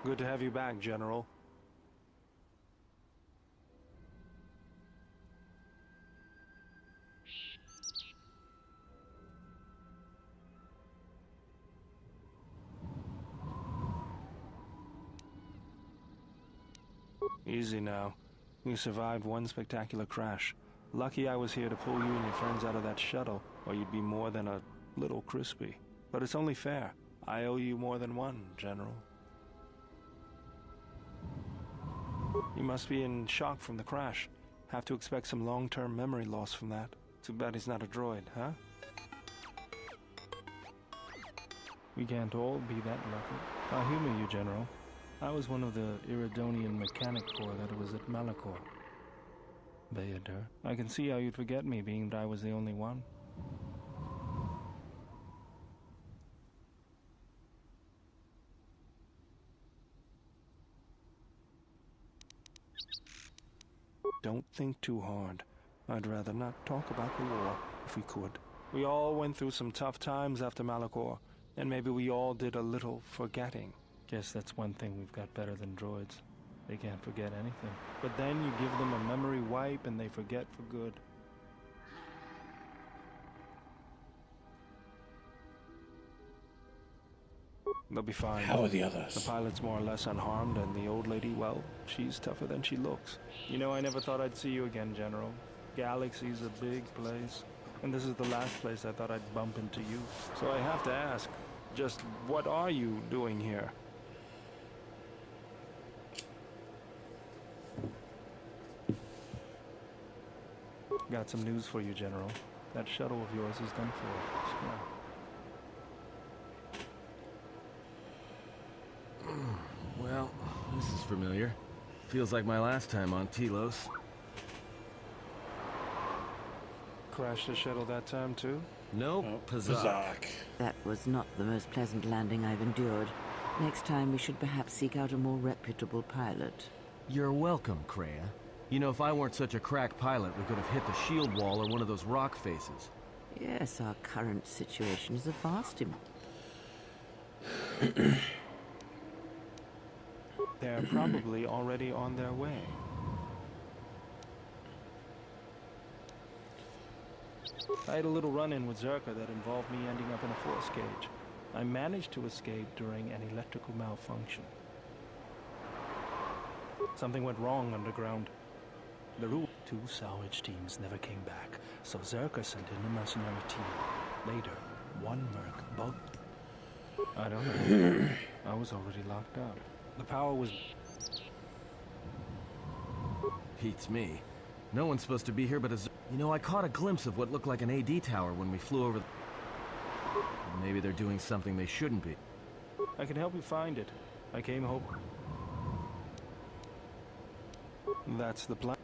Good to have you back, General. Easy now. You survived one spectacular crash. Lucky I was here to pull you and your friends out of that shuttle, or you'd be more than a little crispy. But it's only fair. I owe you more than one, General. You must be in shock from the crash. Have to expect some long-term memory loss from that. Too bad he's not a droid, huh? We can't all be that lucky. I humor you, General. I was one of the Iridonian Mechanic Corps that was at Malachor. Bayadur, I can see how you'd forget me, being that I was the only one. Don't think too hard. I'd rather not talk about the war, if we could. We all went through some tough times after Malachor, and maybe we all did a little forgetting. Guess that's one thing we've got better than droids. They can't forget anything. But then you give them a memory wipe and they forget for good. They'll be fine. How are the others? The pilot's more or less unharmed, and the old lady, well, she's tougher than she looks. You know, I never thought I'd see you again, General. Galaxy's a big place, and this is the last place I thought I'd bump into you. So I have to ask, just what are you doing here? Got some news for you, General. That shuttle of yours is done for. Scrap. Well, this is familiar. Feels like my last time on Telos. Crashed the shuttle that time, too? Nope, Pazak. That was not the most pleasant landing I've endured. Next time we should perhaps seek out a more reputable pilot. You're welcome, Kreia. You know, if I weren't such a crack pilot, we could have hit the shield wall or one of those rock faces. Yes, our current situation is a vast They're probably already on their way. I had a little run-in with Zerka that involved me ending up in a force cage. I managed to escape during an electrical malfunction. Something went wrong underground. The two salvage teams never came back, so Zerka sent in a mercenary team. Later, one merc bugged. I don't know. I was already locked up. The power was... Beats me. No one's supposed to be here but a... You know, I caught a glimpse of what looked like an AD tower when we flew over the... Maybe they're doing something they shouldn't be. I can help you find it. I came home. That's the plan.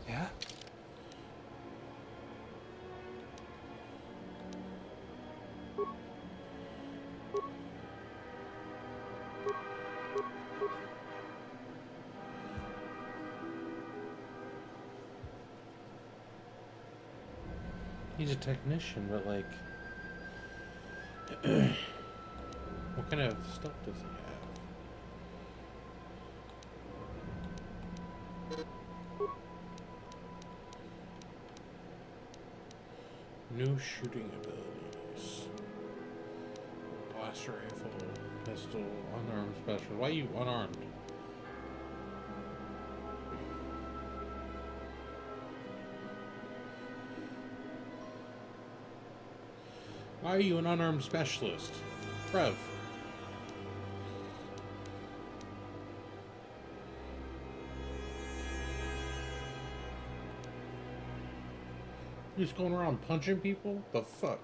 Yeah? He's a technician, but like, what kind of stuff does he have? New shooting abilities. Blaster rifle, pistol, unarmed special. Why are you unarmed? Why are you an unarmed specialist? Rev. You're just going around punching people? The fuck?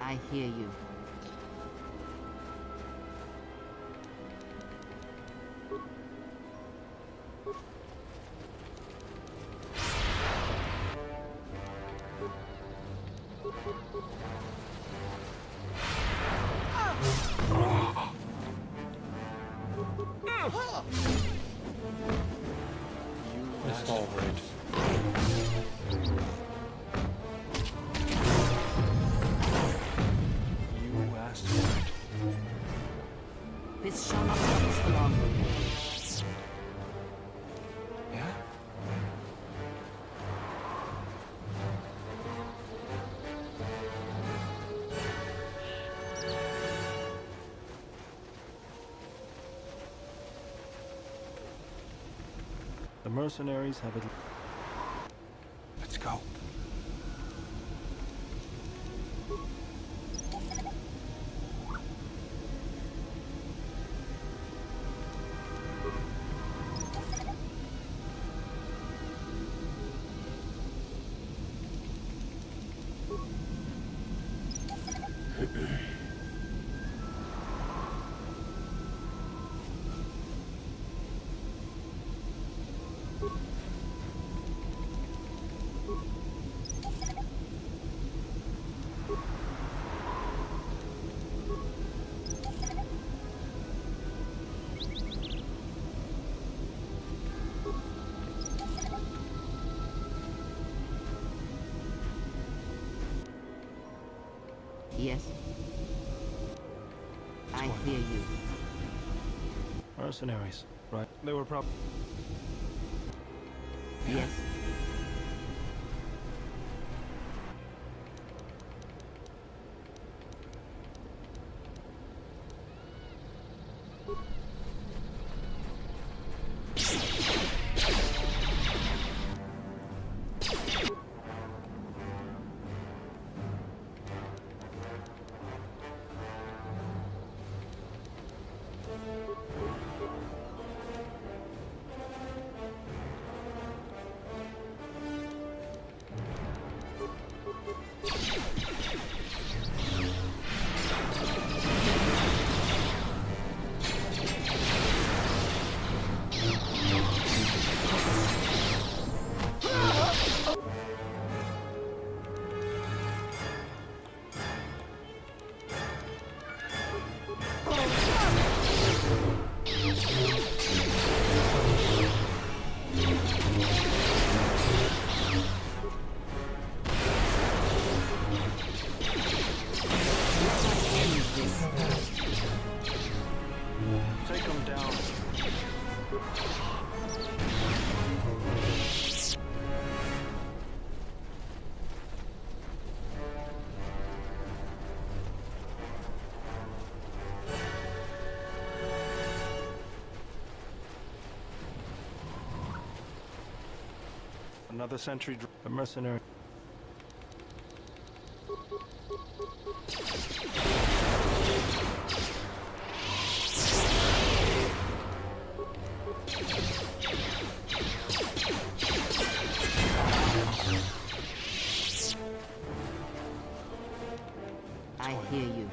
I hear you. It's all right. You asked for it. This shall not last for long. Yeah? The mercenaries have it. Let's go. Yes. I hear you. Mercenaries, right? They were probably. Yes. Take them down. Another sentry, a mercenary. I hear you.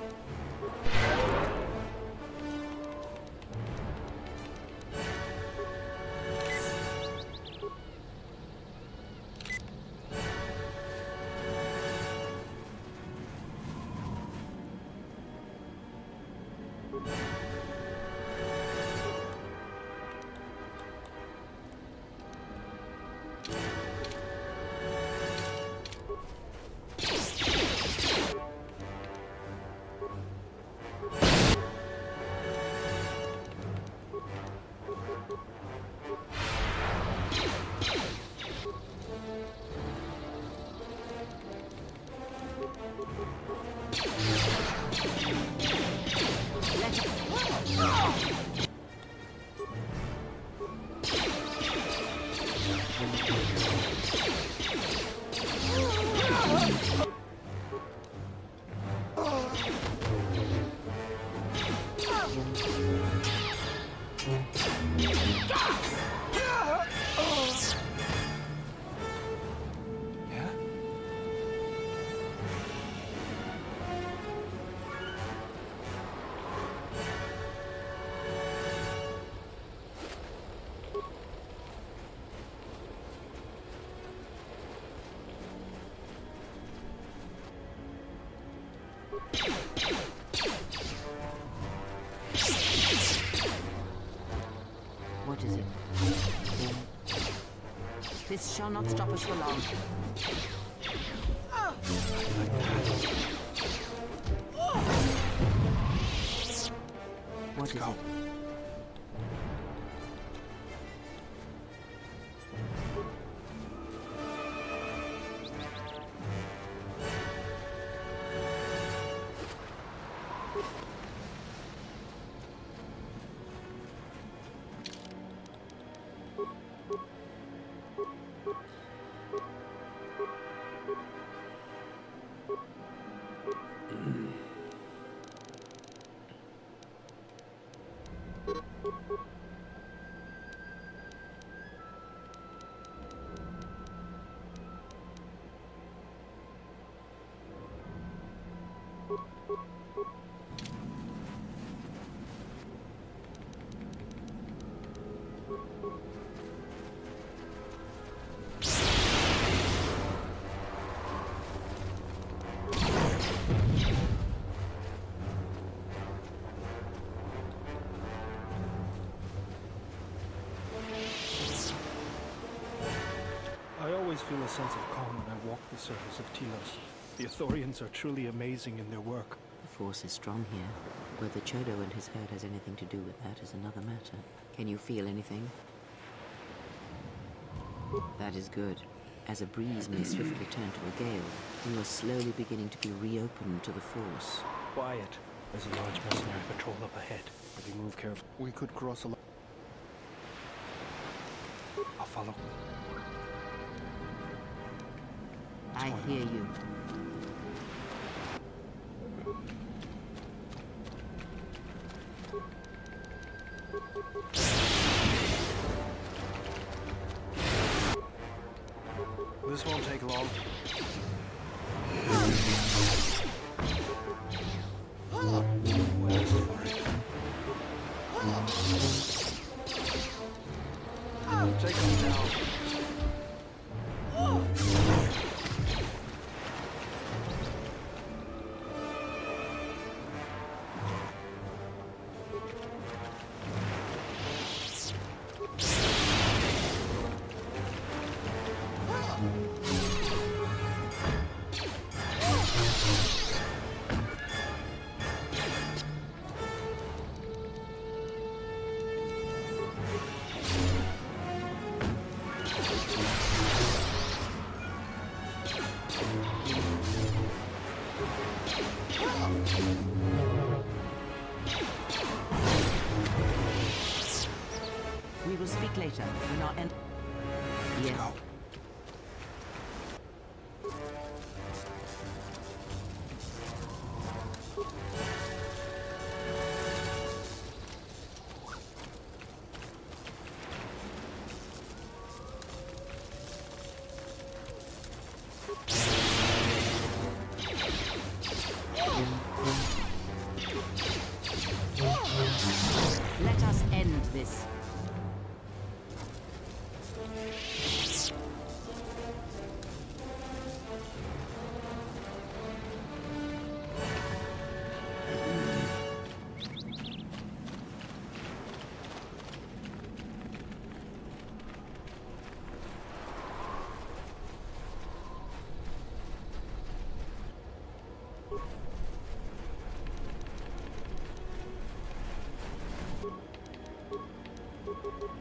What is it? This shall not stop us for long. What is it? I always feel a sense of calm when I walk the surface of Telos. The Ithorians are truly amazing in their work. The force is strong here. Whether Chodo and his herd has anything to do with that is another matter. Can you feel anything? That is good. As a breeze may swiftly turn to a gale, you are slowly beginning to be reopened to the force. Quiet. There's a large mercenary patrol up ahead. If we move carefully, we could cross a... I'll follow. I hear you. This won't take long. Wait for it. Take them down. We will speak later when our end. Yes. Go. Let us end this.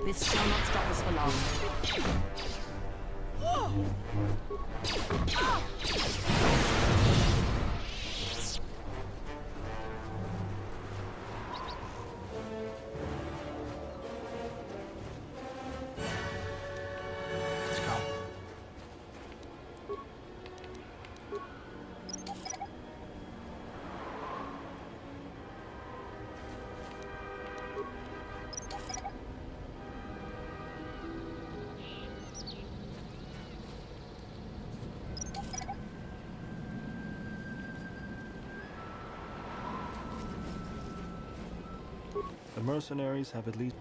This shall not stop us for long. Let's go. The mercenaries have at least...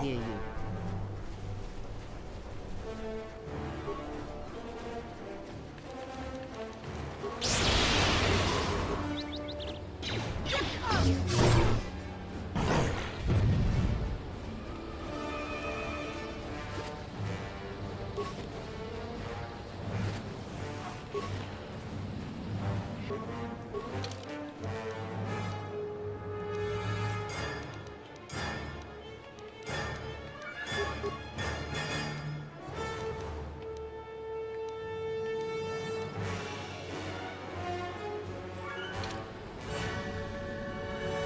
hear you.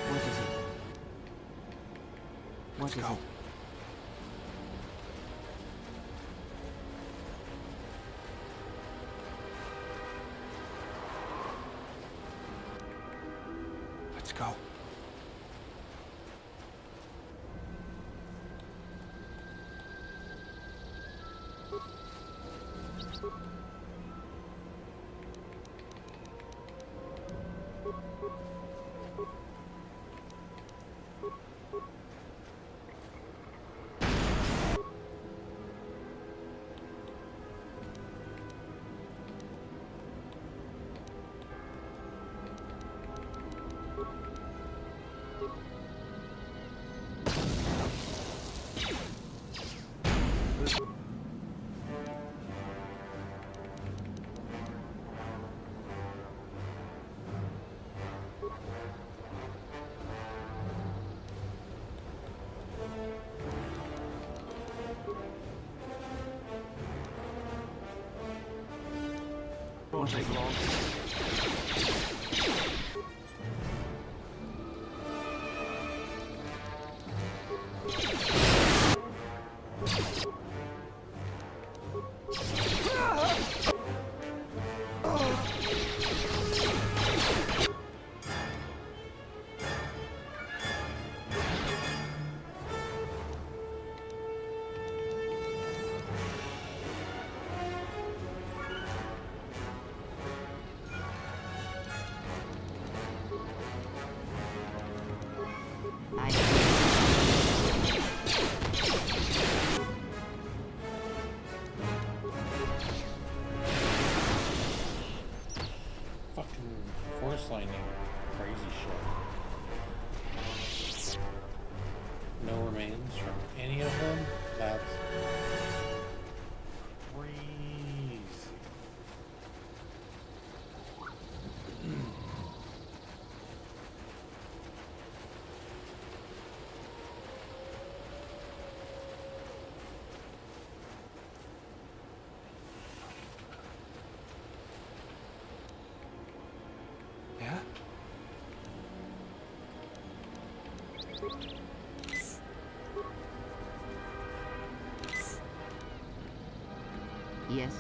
What is it? Let's go. Won't take long. Fucking force lightning. Crazy shit. No remains from any of them? That's crazy. Yeah? Yes?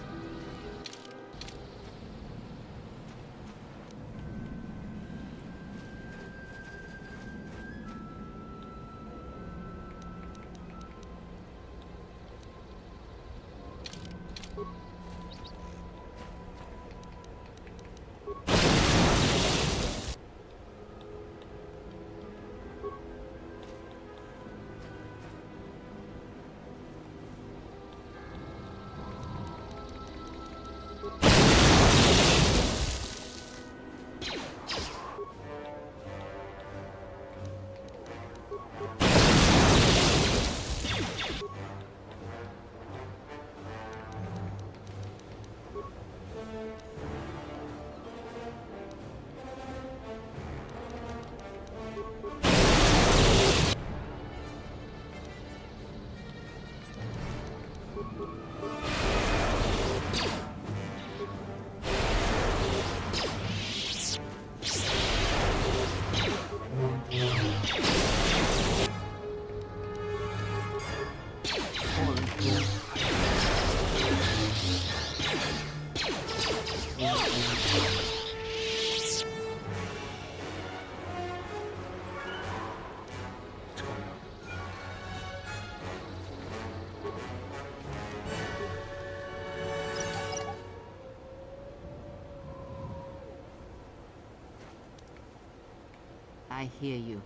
I hear you.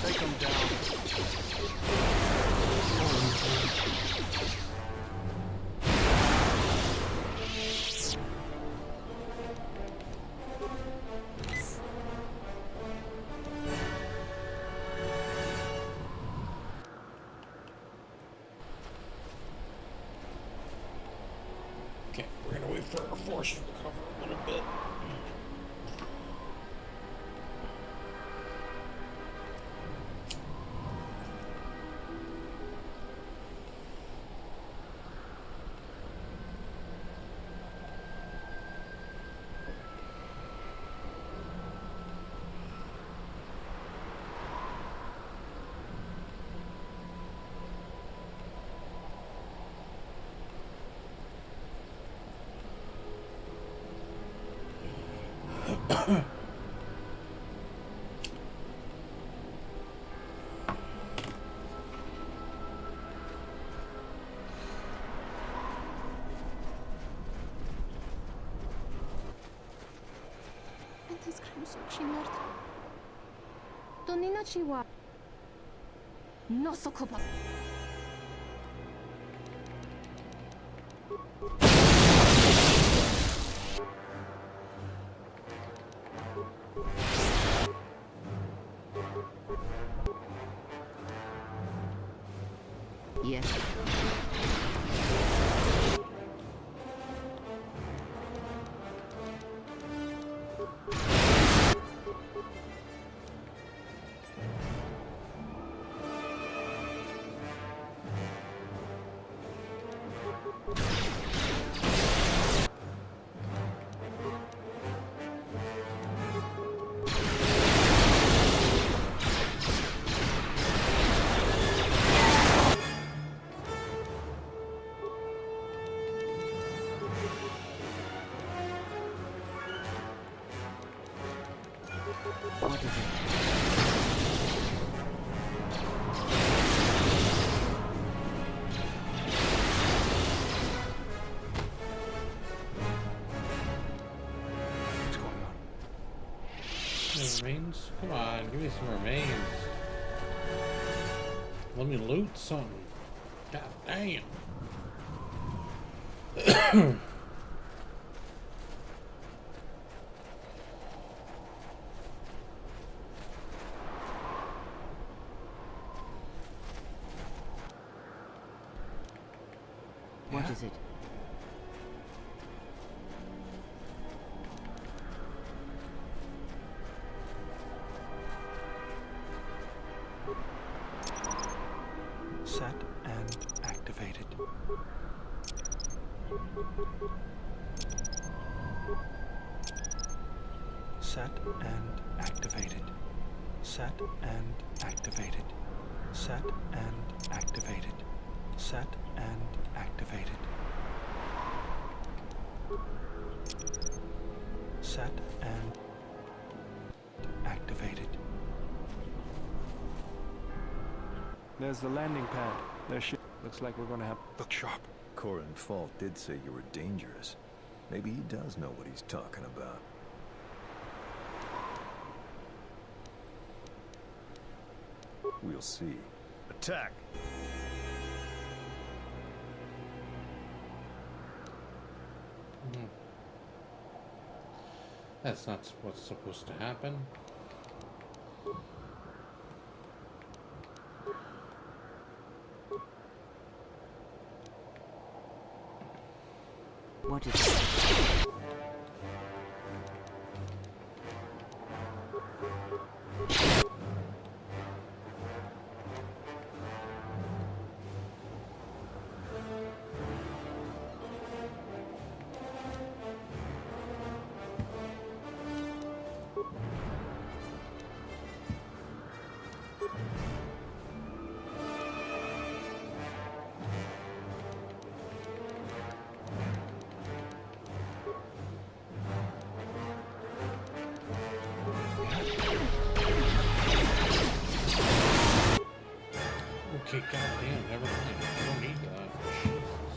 Take them down. Okay, we're gonna wait for our force to recover a little bit. No sokoba. Yes. What is it? What's going on? Remains? Come on, give me some remains. Let me loot something. God damn. What is it? Set and activated. Set and activated. Set and activated. Set and activated. Set and activated. Set and activated. There's the landing pad. Their ship looks like we're gonna have. Look sharp. Corin Falk did say you were dangerous. Maybe he does know what he's talking about. We'll see. Attack! That's not what's supposed to happen. What is it? Okay, goddamn, never mind. I don't need that. Jesus.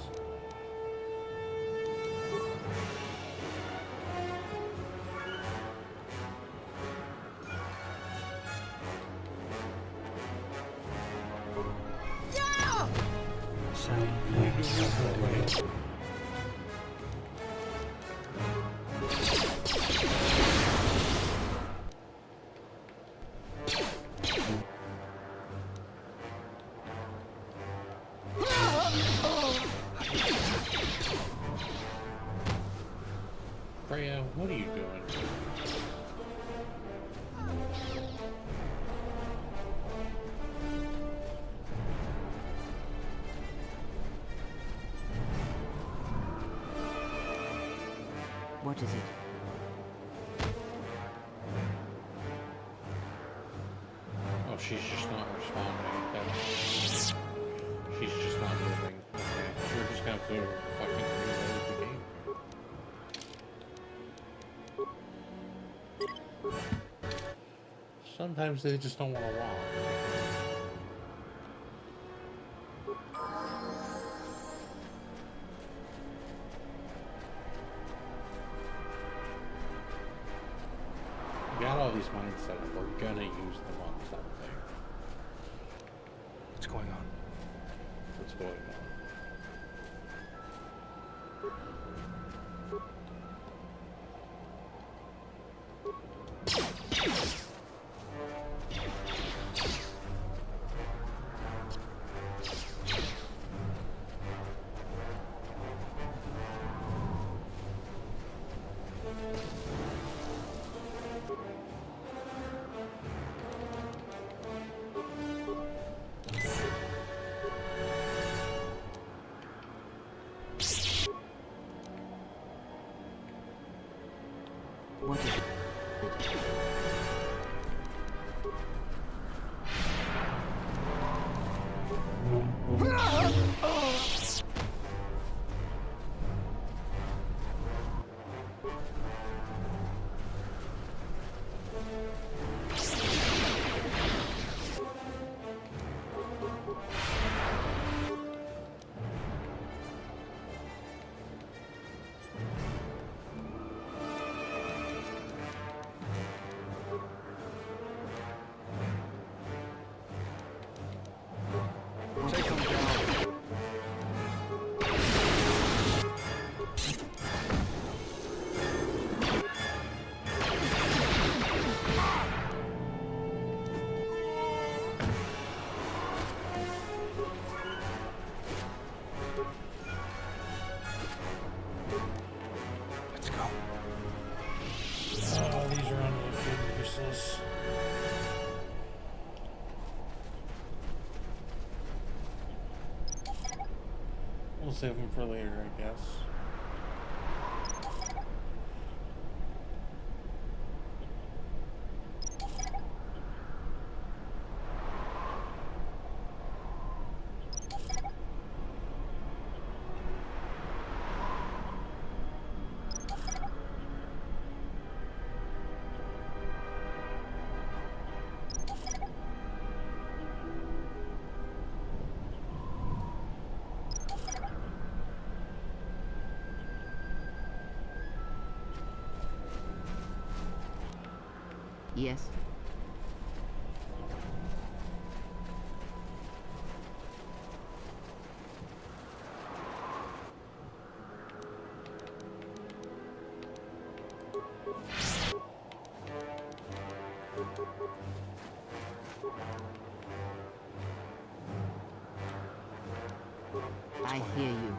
Wait. Freya, what are you doing? What is it? Oh, she's just not responding. She's just not moving. Okay. We're just gonna have to fucking reload the game. Sometimes they just don't want to walk. We got all these mines set up. We're gonna use them on something. What's going on? What's going on? What is it? Take him down. Let's go. Oh, these are unlimited useless. We'll save them for later, I guess. Yes. I hear you.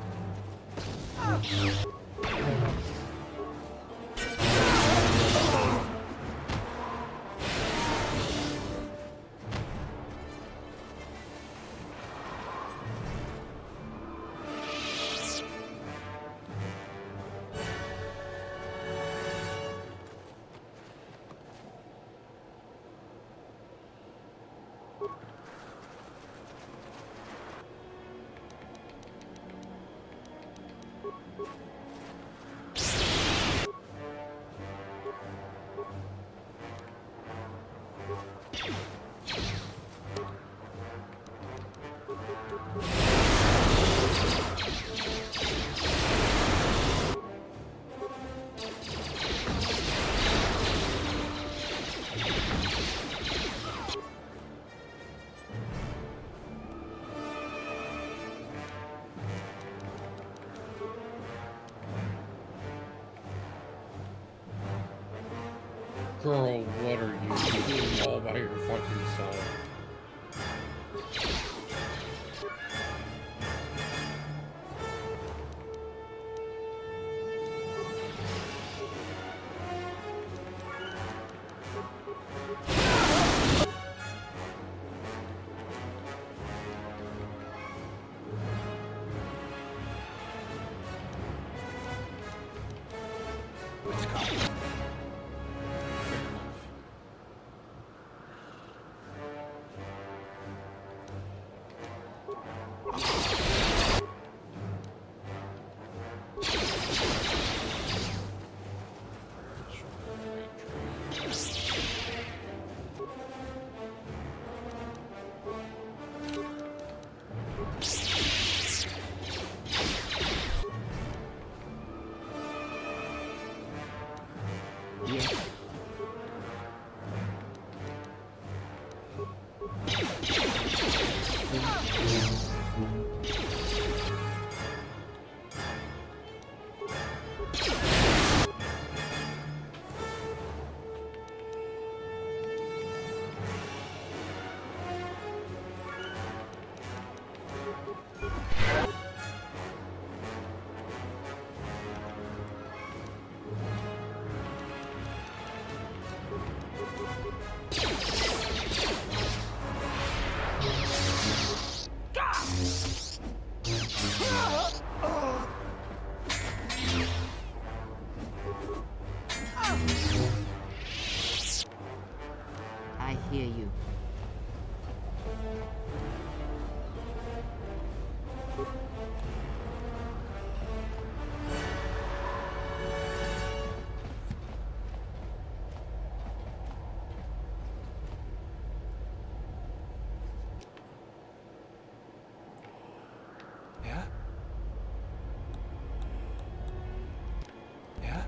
Girl, what are you doing all by your fucking self? I hear you. Yeah? Yeah?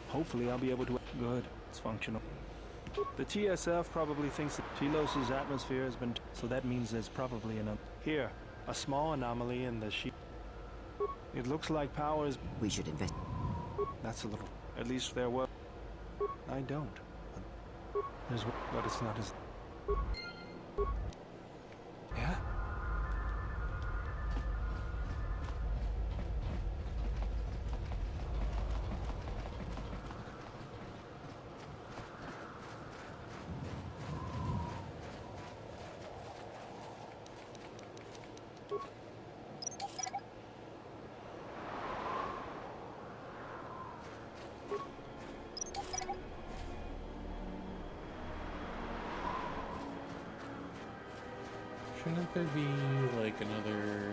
Hopefully I'll be able to... Good. It's functional. The TSF probably thinks that Telos' atmosphere has been... So that means there's probably an... Here, a small anomaly in the sheet. It looks like power is... We should invest. That's a little... At least there were... I don't. There's... But it's not as... Yeah? Shouldn't there be like another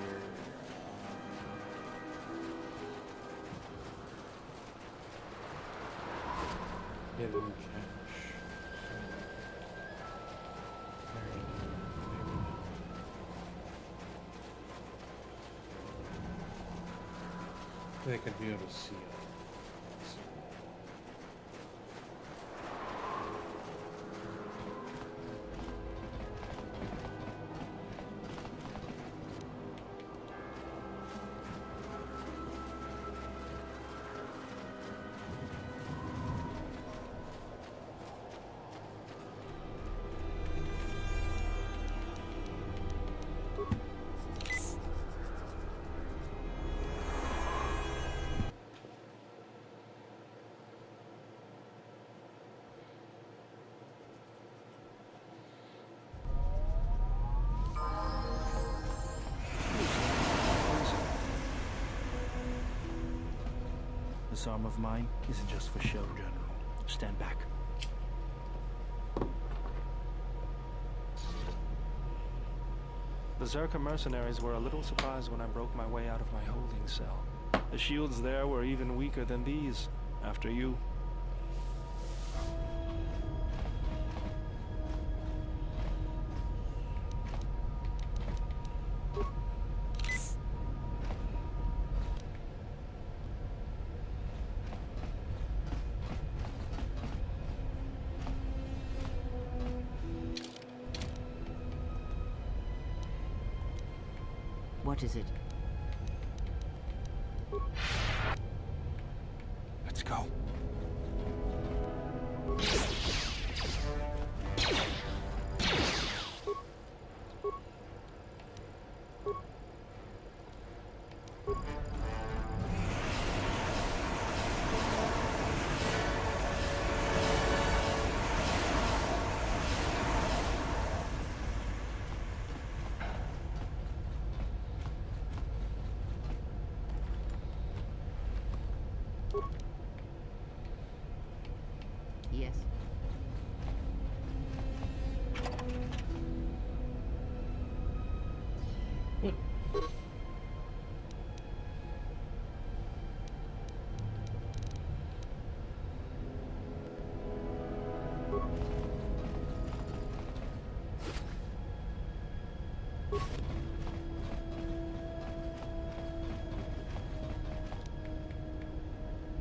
hidden cache? They could be able to see it. This arm of mine isn't just for show, General. Stand back. The Zerka mercenaries were a little surprised when I broke my way out of my holding cell. The shields there were even weaker than these, after you. What is it? Let's go. Yes. What?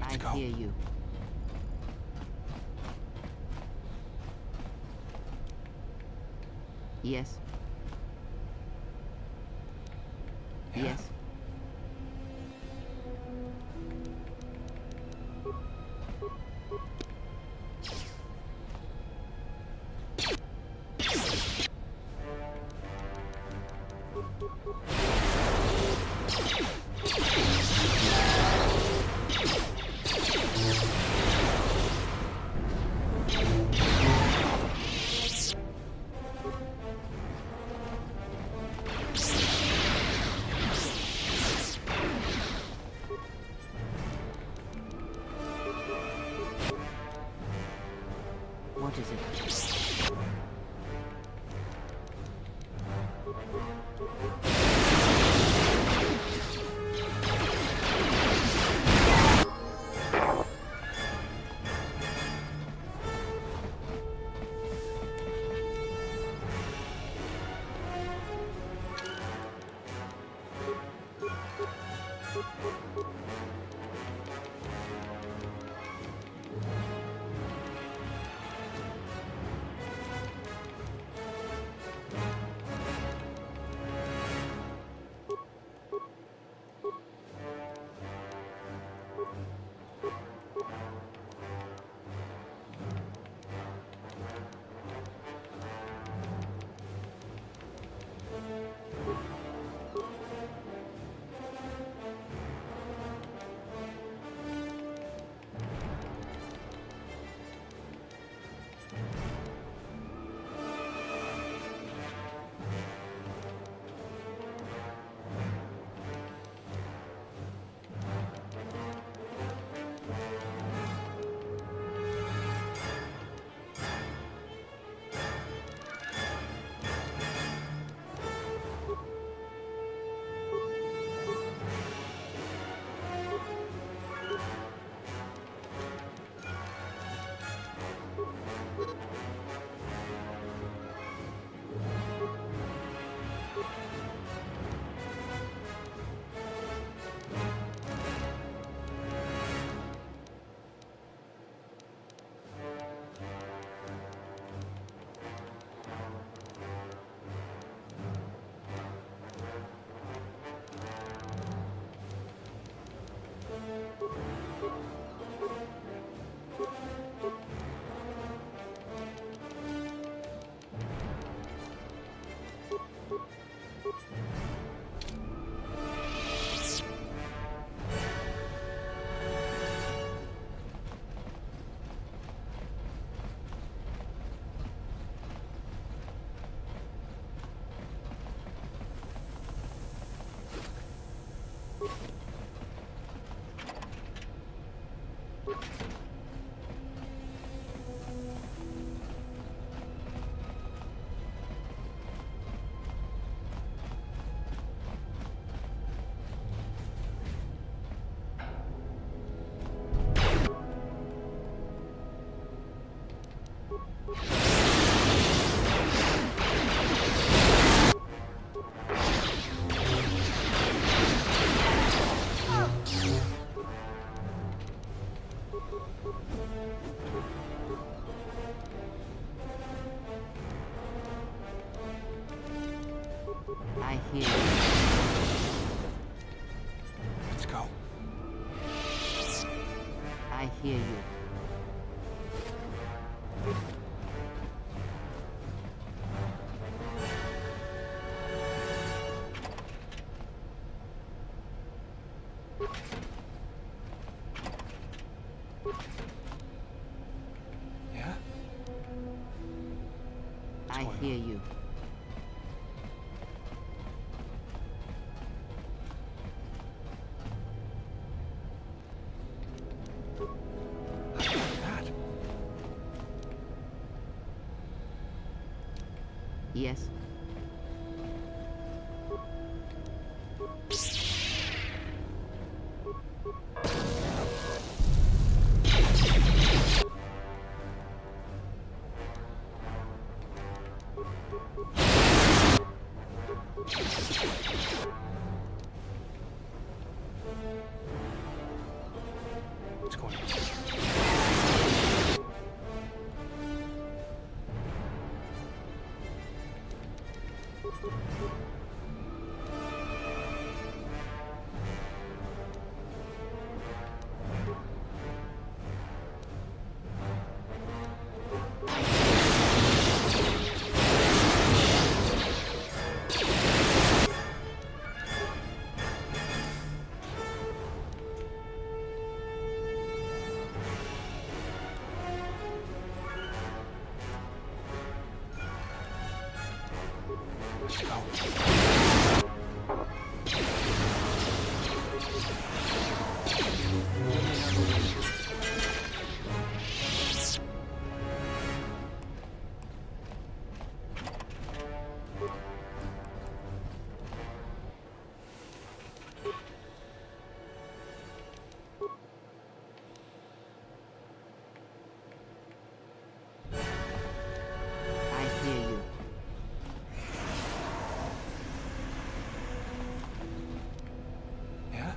Let's go. I hear you. Yes. Yeah. Yes. What is it? I hear you. Let's go. hear you. Yeah? I going hear you. How did that? Yes. What's going on? Let's go. I hear you. Yeah?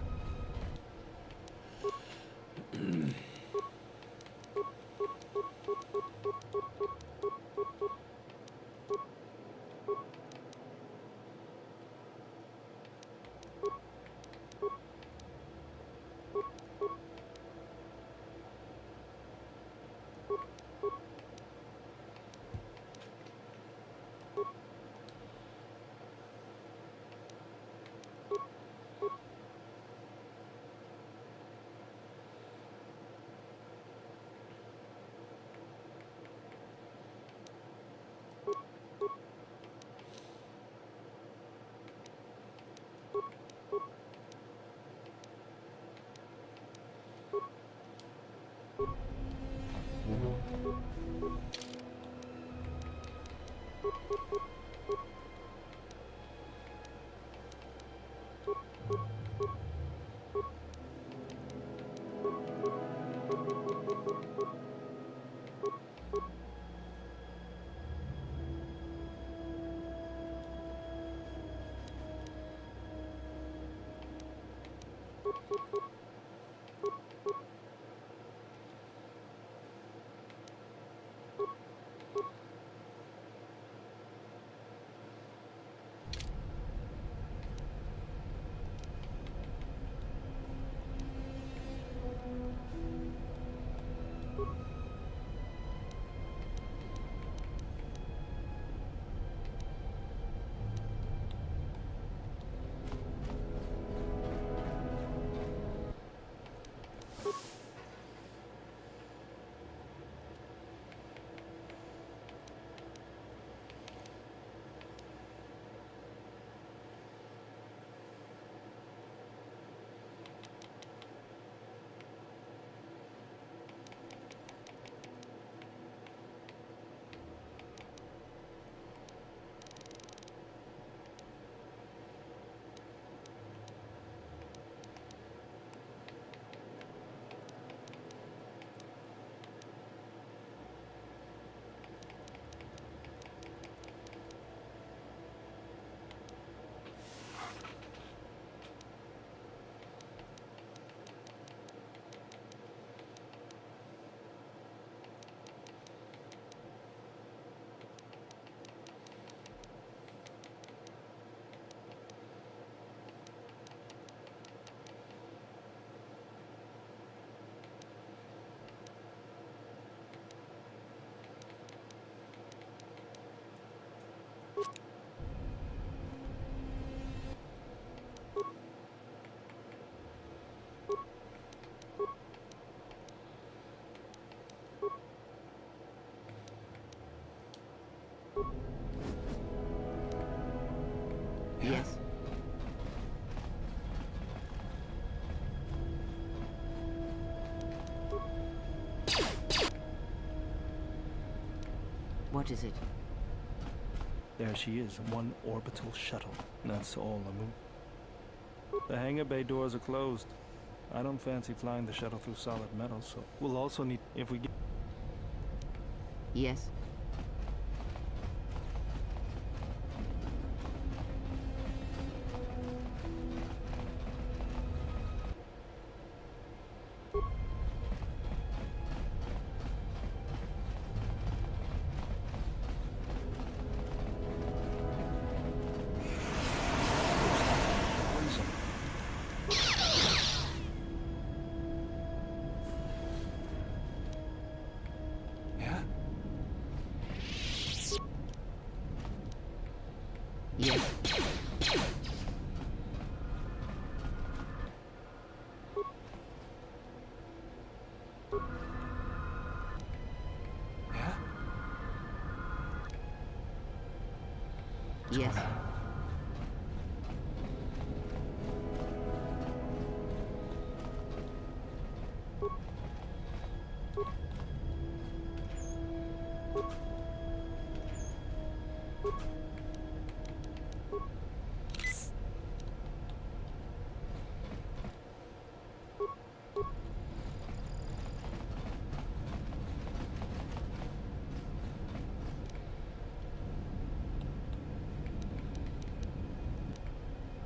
Yes. What is it? There she is, one orbital shuttle. That's all the moon. The hangar bay doors are closed. I don't fancy flying the shuttle through solid metal, so we'll also need... if we get... Yes. Yeah? Yes. Yeah? Yes.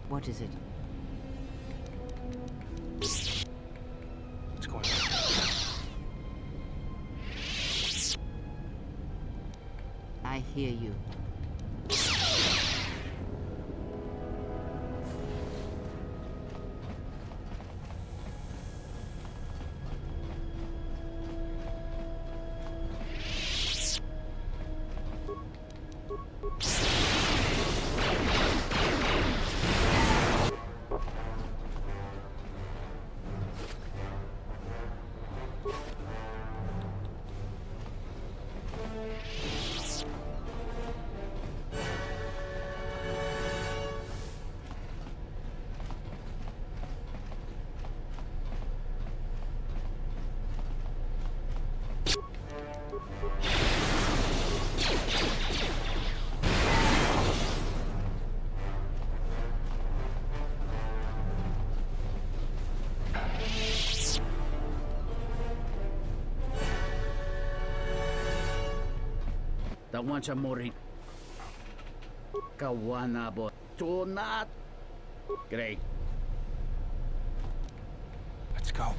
What is it? What's going on? I hear you. Tawan siya mo rin. Kawanabo. Tunat. Great. Let's go.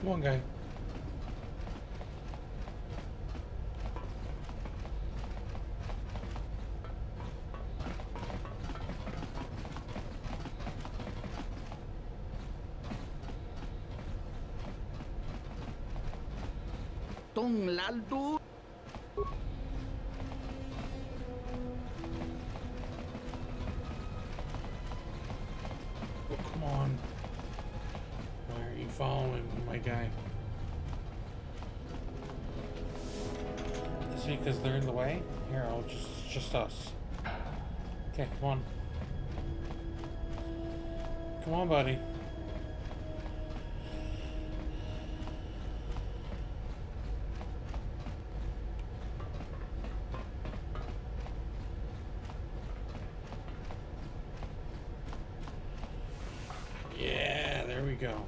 Come on, guy. Tong laldo. Oh, come on. Why are you following me, my guy? Is it because they're in the way? Here, it's just us. Okay, come on. Come on, buddy. Yeah, there we go.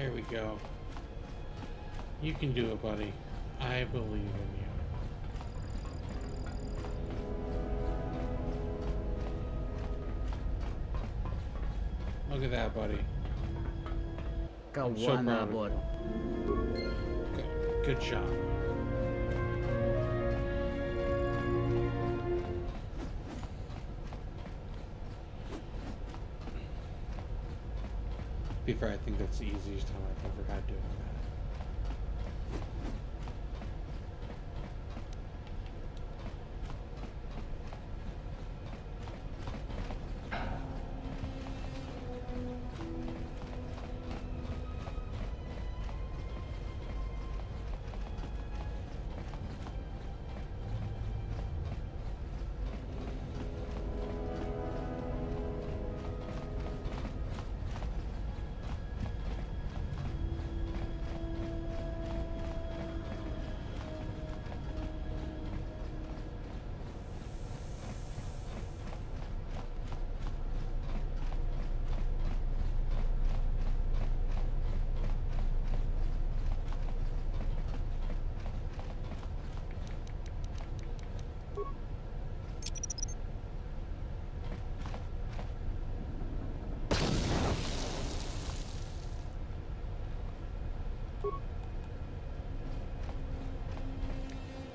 There we go. You can do it, buddy. I believe in you. Look at that, buddy. I'm so proud of you. Good job. To be fair, I think that's the easiest time I've ever had doing that.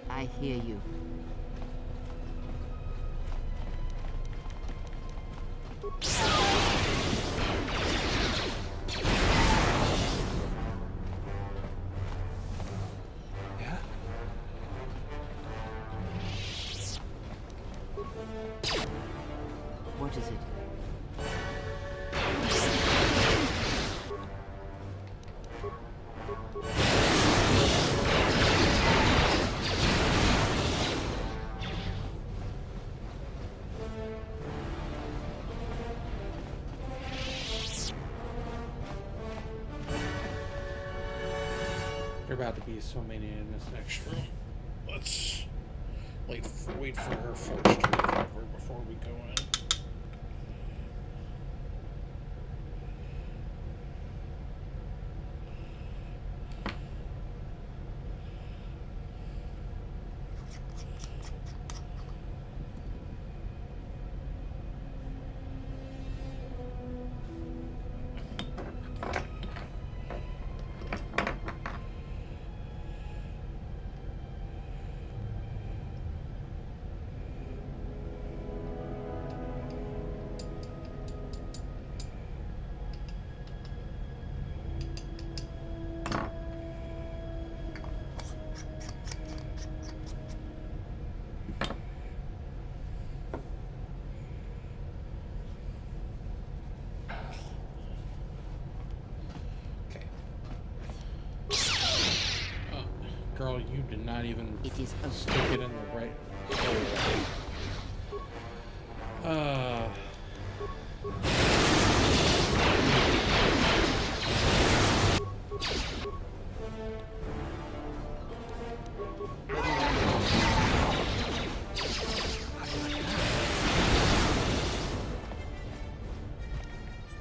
I hear you. Yeah? What is it? There are about to be so many in this next room. Let's wait for her force to recover before we go in. Girl, you did not even It is a stick it in the right hole.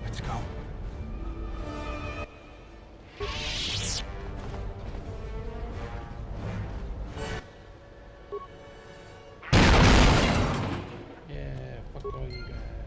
Let's go. Yeah, fuck all you guys.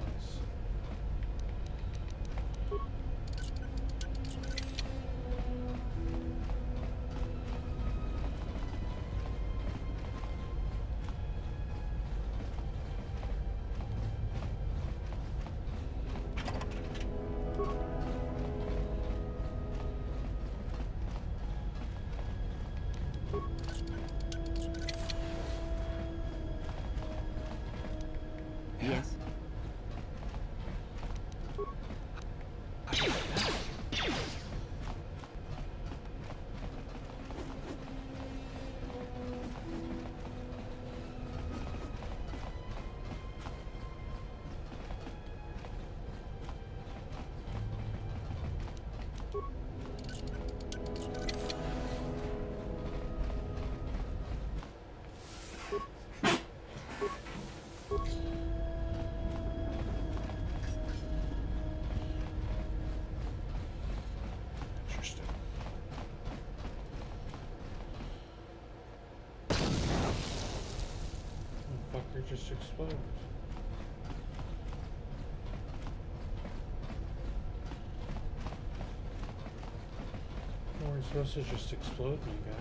just explode? We're supposed to just explode, you guy.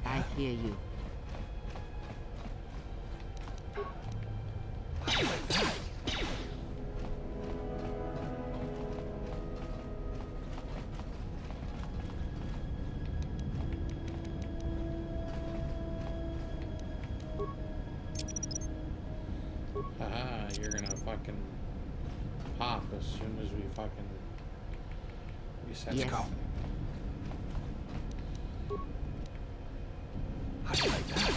I hear you. Haha, you're gonna fucking pop as soon as we fucking reset. Yes. Go. How do you like that?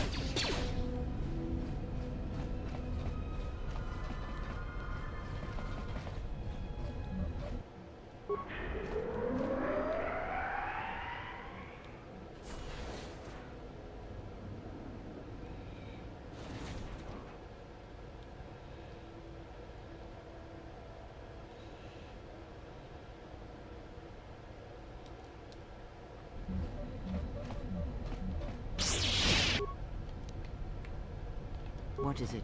What is it?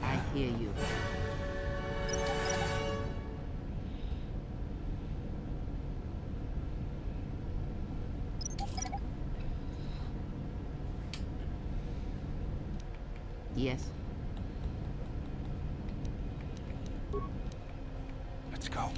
I hear you. Yes. Let's go.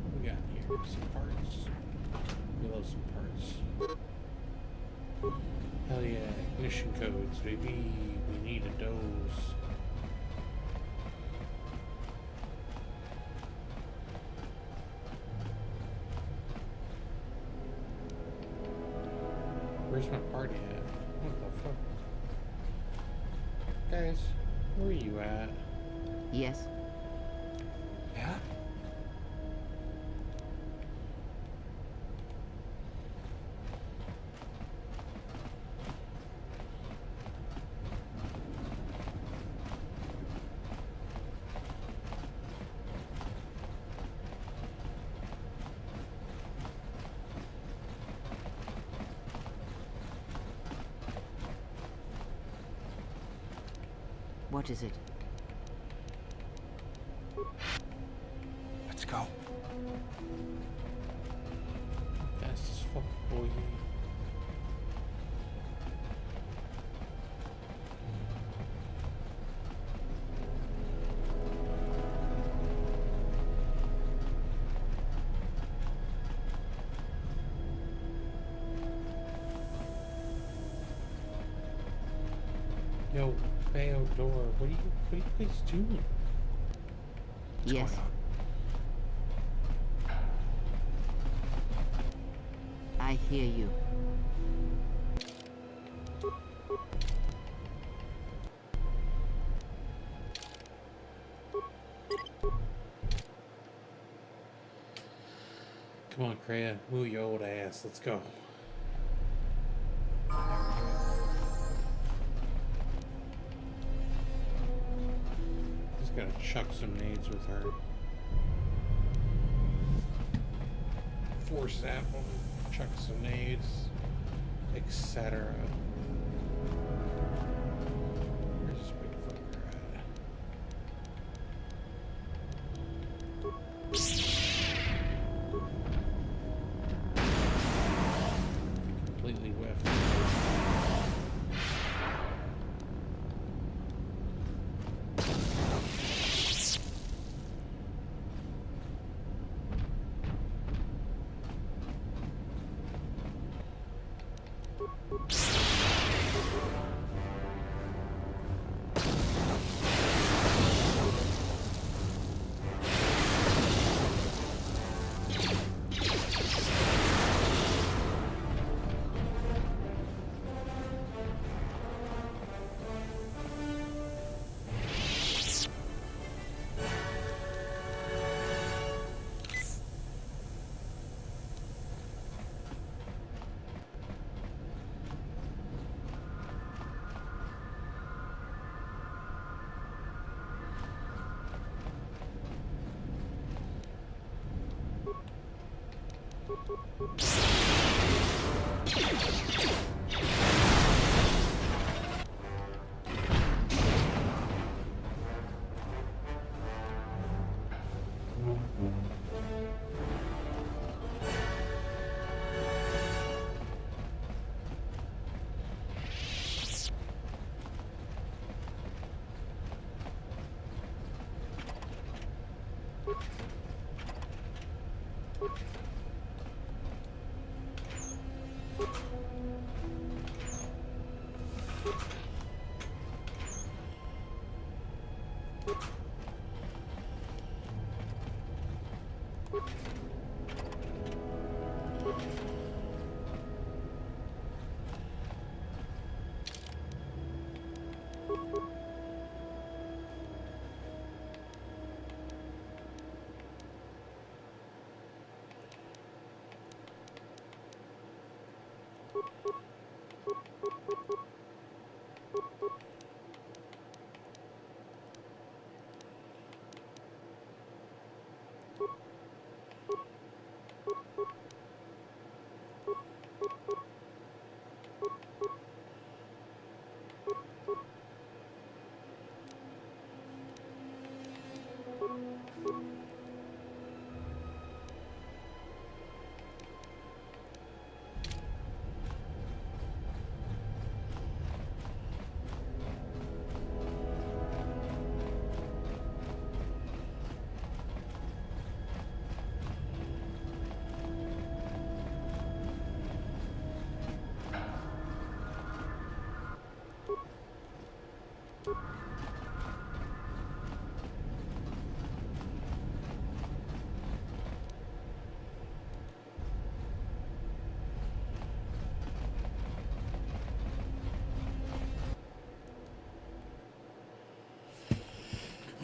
What we got here? Some parts. Reload some parts. Hell yeah, ignition codes, baby. We need a dose. Where's my party at? What the fuck? Guys, where are you at? Yes. Yeah? What is it? Let's go. Fast as fuck, boy. Yo, Theodore, what are you guys doing? Yes. I hear you. Come on, Kreia, move your old ass. Let's go. Just gotta chuck some nades with her. forces at him, chuck some nades, etc. Where's this big fucker at? Completely whiffed.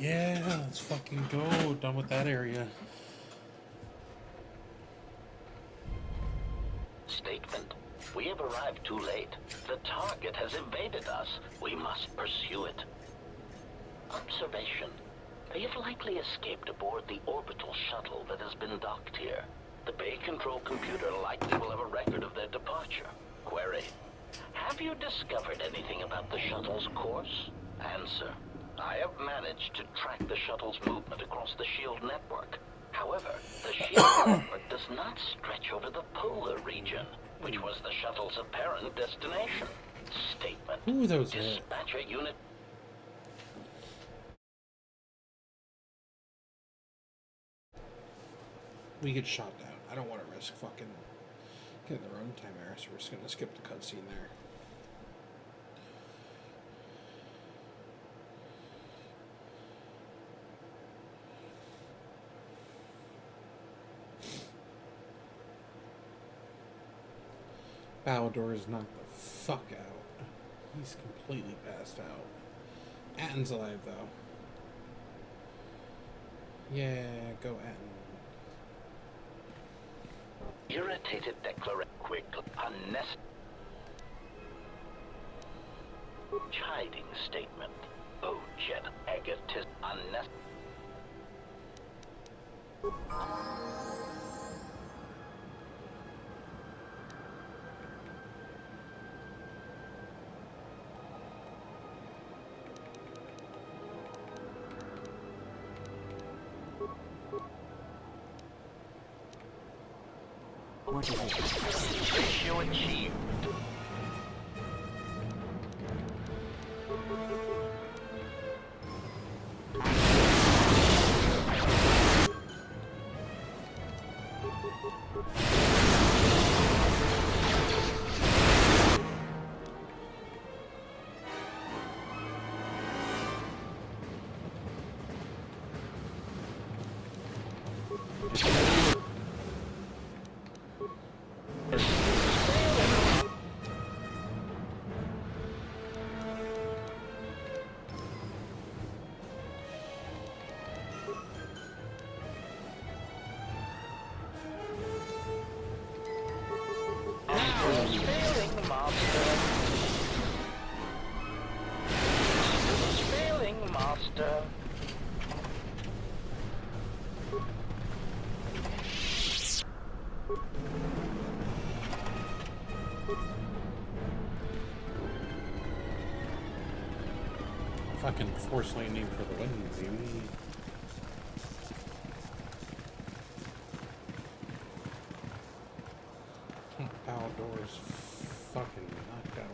Yeah, let's fucking go. Done with that area. Statement. We have arrived too late. The target has evaded us. We must pursue it. Observation. You've likely escaped aboard the orbital shuttle that has been docked here. The Bay Control computer likely will have a record of their departure. Query. Have you discovered anything about the shuttle's course? Answer. I have managed to track the shuttle's movement across the SHIELD network. However, the SHIELD network does not stretch over the polar region, which was the shuttle's apparent destination. Statement. Who are those? Dispatcher unit. We get shot down. I don't want to risk fucking getting the runtime error, so we're just gonna skip the cutscene there. Ballador is knocked the fuck out. He's completely passed out. Atten's alive though. Yeah, go Atten. Irritated declaration quick unnecessary chiding statement. Oh, jet egotist unnecessary. What is it? Ratio achieved. Failing, Master. Failing, Master. Fucking force landing for the win, baby. Power doors fucking knocked out.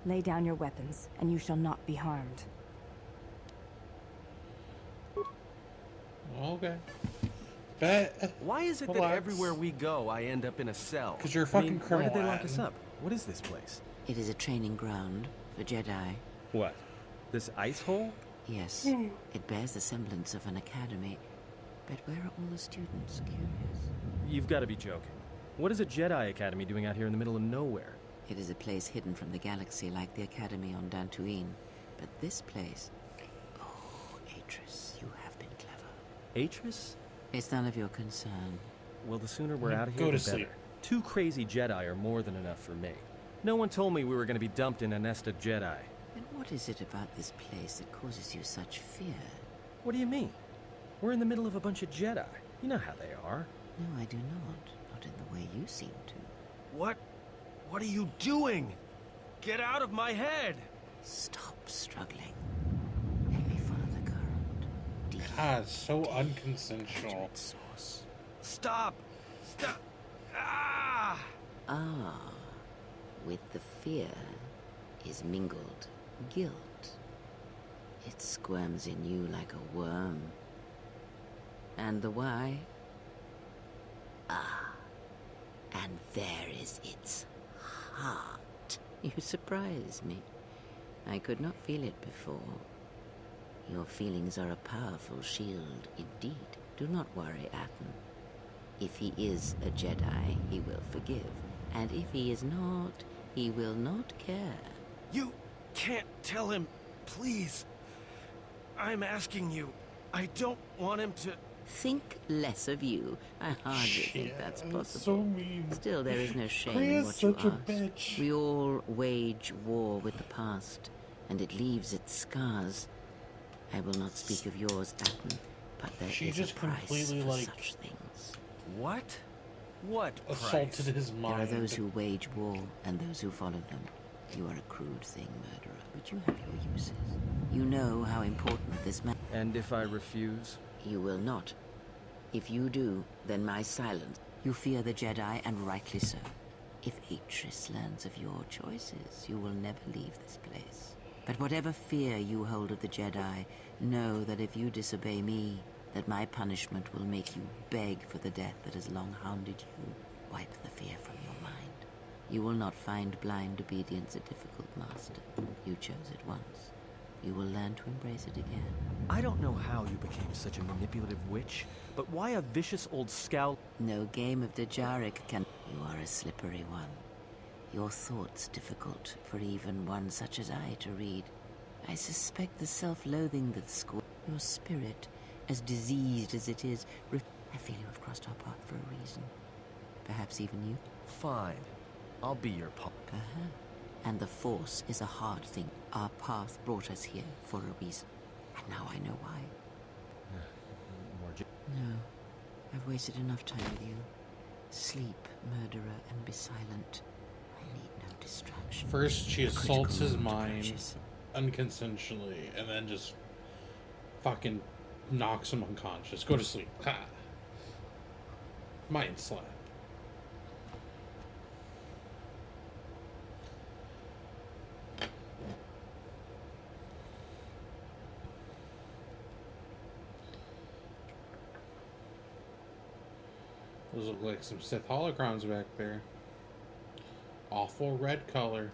Lay down your weapons, and you shall not be harmed. Okay. Why is it that Relax. everywhere we go, I end up in a cell? 'Cause you're a I fucking mean, criminal, Why did they lock us Adam. up? What is this place? It is a training ground for Jedi. What? This ice hole? Yes, it bears the semblance of an academy. But where are all the students? Curious. You've got to be joking. What is a Jedi Academy doing out here in the middle of nowhere? It is a place hidden from the galaxy like the academy on Dantooine. But this place... Oh, Atris, you have been clever. Atris? It's none of your concern. Well, the sooner we're out of Go here, to the better. sleep. 2 crazy Jedi are more than enough for me. No one told me we were going to be dumped in a nest of Jedi. And what is it about this place that causes you such fear? What do you mean? We're in the middle of a bunch of Jedi. You know how they are. No, I do not. Not in the way you seem to. What? What are you doing? Get out of my head! Stop struggling. Let me follow the current. Deep God, so unconsensual. to its source. Stop! Stop! Ah! Ah, with the fear is mingled guilt. It squirms in you like a worm. And the why? Ah, and there is its heart. You surprise me. I could not feel it before. Your feelings are a powerful shield indeed. Do not worry, Atten. If he is a Jedi, he will forgive. And if he is not, he will not care. You can't tell him, please. I'm asking you. I don't want him to... Think less of you. I hardly think that's possible. So mean. Still, there is no shame Priya in is what you such a ask. bitch. We all wage war with the past, and it leaves its scars. I will not speak of yours, Atten, but there She is just a price completely, for like, such things. What? What Assaulted price? his There are mind. those who wage war and those who follow them. You are a crude thing, murderer, but you have your uses. You know how important this man... And if I refuse? You will not. If you do, then my silence. You fear the Jedi, and rightly so. If Atris learns of your choices, you will never leave this place. But whatever fear you hold of the Jedi, know that if you disobey me, that my punishment will make you beg for the death that has long hounded you. Wipe the fear from your mind. You will not find blind obedience a difficult master. You chose it once. You will learn to embrace it again. I don't know how you became such a manipulative witch, but why a vicious old scout? No game of Dajaric can... You are a slippery one. Your thoughts difficult for even one such as I to read. I suspect the self-loathing that your spirit, as diseased as it is, I feel you have crossed our path for a reason. Perhaps even you. Fine. I'll be your paw. Perhaps. And the Force is a hard thing. Our path brought us here for a reason. And now I know why. No. I've wasted enough time with you. Sleep, murderer, and be silent. I need no distraction. First, she assaults his mind Precious. unconsensually, and then just fucking knocks him unconscious. Go to sleep. Ha! Mind slap. Those look like some Sith holocrons back there. Awful red color.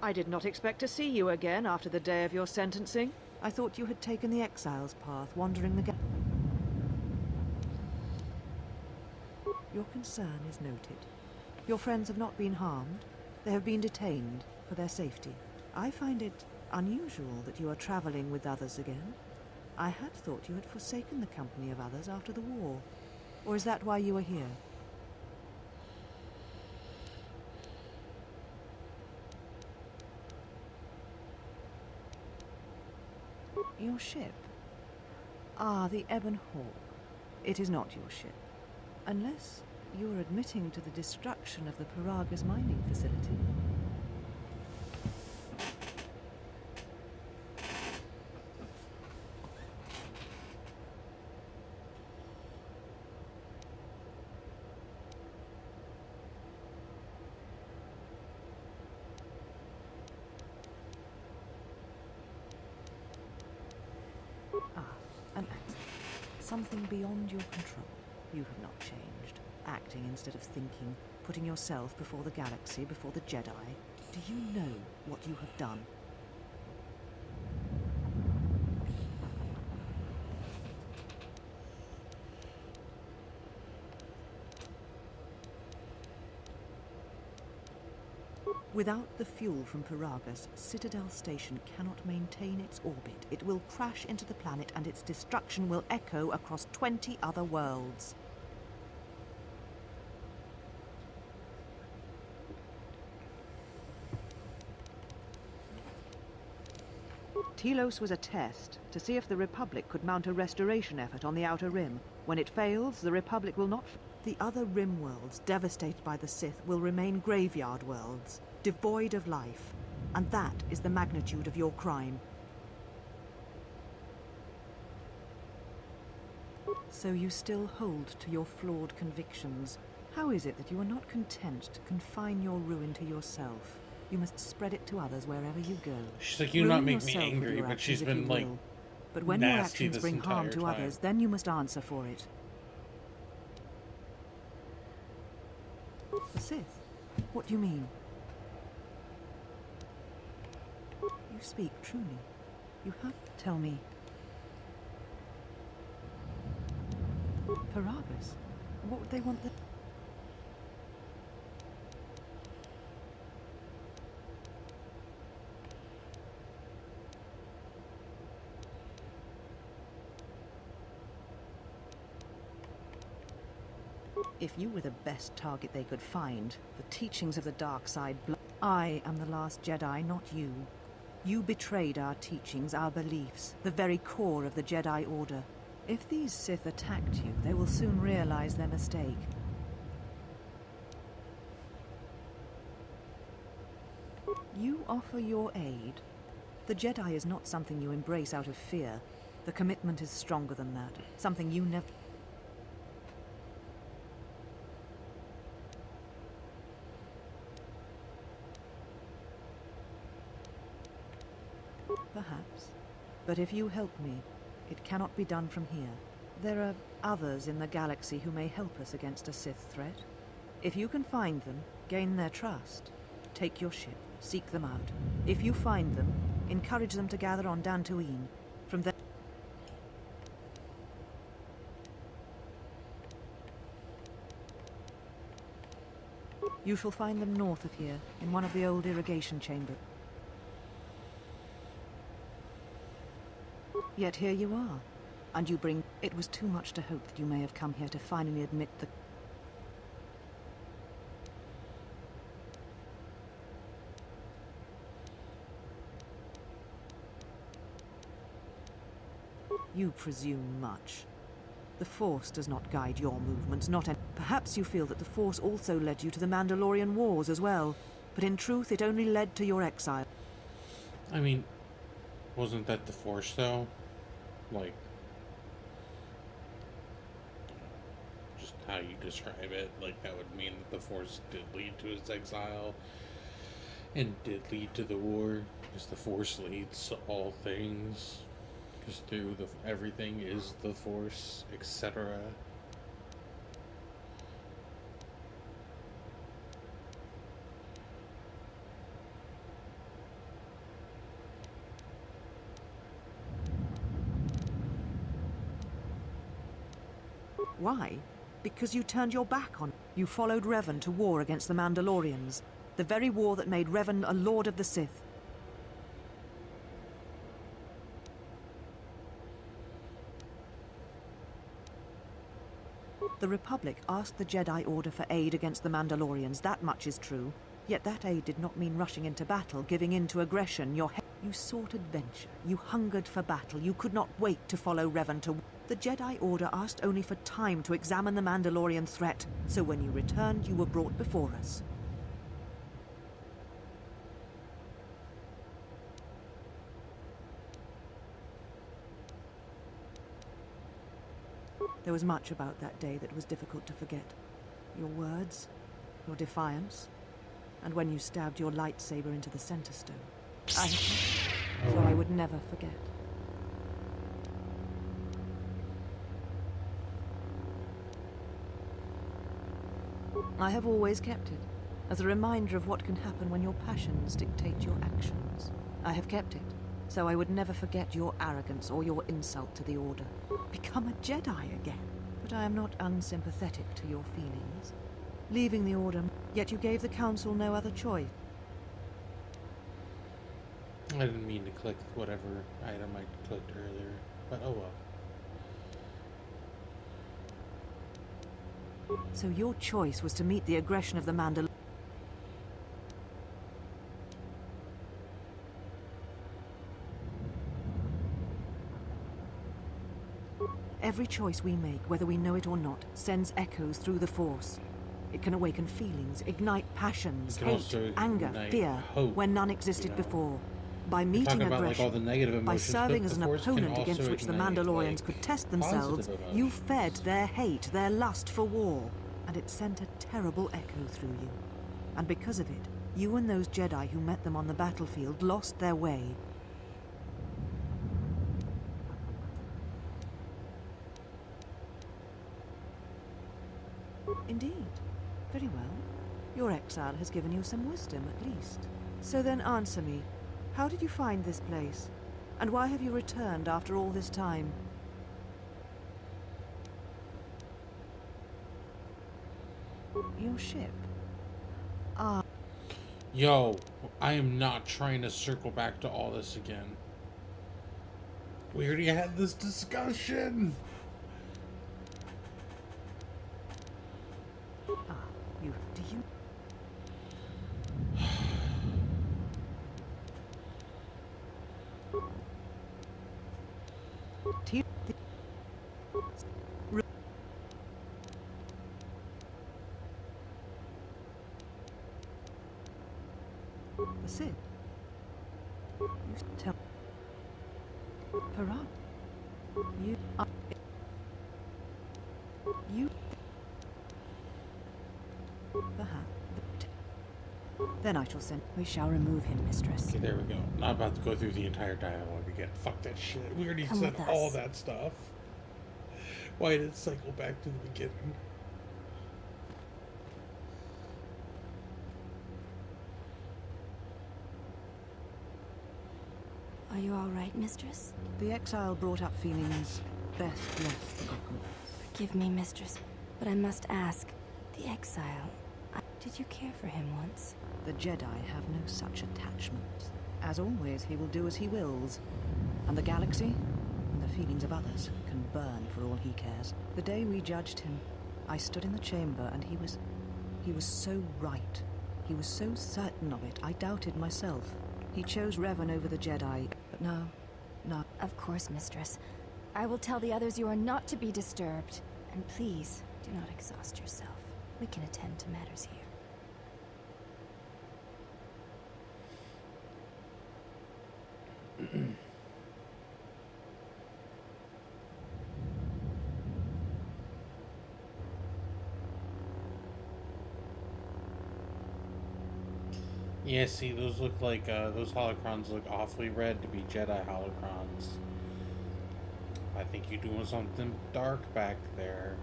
I did not expect to see you again after the day of your sentencing. I thought you had taken the exile's path, wandering the Your concern is noted. Your friends have not been harmed. They have been detained for their safety. I find it unusual that you are traveling with others again. I had thought you had forsaken the company of others after the war. Or is that why you are here? Your ship? Ah, the Ebon Hawk. It is not your ship. Unless you're admitting to the destruction of the Paragas mining facility. An accident. Something beyond your control. You have not changed. Acting instead of thinking, putting yourself before the galaxy, before the Jedi. Do you know what you have done? Without the fuel from Paragas, Citadel Station cannot maintain its orbit. It will crash into the planet and its destruction will echo across 20 other worlds. Telos was a test to see if the Republic could mount a restoration effort on the Outer Rim. When it fails, the Republic will not... The other Rim worlds, devastated by the Sith, will remain graveyard worlds, devoid of life. And that is the magnitude of your crime. So you still hold to your flawed convictions. How is it that you are not content to confine your ruin to yourself? You must spread it to others wherever you go. She's like, you not make me angry, but she's been like but when your nasty actions this bring harm to entire time. others, then you must answer for it. The Sith? What do you mean? You speak truly. You have to tell me. Paragas? What would they want the... If you were the best target they could find, the teachings of the dark side... I am the last Jedi, not you. You betrayed our teachings, our beliefs, the very core of the Jedi Order. If these Sith attacked you, they will soon realize their mistake. You offer your aid. The Jedi is not something you embrace out of fear. The commitment is stronger than that, something you never... Perhaps. But if you help me, it cannot be done from here. There are others in the galaxy who may help us against a Sith threat. If you can find them, gain their trust, take your ship, seek them out. If you find them, encourage them to gather on Dantooine. From there... You shall find them north of here, in one of the old irrigation chambers. Yet here you are, and you bring... It was too much to hope that you may have come here to finally admit the... You presume much. The Force does not guide your movements, not any... Perhaps you feel that the Force also led you to the Mandalorian Wars as well, but in truth it only led to your exile. I mean, wasn't that the Force, though? Like, just how you describe it, like, that would mean that the Force did lead to his exile, and did lead to the war, because the Force leads to all things. Because through everything is the Force, etc. Why? Because you turned your back on... You followed Revan to war against the Mandalorians. The very war that made Revan a Lord of the Sith. The Republic asked the Jedi Order for aid against the Mandalorians, that much is true. Yet that aid did not mean rushing into battle, giving in to aggression. You sought adventure, you hungered for battle, you could not wait to follow Revan to... The Jedi Order asked only for time to examine the Mandalorian threat, so when you returned, you were brought before us. There was much about that day that was difficult to forget. Your words, your defiance, and when you stabbed your lightsaber into the center stone. I have kept, so I would never forget. I have always kept it, as a reminder of what can happen when your passions dictate your actions. I have kept it, so I would never forget your arrogance or your insult to the Order. Become a Jedi again. But I am not unsympathetic to your feelings. Leaving the Order, yet you gave the Council no other choice. I didn't mean to click whatever item I clicked earlier, but oh well. So your choice was to meet the aggression of the Mandalorians. Every choice we make, whether we know it or not, sends echoes through the Force. It can awaken feelings, ignite passions, hate, anger, fear, hope, where none existed before. By meeting aggression, like by serving as an opponent against which the Mandalorians could test themselves, you fed their hate, their lust for war, and it sent a terrible echo through you. And because of it, you and those Jedi who met them on the battlefield lost their way. Indeed. Very well. Your exile has given you some wisdom, at least. So then answer me. How did you find this place? And why have you returned after all this time? Your ship? Ah. Yo, I am not trying to circle back to all this again. We already had this discussion. Do you... The Sith? You tell... Parag? You are... You... Perhaps. Then I shall send... We shall remove him, Mistress. Okay, there we go. Not about to go through the entire dialogue again. Fuck that shit. We already said all that stuff. Why did it cycle back to the beginning? Are you all right, Mistress? The exile brought up feelings best left forgotten. Forgive me, Mistress, but I must ask. The exile... Did you care for him once? The Jedi have no such attachments. As always, he will do as he wills. And the galaxy, and the feelings of others, can burn for all he cares. The day we judged him, I stood in the chamber and he was so right. He was so certain of it, I doubted myself. He chose Revan over the Jedi, but now. Of course, Mistress. I will tell the others you are not to be disturbed. And please, do not exhaust yourself. We can attend to matters here. Yeah, see, those look like, those holocrons look awfully red to be Jedi holocrons. I think you're doing something dark back there.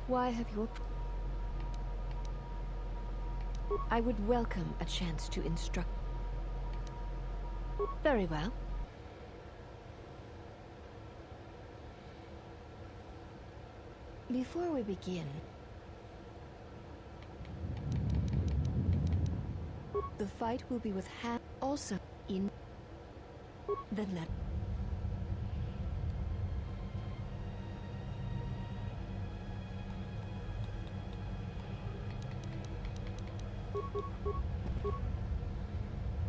Why have you... I would welcome a chance to instruct... Very well. Before we begin... The fight will be with also in... Then let...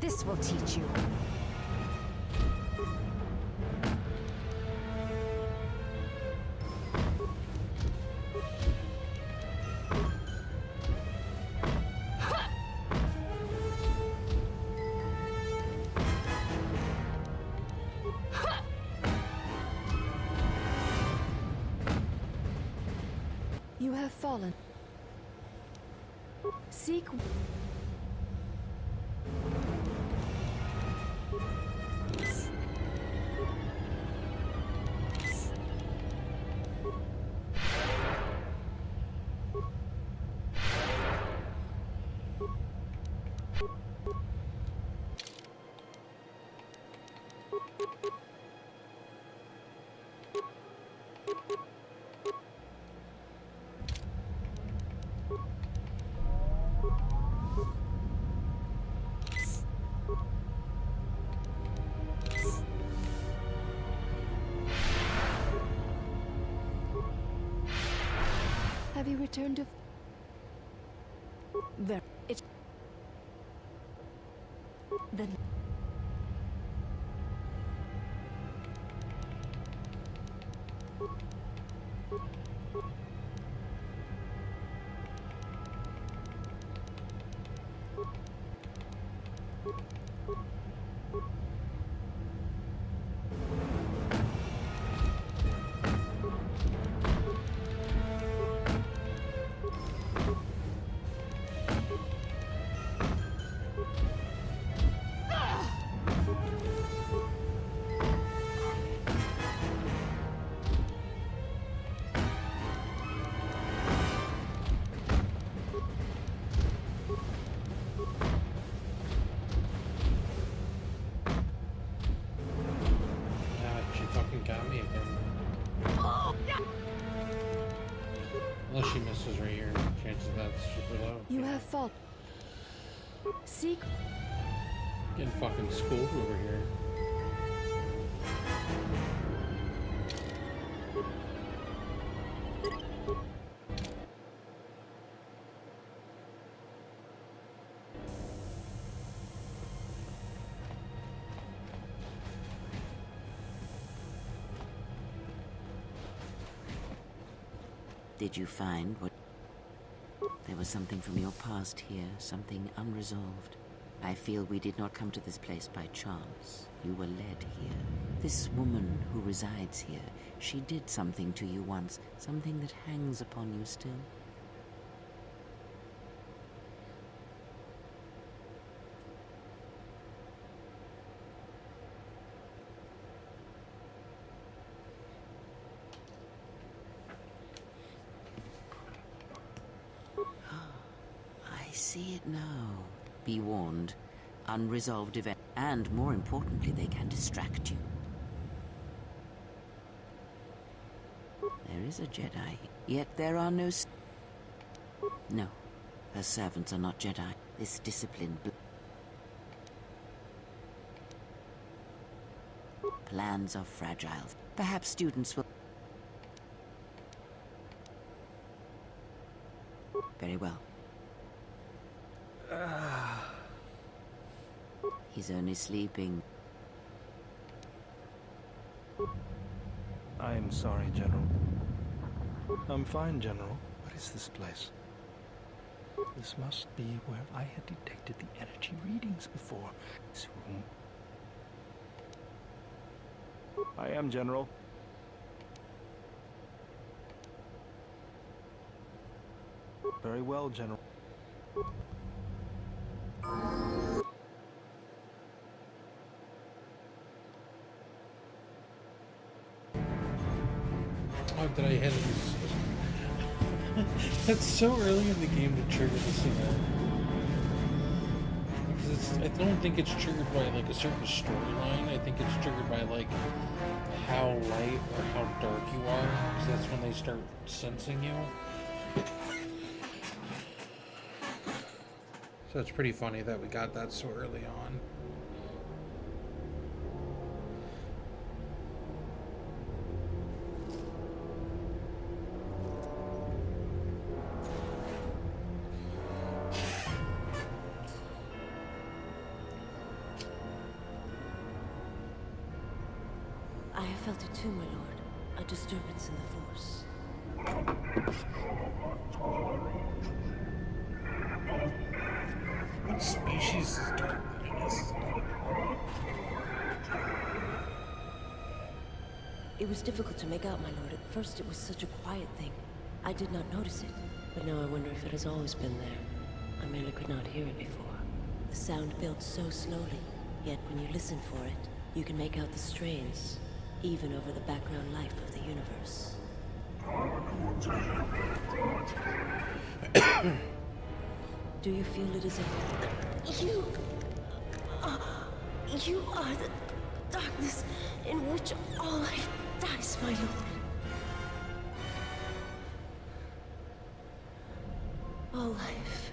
This will teach you. You have fallen. Seek... Have you returned to... There... It's... Then... right here. Chances of that's super low. You have fault. Seek. Getting fucking schooled over here. Did you find what... There was something from your past here, something unresolved. I feel we did not come to this place by chance. You were led here. This woman who resides here, she did something to you once, something that hangs upon you still. I see it now. Be warned. Unresolved event, and more importantly, they can distract you. There is a Jedi, yet there are no... No, her servants are not Jedi. This discipline... Plans are fragile. Perhaps students will... Very well. He's only sleeping. I am sorry, General. I'm fine, General. What is this place? This must be where I had detected the energy readings before. This room. I am, General. Very well, General. Oh, did I hit it? That's so early in the game to trigger this event. Because I don't think it's triggered by like a certain storyline. I think it's triggered by like how light or how dark you are. Because that's when they start sensing you. So it's pretty funny that we got that so early on. I have felt it too, my lord. A disturbance in the Force. What species is darkness? It was difficult to make out, my lord. At first it was such a quiet thing. I did not notice it. But now I wonder if it has always been there. I merely could not hear it before. The sound builds so slowly, yet when you listen for it, you can make out the strains, even over the background life of the universe. Do you feel it as if... You are the darkness in which all life dies, my lord. All life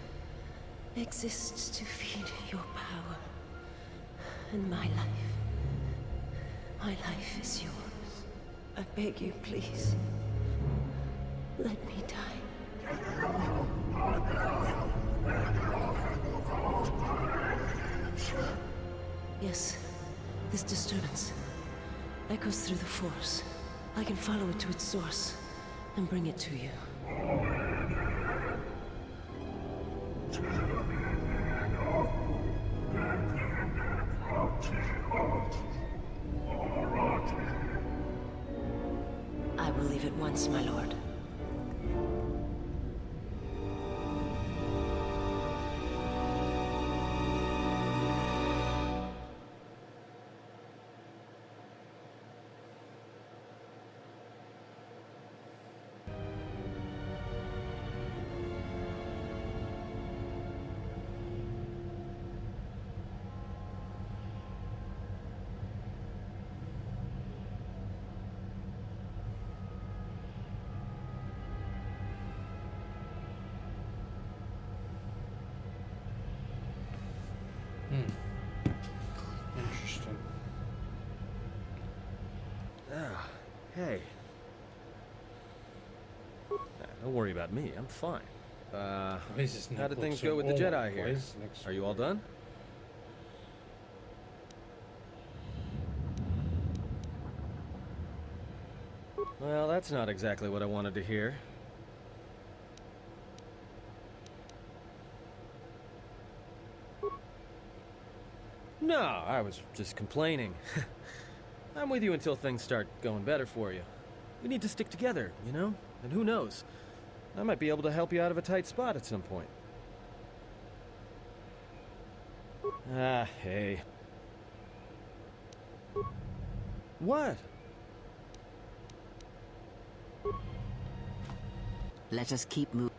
exists to feed your power. And my life is yours. I beg you, please. Let me die. Yes, this disturbance echoes through the Force. I can follow it to its source and bring it to you. I will leave at once, my lord. Hey. Don't worry about me. I'm fine. How did things go with the Jedi here? Are you all done? Well, that's not exactly what I wanted to hear. No, I was just complaining. I'm with you until things start going better for you. We need to stick together, you know? And who knows? I might be able to help you out of a tight spot at some point. Ah, hey. What? Let us keep moving.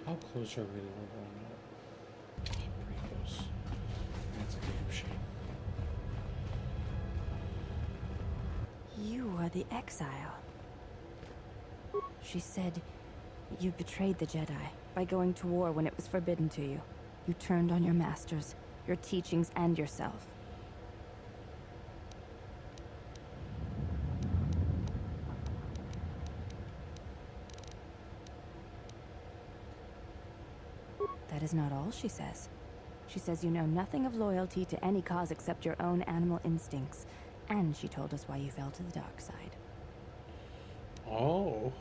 How close are we to leveling up? Pretty close. That's a damn shame. You are the exile. She said you betrayed the Jedi by going to war when it was forbidden to you. You turned on your masters, your teachings, and yourself. That is not all she says. She says you know nothing of loyalty to any cause except your own animal instincts. And she told us why you fell to the dark side. Oh,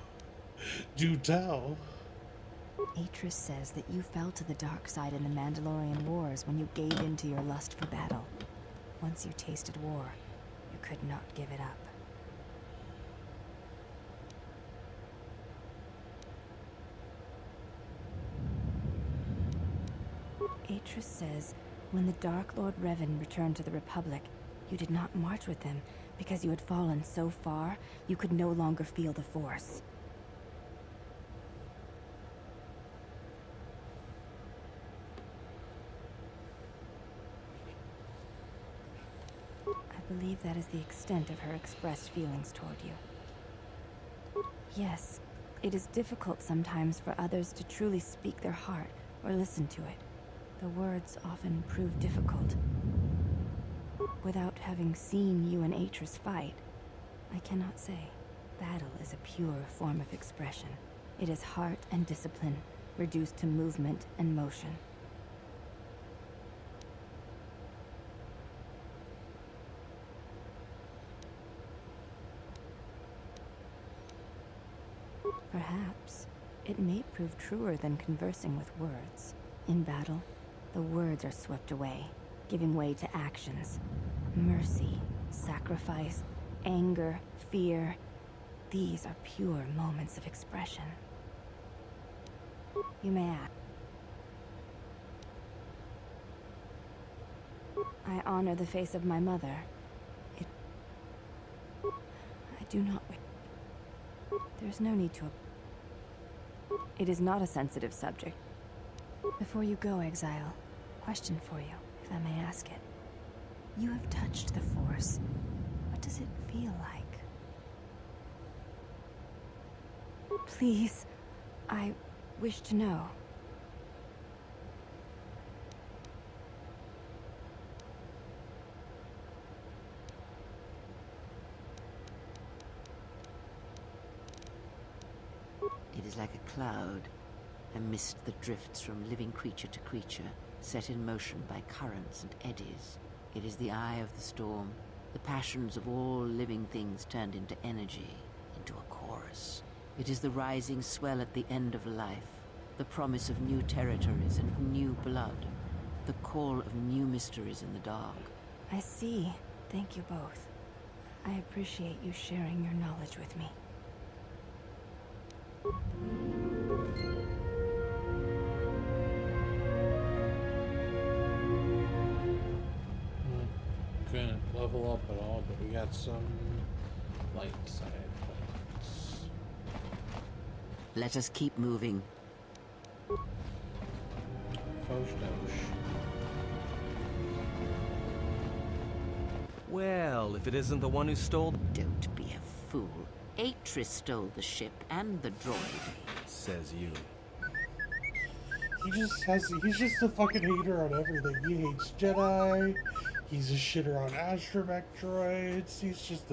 do tell. Atris says that you fell to the dark side in the Mandalorian Wars when you gave in to your lust for battle. Once you tasted war, you could not give it up. Atris says when the Dark Lord Revan returned to the Republic, you did not march with them because you had fallen so far you could no longer feel the Force. I believe that is the extent of her expressed feelings toward you. Yes, it is difficult sometimes for others to truly speak their heart or listen to it. The words often prove difficult. Without having seen you and Atris fight, I cannot say. Battle is a pure form of expression. It is heart and discipline, reduced to movement and motion. Perhaps it may prove truer than conversing with words. In battle, the words are swept away, giving way to actions. Mercy, sacrifice, anger, fear. These are pure moments of expression. You may ask. I honor the face of my mother. I do not wish. There's no need to. It is not a sensitive subject. Before you go, Exile, question for you, if I may ask it. You have touched the Force. What does it feel like? Please, I wish to know. It is like a cloud, a mist that drifts from living creature to creature, set in motion by currents and eddies. It is the eye of the storm, the passions of all living things turned into energy, into a chorus. It is the rising swell at the end of life, the promise of new territories and new blood, the call of new mysteries in the dark. I see. Thank you both. I appreciate you sharing your knowledge with me. Couldn't level up at all, but we got some light side points. Let us keep moving. Well, if it isn't the one who stole... Don't be a fool. Atris stole the ship and the droid. Says you. He's just a fucking hater on everything. He hates Jedi. He's a shitter on astromech droids. He's just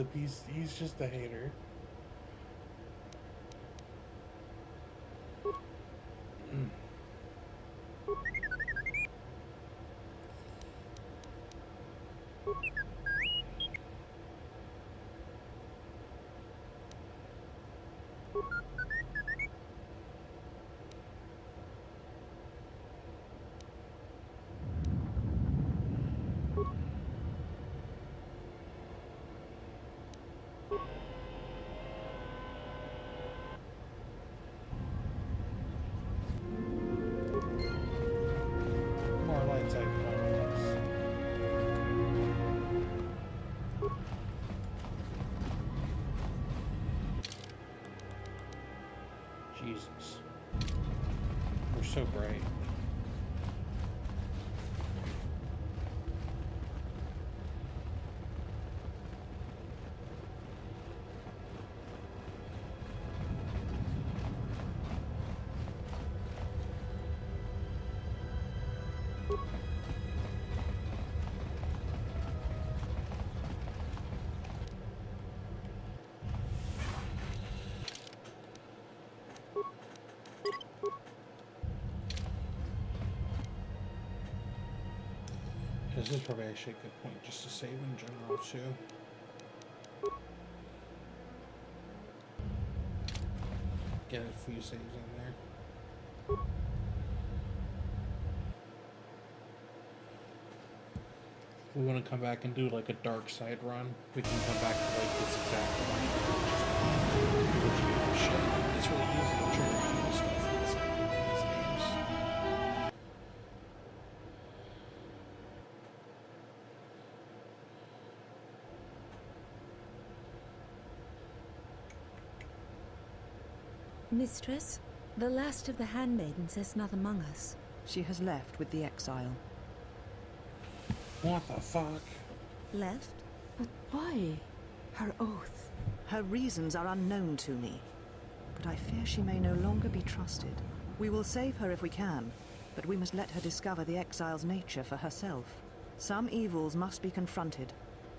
a hater. Jesus. We're so bright. This is probably actually a good point just to save in general too. Get a few saves in there. If we want to come back and do like a dark side run, we can come back to like this exact point. It's really easy to trigger all stuff in these games. Mistress, the last of the handmaidens is not among us. She has left with the exile. What the fuck? Left? But why? Her oath. Her reasons are unknown to me, but I fear she may no longer be trusted. We will save her if we can, but we must let her discover the exile's nature for herself. Some evils must be confronted,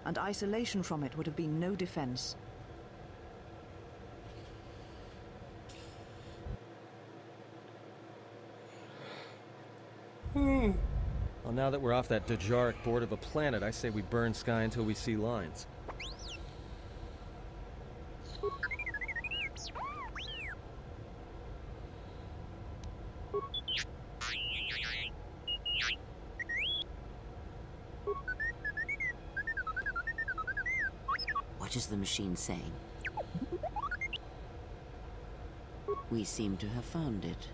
and isolation from it would have been no defense. Well, now that we're off that Dajaric board of a planet, I say we burn sky until we see lines. What is the machine saying? We seem to have found it.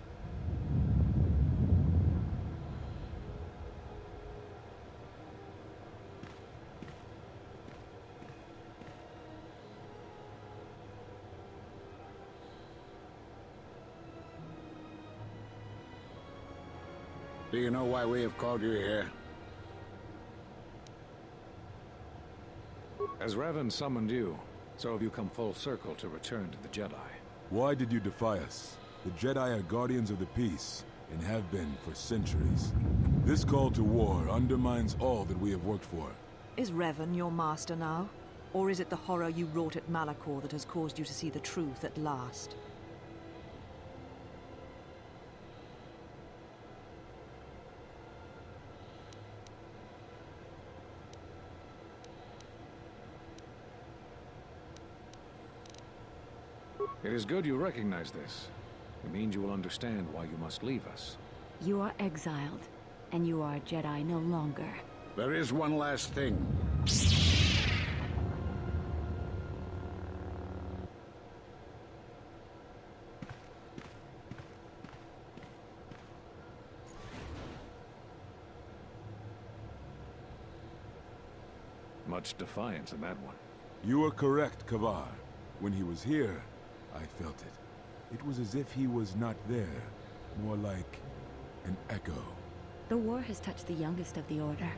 Do you know why we have called you here? As Revan summoned you, so have you come full circle to return to the Jedi. Why did you defy us? The Jedi are guardians of the peace, and have been for centuries. This call to war undermines all that we have worked for. Is Revan your master now? Or is it the horror you wrought at Malachor that has caused you to see the truth at last? It is good you recognize this. It means you will understand why you must leave us. You are exiled, and you are a Jedi no longer. There is one last thing. much defiance in that one. You are correct, Kavar. When he was here, I felt it. It was as if he was not there. More like an echo. The war has touched the youngest of the Order.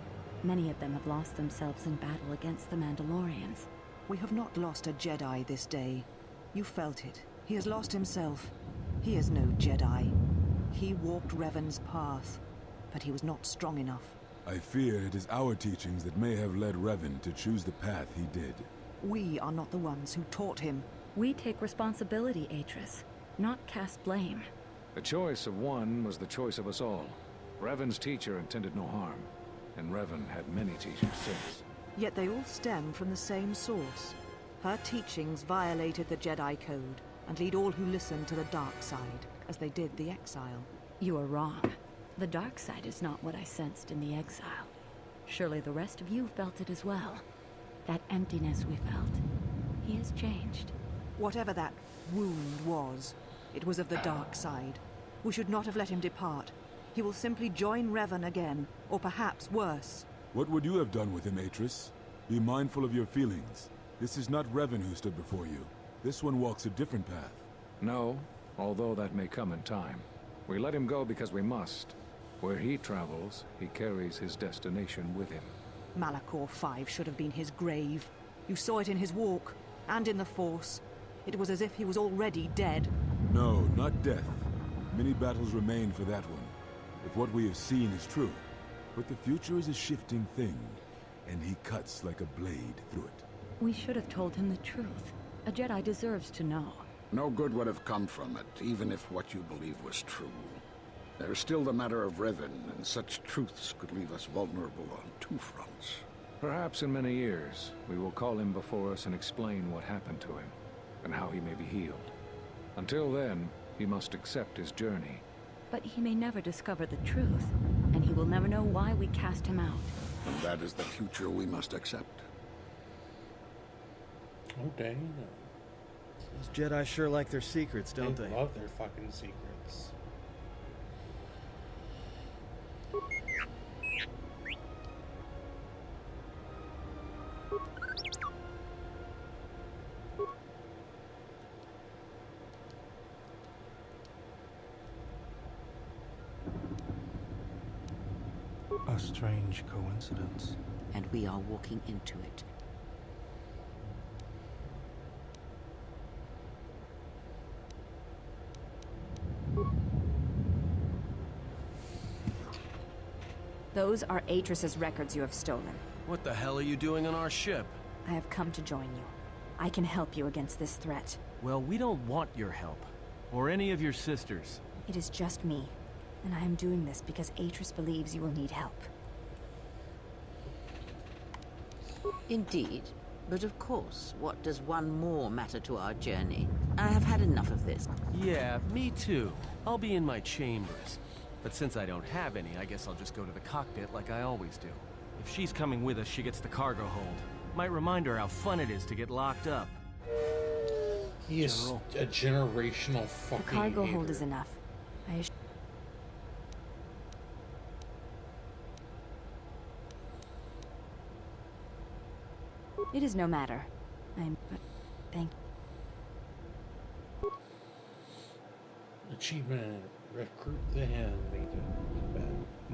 Many of them have lost themselves in battle against the Mandalorians. We have not lost a Jedi this day. You felt it. He has lost himself. He is no Jedi. He walked Revan's path, but he was not strong enough. I fear it is our teachings that may have led Revan to choose the path he did. We are not the ones who taught him. We take responsibility, Atris, not cast blame. The choice of one was the choice of us all. Revan's teacher intended no harm, and Revan had many teachers since. Yet they all stem from the same source. Her teachings violated the Jedi Code and lead all who listen to the dark side, as they did the Exile. You are wrong. The dark side is not what I sensed in the Exile. Surely the rest of you felt it as well. That emptiness we felt. He has changed. Whatever that wound was, it was of the dark side. We should not have let him depart. He will simply join Revan again, or perhaps worse. What would you have done with him, Atris? Be mindful of your feelings. This is not Revan who stood before you. This one walks a different path. No, although that may come in time. We let him go because we must. Where he travels, he carries his destination with him. Malachor 5 should have been his grave. You saw it in his walk, and in the Force. It was as if he was already dead. No, not death. Many battles remain for that one, if what we have seen is true. But the future is a shifting thing, and he cuts like a blade through it. We should have told him the truth. A Jedi deserves to know. No good would have come from it, even if what you believe was true. There's still the matter of Revan, and such truths could leave us vulnerable on two fronts. Perhaps in many years, we will call him before us and explain what happened to him, and how he may be healed. Until then, he must accept his journey. But he may never discover the truth, and he will never know why we cast him out. And that is the future we must accept. Oh, dang. Those Jedi sure like their secrets, don't they? They love their fucking secrets. A strange coincidence. And we are walking into it. Those are Atris's records you have stolen. What the hell are you doing on our ship? I have come to join you. I can help you against this threat. Well, we don't want your help. Or any of your sisters. It is just me. And I am doing this because Atris believes you will need help. Indeed. But of course, what does one more matter to our journey? I have had enough of this. Yeah, me too. I'll be in my chambers. But since I don't have any, I guess I'll just go to the cockpit like I always do. If she's coming with us, she gets the cargo hold. Might remind her how fun it is to get locked up. He is a generational fucking The cargo hater. hold is enough. It is no matter. But thank you. Achievement. Recruit the handmaiden.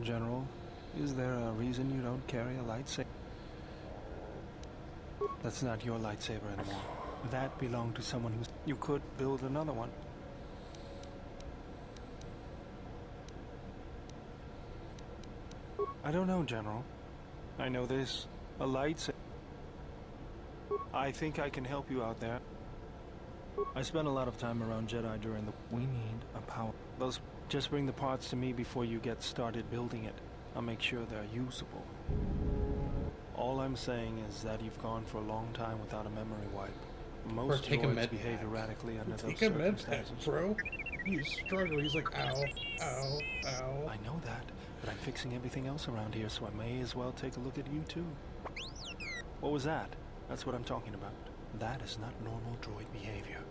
General, is there a reason you don't carry a lightsaber? That's not your lightsaber anymore. That belonged to someone who's... You could build another one. I don't know, General. I know this. A lightsaber. I think I can help you out there. I spent a lot of time around Jedi during the... We need a power... Those... Just bring the parts to me before you get started building it. I'll make sure they're usable. All I'm saying is that you've gone for a long time without a memory wipe. Most droids behave erratically under those circumstances. Bro. He's struggling. He's like, ow, ow, ow. I know that, but I'm fixing everything else around here, so I may as well take a look at you too. What was that? That's what I'm talking about. That is not normal droid behavior.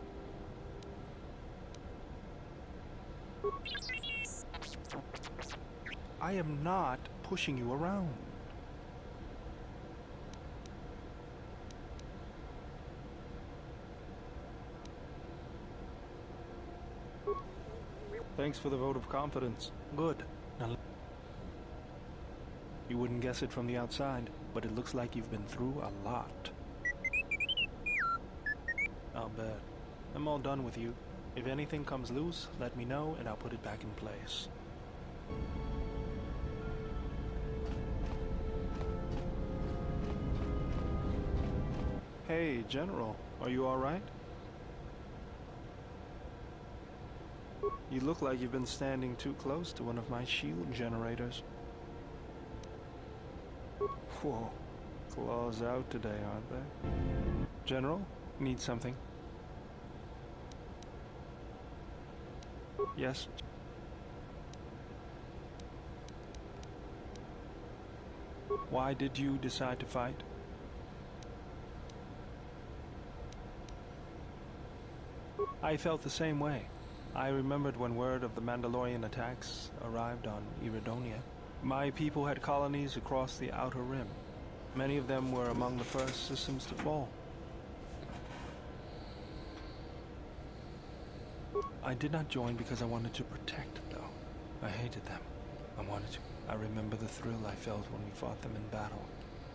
I am not pushing you around. Thanks for the vote of confidence. Good. Now, you wouldn't guess it from the outside, but it looks like you've been through a lot. I'll bet. I'm all done with you. If anything comes loose, let me know and I'll put it back in place. Hey, General, are you all right? You look like you've been standing too close to one of my shield generators. Whoa, claws out today, aren't they? General, need something? Yes. Why did you decide to fight? I felt the same way. I remembered when word of the Mandalorian attacks arrived on Iridonia. My people had colonies across the Outer Rim. Many of them were among the first systems to fall. I did not join because I wanted to protect, though. I hated them. I wanted to. I remember the thrill I felt when we fought them in battle.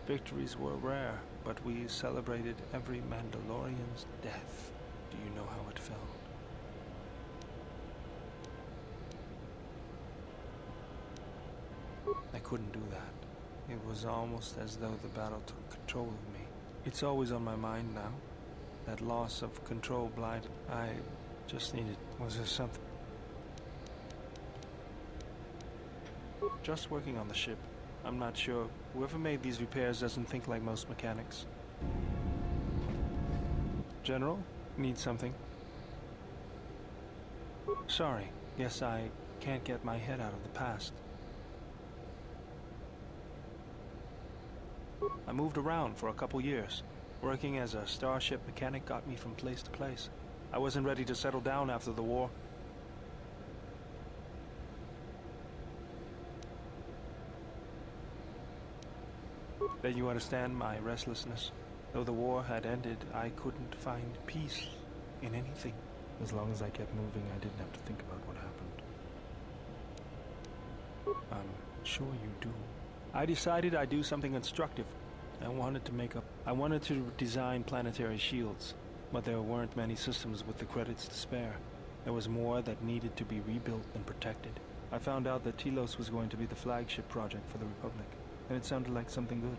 Victories were rare, but we celebrated every Mandalorian's death. Do you know how it felt? I couldn't do that. It was almost as though the battle took control of me. It's always on my mind now. That loss of control blinded. I just needed... Was there something? Just working on the ship. I'm not sure. Whoever made these repairs doesn't think like most mechanics. General? Need something? Sorry. Guess I can't get my head out of the past. I moved around for a couple years. Working as a starship mechanic got me from place to place. I wasn't ready to settle down after the war. Bet you understand my restlessness. Though the war had ended, I couldn't find peace in anything. As long as I kept moving, I didn't have to think about what happened. I'm sure you do. I decided I'd do something constructive. I wanted to design planetary shields, but there weren't many systems with the credits to spare. There was more that needed to be rebuilt and protected. I found out that Telos was going to be the flagship project for the Republic, and it sounded like something good.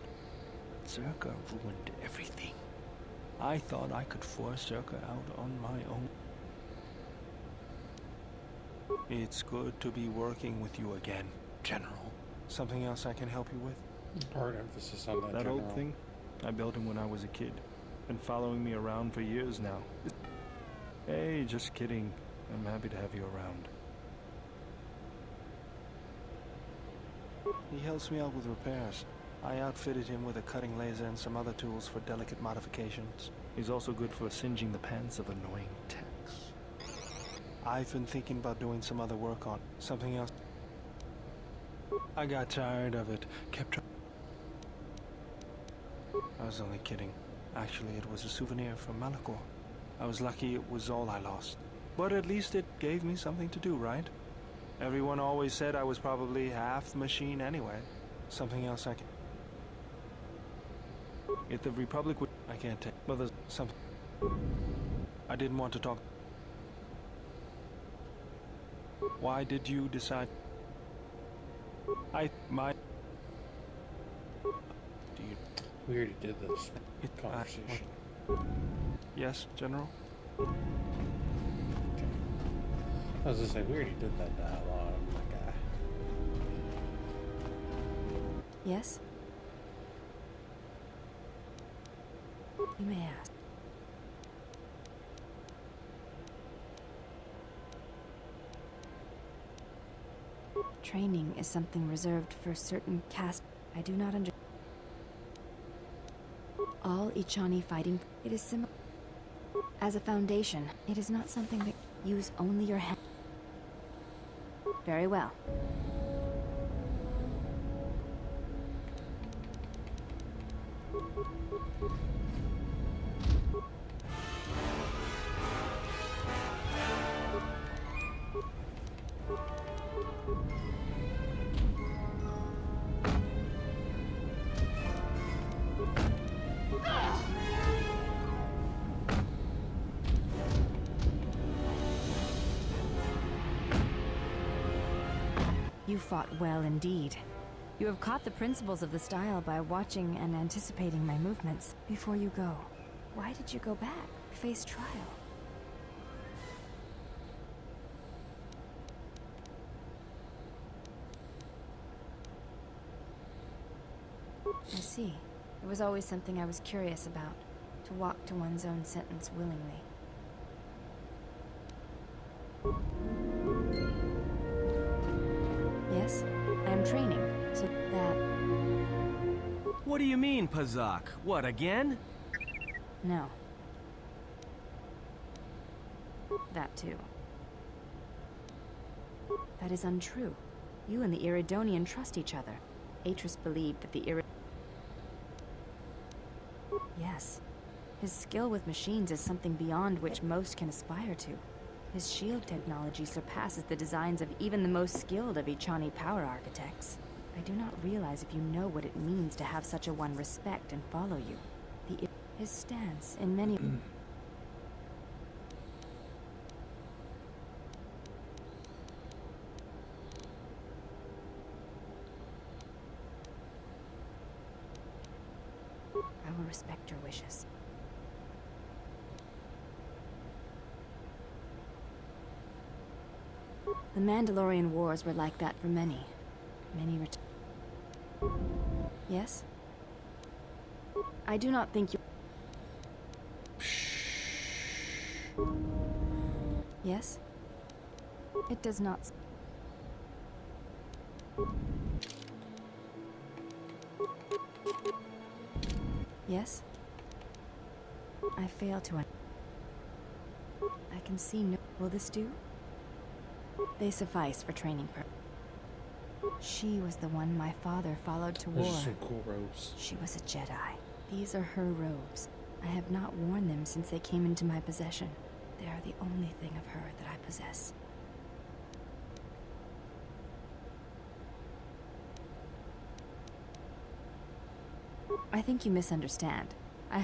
Zerka ruined everything. I thought I could force Zerka out on my own. It's good to be working with you again, General. Something else I can help you with? Hard emphasis on that, That General. old thing? I built him when I was a kid. Been following me around for years now. Hey, just kidding. I'm happy to have you around. He helps me out with repairs. I outfitted him with a cutting laser and some other tools for delicate modifications. He's also good for singeing the pants of annoying techs. I've been thinking about doing some other work on something else. I got tired of it. Kept trying. I was only kidding. Actually, it was a souvenir from Malachor. I was lucky it was all I lost. But at least it gave me something to do, right? Everyone always said I was probably half machine anyway. Something else I can... If the Republic would... I can't take... But there's something... I didn't want to talk... Why did you decide... We already did this conversation. Yes, General? Okay. I was gonna say, we already did that dialogue, my guy. Yes? You may ask. Training is something reserved for certain caste. I do not understand. All Ichani fighting, it is similar. As a foundation, it is not something that use only your hand. Very well. You fought well indeed. You have caught the principles of the style by watching and anticipating my movements. Before you go, why did you go back? Face trial. I see. It was always something I was curious about, to walk to one's own sentence willingly. Yes, I am training, so that... What do you mean, Pazak? What, again? No. That too. That is untrue. You and the Iridonian trust each other. Atris believed that the Yes. His skill with machines is something beyond which most can aspire to. His shield technology surpasses the designs of even the most skilled of Echani power architects. I do not realize if you know what it means to have such a one respect and follow you. His stance in many... I will respect your wishes. The Mandalorian Wars were like that for many. Many Yes? I do not think you... Yes? It does not... Yes? I fail to... I can see no... Will this do? They suffice for training purposes. She was the one my father followed to war. Those are some cool robes. She was a Jedi. These are her robes. I have not worn them since they came into my possession. They are the only thing of her that I possess. I think you misunderstand. I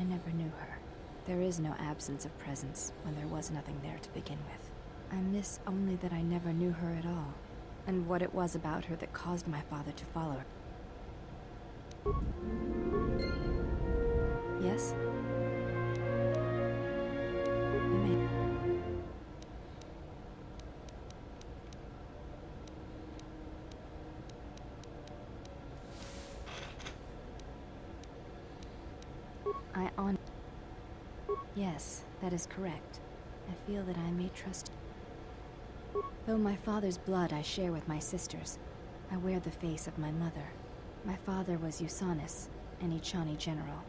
never knew her. There is no absence of presence when there was nothing there to begin with. I miss only that I never knew her at all, and what it was about her that caused my father to follow her. Yes? You may... Yes, that is correct. I feel that I may trust you. Though my father's blood I share with my sisters, I wear the face of my mother. My father was Usanis, an Echani general.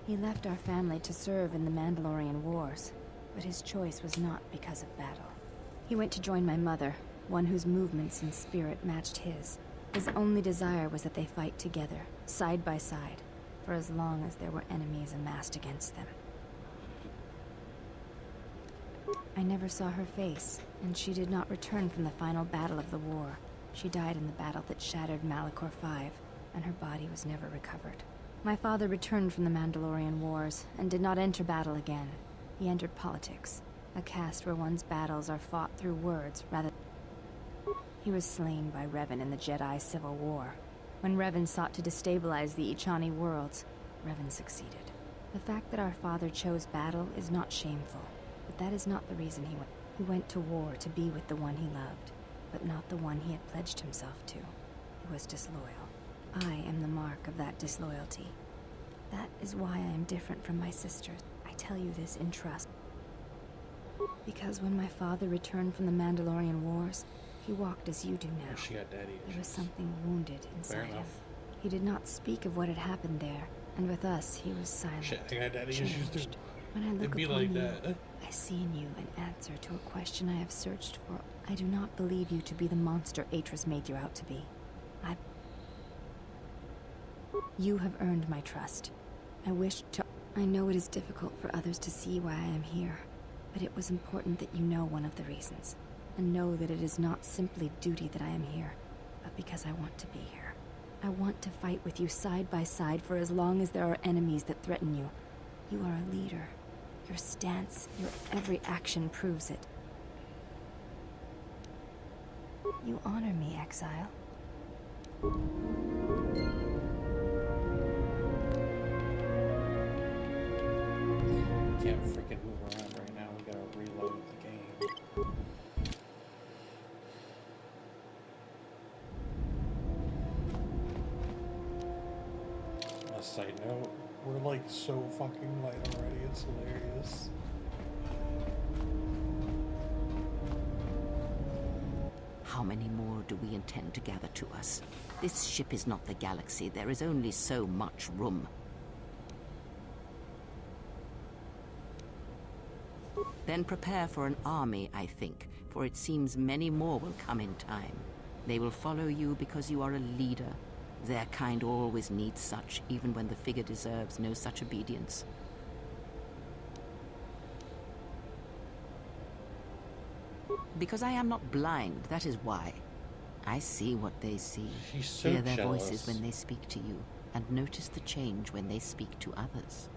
He left our family to serve in the Mandalorian Wars, but his choice was not because of battle. He went to join my mother, one whose movements and spirit matched his. His only desire was that they fight together, side by side, for as long as there were enemies amassed against them. I never saw her face, and she did not return from the final battle of the war. She died in the battle that shattered Malachor 5, and her body was never recovered. My father returned from the Mandalorian Wars, and did not enter battle again. He entered politics, a caste where one's battles are fought through words rather... He was slain by Revan in the Jedi Civil War. When Revan sought to destabilize the Echani worlds, Revan succeeded. The fact that our father chose battle is not shameful, but that is not the reason he went. He went to war to be with the one he loved, but not the one he had pledged himself to. He was disloyal. I am the mark of that disloyalty. That is why I am different from my sisters. I tell you this in trust. Because when my father returned from the Mandalorian Wars, he walked as you do now. She got daddy issues. There was something wounded inside Fair him. enough. He did not speak of what had happened there, and with us he was silent. Shit, I got daddy issues too. When I look It'd be upon like you, that. I see in you an answer to a question I have searched for. I do not believe you to be the monster Atris made you out to be. You have earned my trust. I know it is difficult for others to see why I am here, but it was important that you know one of the reasons, and know that it is not simply duty that I am here, but because I want to be here. I want to fight with you side by side for as long as there are enemies that threaten you. You are a leader. Your stance, your every action proves it. You honor me, exile. Can't freaking move around right now. We gotta reload the game. On a side note, we're like so fucking light already. It's hilarious. How many more do we intend to gather to us? This ship is not the galaxy. There is only so much room. Then prepare for an army, I think, for it seems many more will come in time. They will follow you because you are a leader. Their kind always needs such, even when the figure deserves no such obedience. Because I am not blind, that is why. I see what they see. She's so Hear their jealous. voices when they speak to you, and notice the change when they speak to others.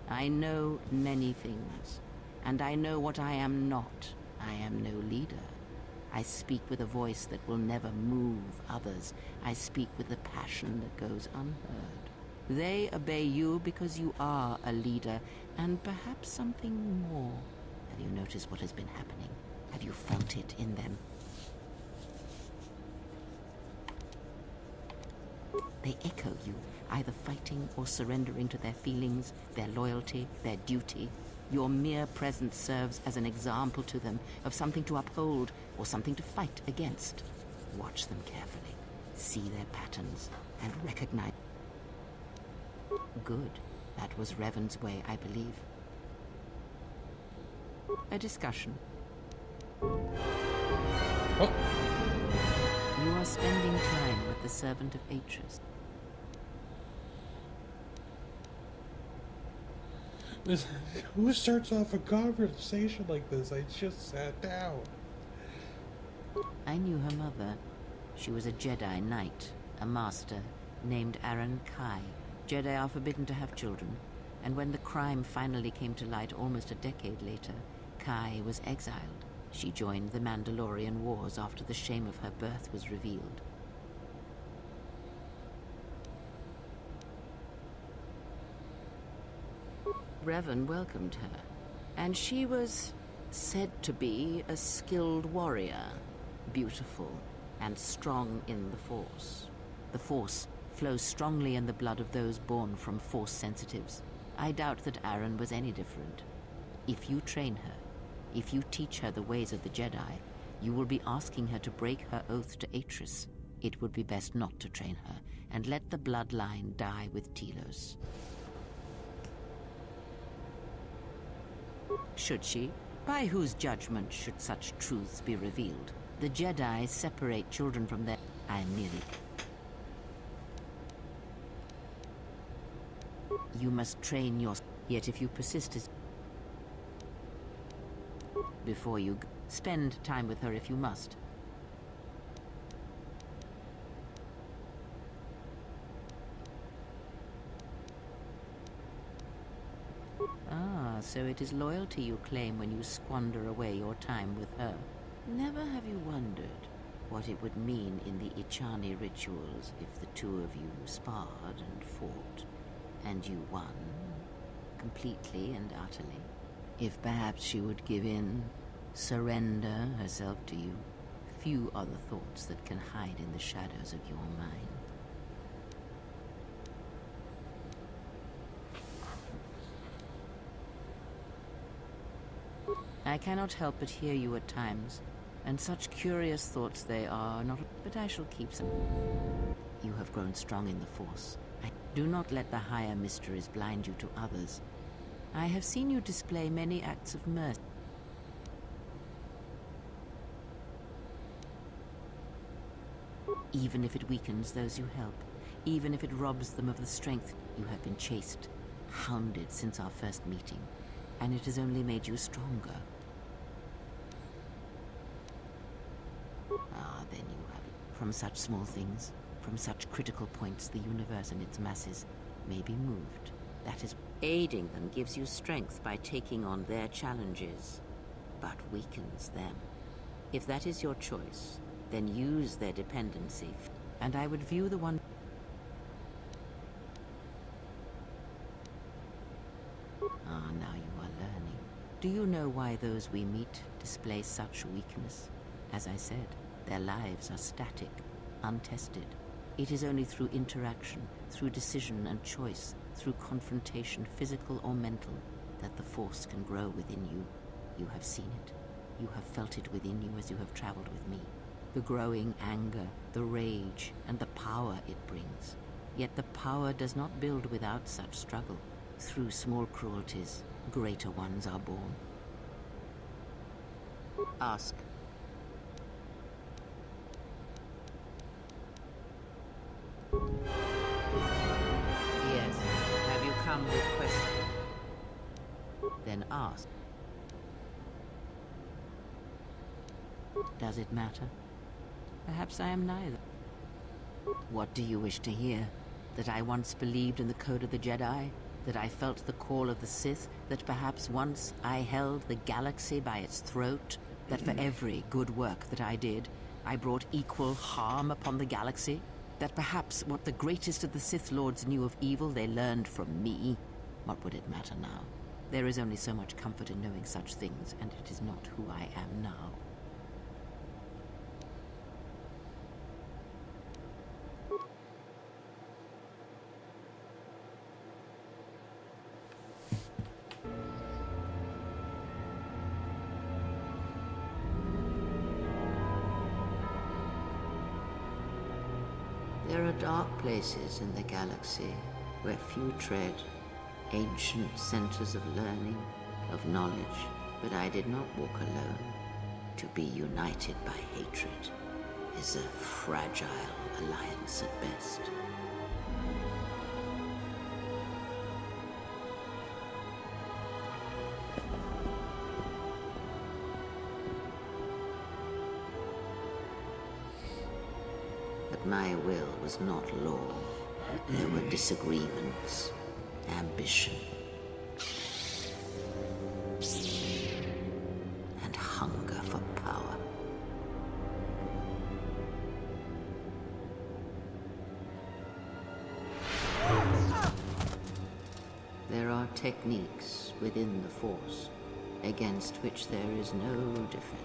I know many things, and I know what I am not. I am no leader. I speak with a voice that will never move others. I speak with a passion that goes unheard. They obey you because you are a leader, and perhaps something more. Have you noticed what has been happening? Have you felt it in them? They echo you, either fighting or surrendering to their feelings, their loyalty, their duty. Your mere presence serves as an example to them of something to uphold or something to fight against. Watch them carefully, see their patterns, and recognize. Good. That was Revan's way, I believe. A discussion. Oh. You are spending time with the servant of Atris. Who starts off a conversation like this? I just sat down. I knew her mother. She was a Jedi Knight, a master, named Aaron Kai. Jedi are forbidden to have children, and when the crime finally came to light almost a decade later, Kai was exiled. She joined the Mandalorian Wars after the shame of her birth was revealed. Revan welcomed her, and she was said to be a skilled warrior, beautiful and strong in the Force. The Force flows strongly in the blood of those born from Force sensitives. I doubt that Aaron was any different. If you train her, if you teach her the ways of the Jedi, you will be asking her to break her oath to Atris. It would be best not to train her, and let the bloodline die with Telos. Should she? By whose judgment should such truths be revealed? The Jedi separate children from their... I am merely... You must train your... Yet if you persist as... Before you... Spend time with her if you must. Ah, so it is loyalty you claim when you squander away your time with her. Never have you wondered what it would mean in the Ichani rituals if the two of you sparred and fought, and you won, completely and utterly? If perhaps she would give in, surrender herself to you, few are the thoughts that can hide in the shadows of your mind. I cannot help but hear you at times, and such curious thoughts they are, not... But I shall keep them. You have grown strong in the Force. Do not let the higher mysteries blind you to others. I have seen you display many acts of mercy. Even if it weakens those you help, even if it robs them of the strength, you have been chased, hounded since our first meeting, and it has only made you stronger. Ah, then you have it. From such small things, from such critical points, the universe and its masses may be moved. That is... Aiding them gives you strength by taking on their challenges, but weakens them. If that is your choice, then use their dependency, and I would view the one... Ah, now you are learning. Do you know why those we meet display such weakness? As I said, their lives are static, untested. It is only through interaction, through decision and choice, through confrontation, physical or mental, that the Force can grow within you. You have seen it. You have felt it within you as you have traveled with me. The growing anger, the rage, and the power it brings. Yet the power does not build without such struggle. Through small cruelties, greater ones are born. Ask. Yes. Have you come with questions? Then ask. Does it matter? Perhaps I am neither. What do you wish to hear? That I once believed in the code of the Jedi? That I felt the call of the Sith? That perhaps once I held the galaxy by its throat? That for every good work that I did, I brought equal harm upon the galaxy? That perhaps what the greatest of the Sith Lords knew of evil they learned from me? What would it matter now? There is only so much comfort in knowing such things, and it is not who I am now. There are dark places in the galaxy where few tread, ancient centers of learning, of knowledge, but I did not walk alone. To be united by hatred is a fragile alliance at best. My will was not law. There were disagreements, ambition, and hunger for power. There are techniques within the Force against which there is no defense.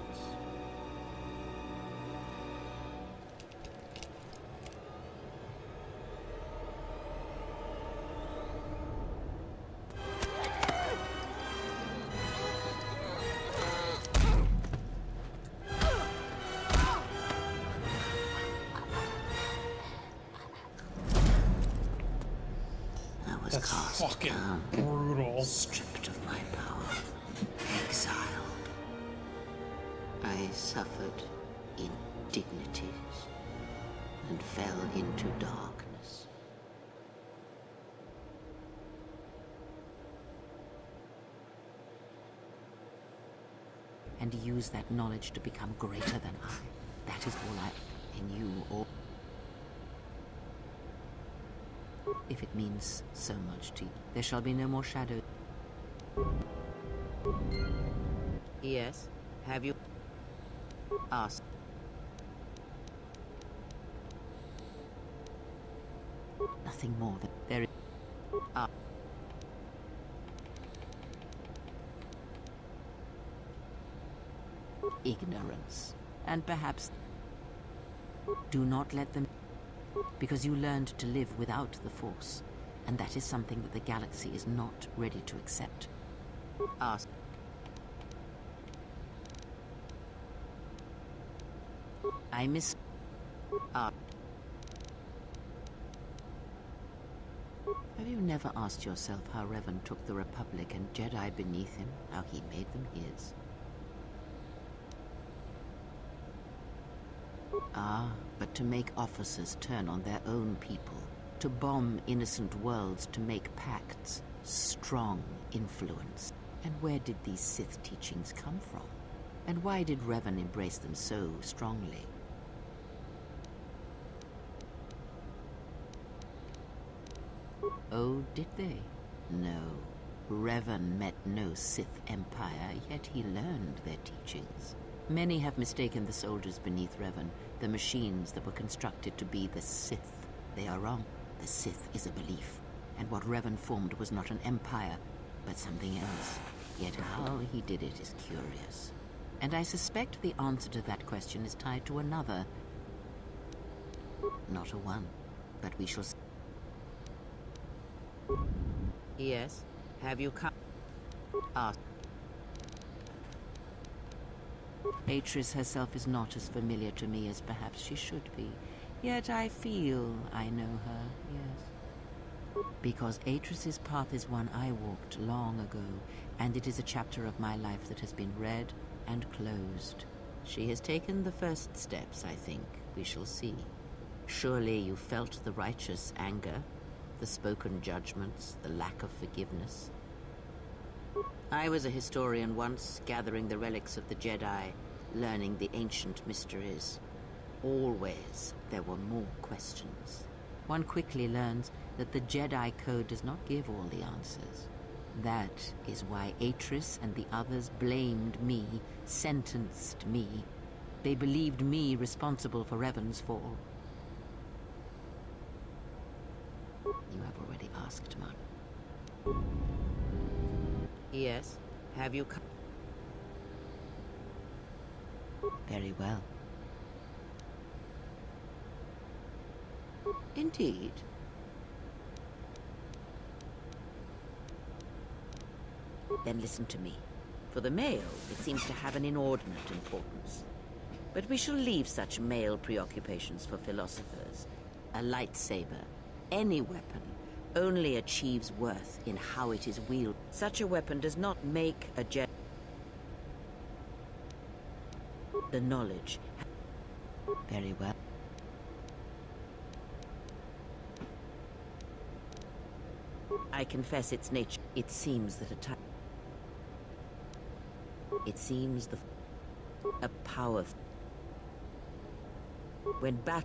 That's fucking brutal. Stripped of my power, exiled. I suffered indignities and fell into darkness. And use that knowledge to become greater than I. That is all in you, or if it means so much to you. There shall be no more shadows. Yes? Have you asked? Nothing more than there is ignorance. And perhaps do not let them, because you learned to live without the Force, and that is something that the galaxy is not ready to accept. Ask. I miss... Have you never asked yourself how Revan took the Republic and Jedi beneath him, how he made them his? Ah, but to make officers turn on their own people, to bomb innocent worlds, to make pacts, strong influence. And where did these Sith teachings come from? And why did Revan embrace them so strongly? Oh, did they? No. Revan met no Sith Empire, yet he learned their teachings. Many have mistaken the soldiers beneath Revan, the machines that were constructed to be the Sith. They are wrong. The Sith is a belief, and what Revan formed was not an empire, but something else. Yet how he did it is curious. And I suspect the answer to that question is tied to another. Not a one, but we shall see. Yes? Have you come? Ask. Atris herself is not as familiar to me as perhaps she should be. Yet I feel I know her, yes. Because Atris's path is one I walked long ago, and it is a chapter of my life that has been read and closed. She has taken the first steps, I think. We shall see. Surely you felt the righteous anger, the spoken judgments, the lack of forgiveness. I was a historian once, gathering the relics of the Jedi, learning the ancient mysteries. Always there were more questions. One quickly learns that the Jedi Code does not give all the answers. That is why Atris and the others blamed me, sentenced me. They believed me responsible for Revan's fall. You have already asked, Mark. Yes? Have you come? Very well. Indeed. Then listen to me. For the male, it seems to have an inordinate importance. But we shall leave such male preoccupations for philosophers. A lightsaber, any weapon, only achieves worth in how it is wielded. Such a weapon does not make a Jedi. The knowledge. Very well. I confess its nature. It seems that a time. It seems a power. When back.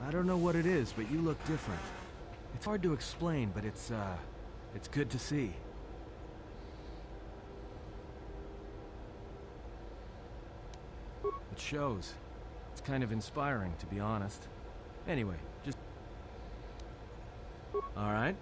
I don't know what it is, but you look different. It's hard to explain, but it's good to see. It shows. It's kind of inspiring, to be honest. Anyway, just... All right.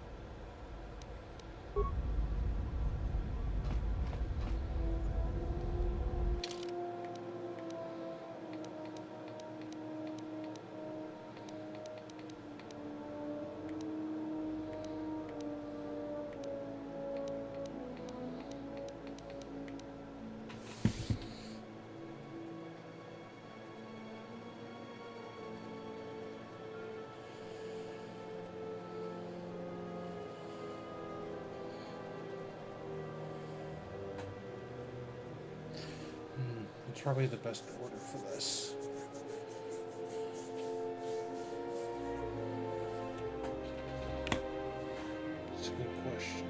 It's probably the best order for this. It's a good question.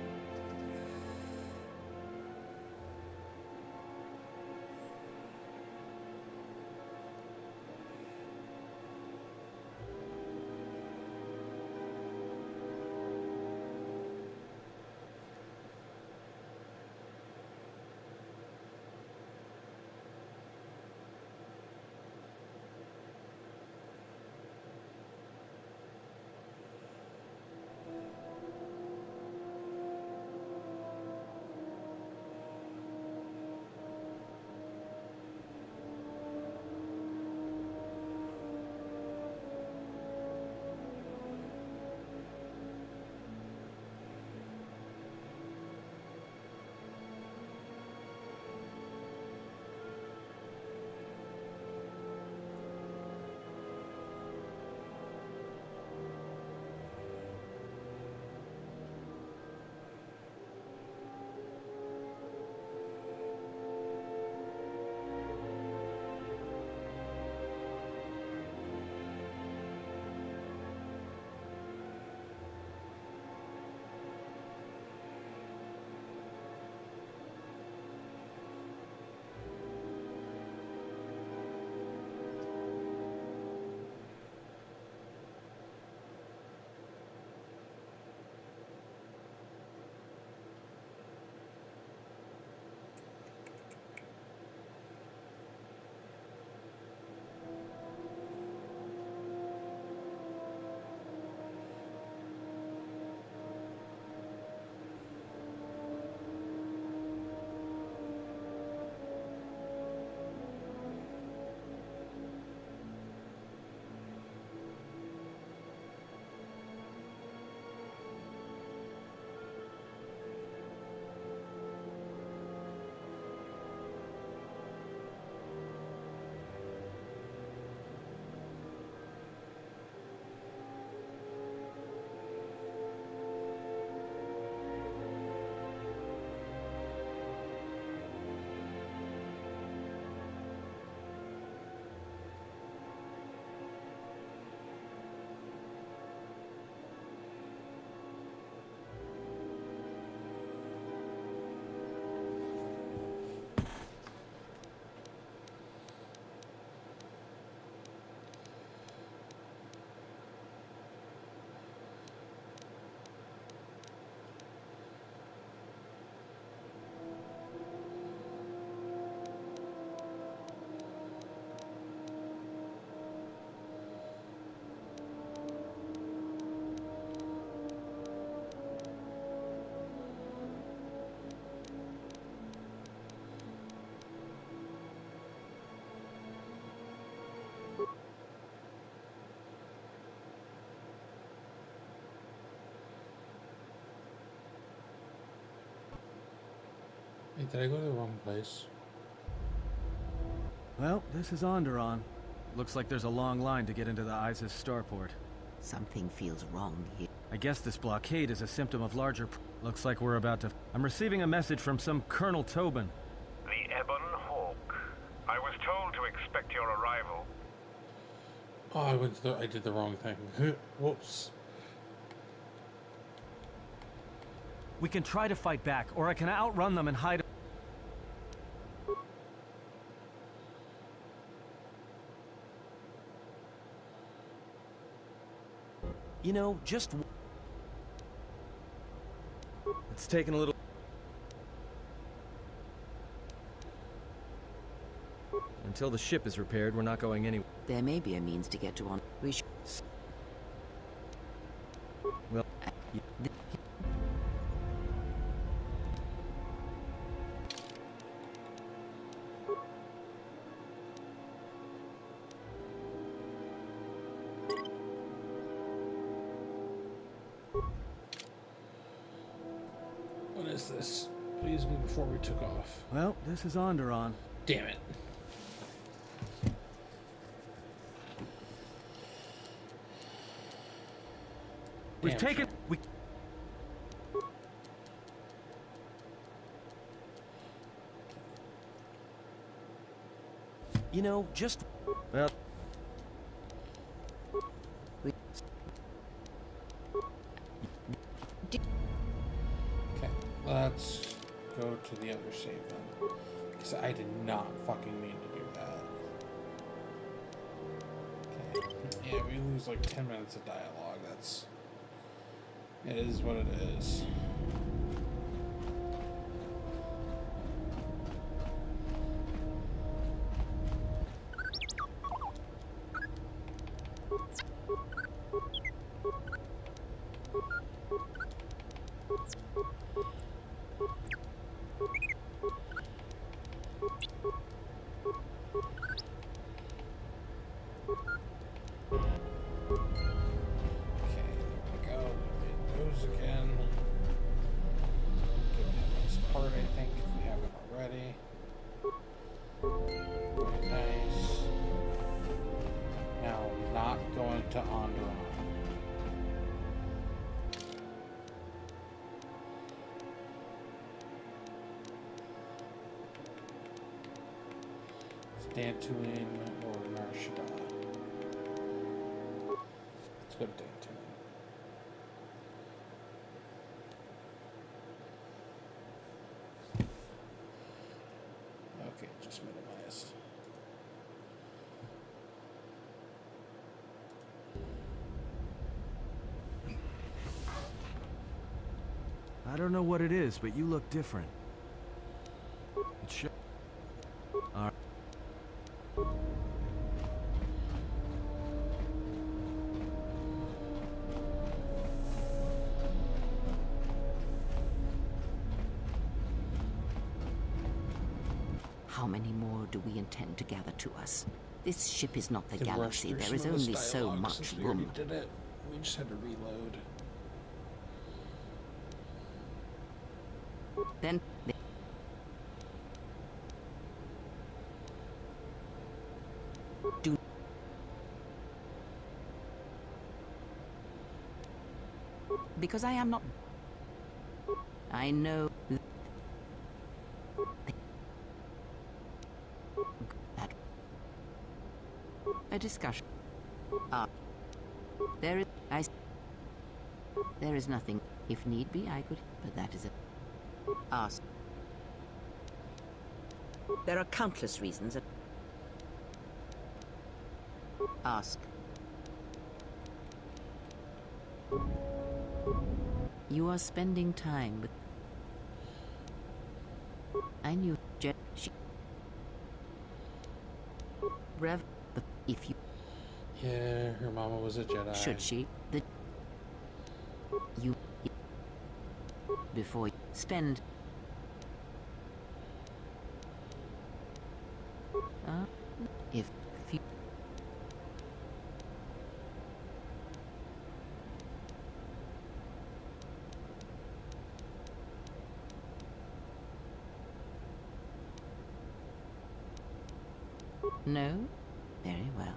Hey, did I go to the wrong place? Well, this is Onderon. Looks like there's a long line to get into the Isis starport. Something feels wrong here. I guess this blockade is a symptom of larger... Looks like we're about to... I'm receiving a message from some Colonel Tobin. The Ebon Hawk. I was told to expect your arrival. Oh, I did the wrong thing. Whoops. We can try to fight back, or I can outrun them and hide... You know, just... It's taken a little... Until the ship is repaired, we're not going anywhere. There may be a means to get to on. We should... Well... What is this? Please me before we took off. Well, this is Onderon. Damn it. We've taken... We... You know, just... Well... Okay, let's go to the other save then. Because I did not fucking mean to do that. Okay. Yeah, we lose like 10 minutes of dialogue. That's... It is what it is. To Onderon. Dantooine or Narshada. Let's go to Dantooine. Okay, just minimized. I don't know what it is, but you look different. It should... Alright. How many more do we intend to gather to us? This ship is not the galaxy. There is only so much room. Did it. We just had to reload. Then... Do... Because I am not... I know... That... A discussion. There is... There is nothing. If need be, I could... But that is a... Ask. There are countless reasons. Ask. You are spending time with... I knew she... Rev... If you... Yeah, her mama was a Jedi. Should she? The... You... Before you spend... If you... No? Very well.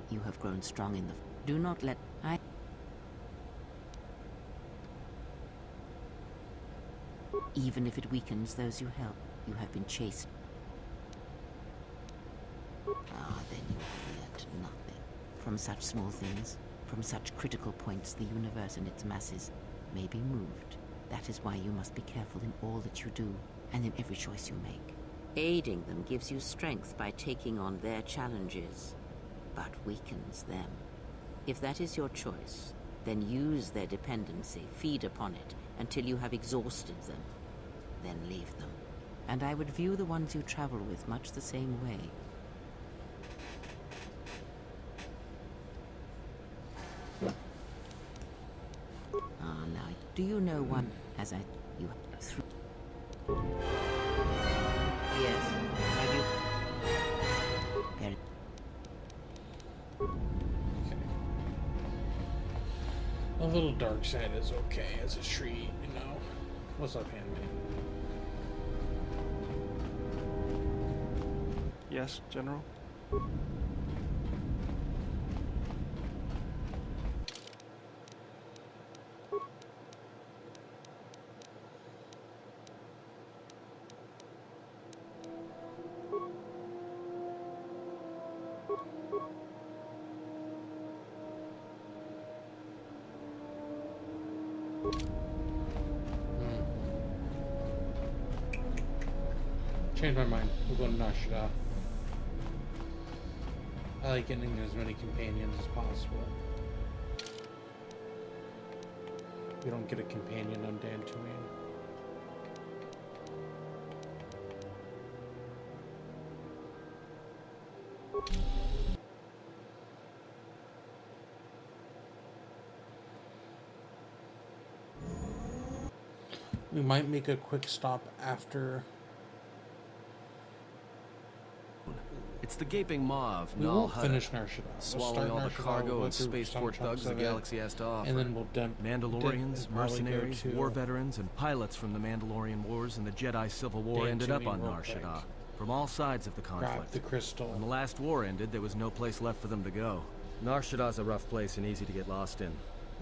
You have grown strong in the... Do not let... Even if it weakens those you help, you have been chased. Ah, then you have learnt nothing. From such small things, from such critical points, the universe and its masses may be moved. That is why you must be careful in all that you do, and in every choice you make. Aiding them gives you strength by taking on their challenges, but weakens them. If that is your choice, then use their dependency, feed upon it, until you have exhausted them. Then leave them. And I would view the ones you travel with much the same way. Ah, now, do you know one, as I... you... through... Yes, have you... Very... A little dark side is okay as a treat, you know. What's up, handmaid? Yes, General? Changed my mind. We're going to Nashida. I like getting as many companions as possible. We don't get a companion on Dantooine. We might make a quick stop after. It's the gaping maw of We won't finish Narshada. Swallowing all the cargo and spaceport thugs the galaxy has to offer. And then we'll Mandalorians, mercenaries, war veterans, and pilots from the Mandalorian Wars and the Jedi Civil War ended up on Narshada. From all sides of the conflict. Grab the crystal. When the last war ended, there was no place left for them to go. Narshada's a rough place and easy to get lost in.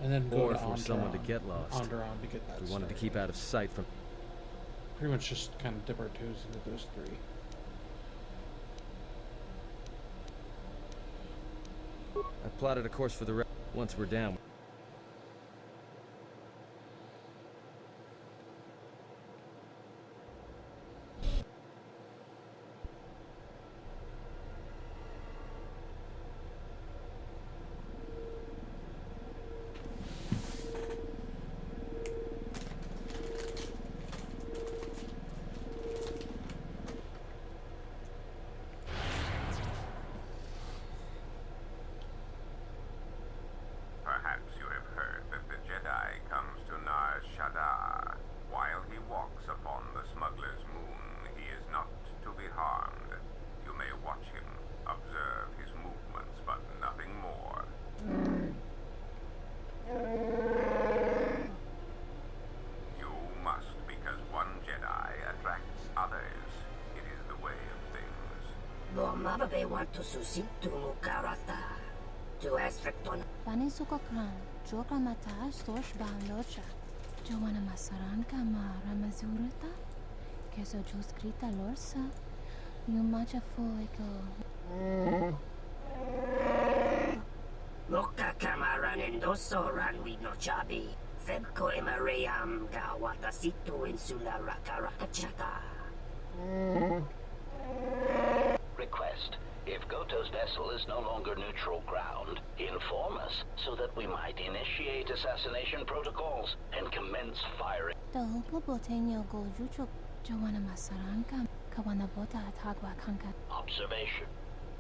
And then go or to for someone to get lost. Onderon to get that. We wanted to keep out of sight from... Pretty much just kind of dip our toes into those three. I've plotted a course for the rest once we're down. want to susitu mukarata to aspecton. Panisuko kran, joka mata stosh bandocha. Jowana masaranka ma ramazurata. Keso juskrita lorsa. Yumacha fuliko. Moka kamaran endoso ran with no chabi. Febko emariam ga watasitu insula rakarakachata. Request. If Goto's vessel is no longer neutral ground, inform us so that we might initiate assassination protocols and commence firing. Dahupo botenyo gojucho Jowana masaranka kawana bota atagwa kanka. Observation.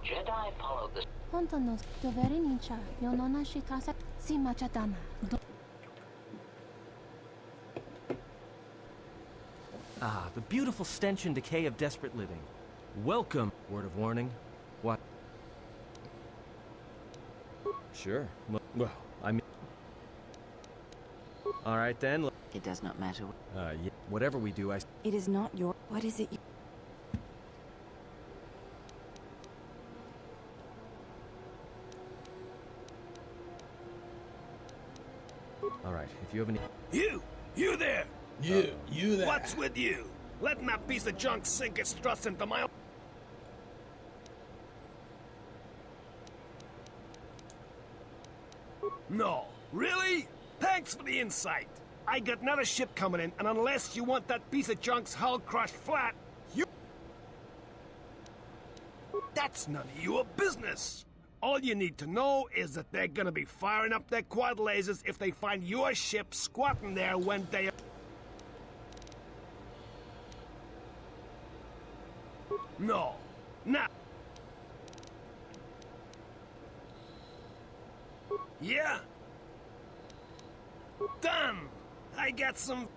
Jedi followed the Hontonos doveri nincha yonona shitasa si machatana. Ah, the beautiful stench and decay of desperate living. Welcome. Word of warning. What? Sure. Well, I mean... All right, then. It does not matter. Yeah, whatever we do, It is not your... What is it you... right. If you have any... You there! You there! What's with you? Letting that piece of junk sink its struts into my... No. Really? Thanks for the insight. I got another ship coming in, and unless you want that piece of junk's hull crushed flat, you... That's none of your business. All you need to know is that they're gonna be firing up their quad lasers if they find your ship squatting there when they... No. Nah. Yeah? Done! I got some...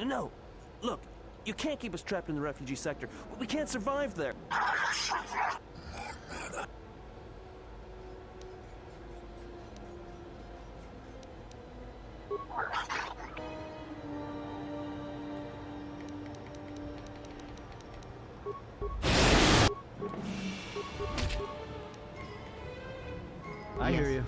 No! Look, you can't keep us trapped in the refugee sector. We can't survive there. I hear you.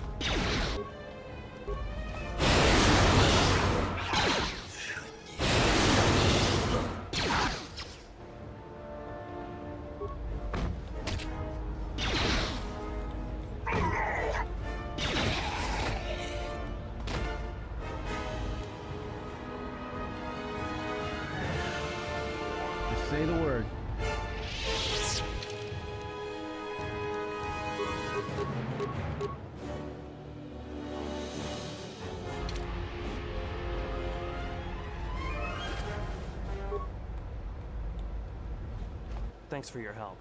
Just say the word. Thanks for your help.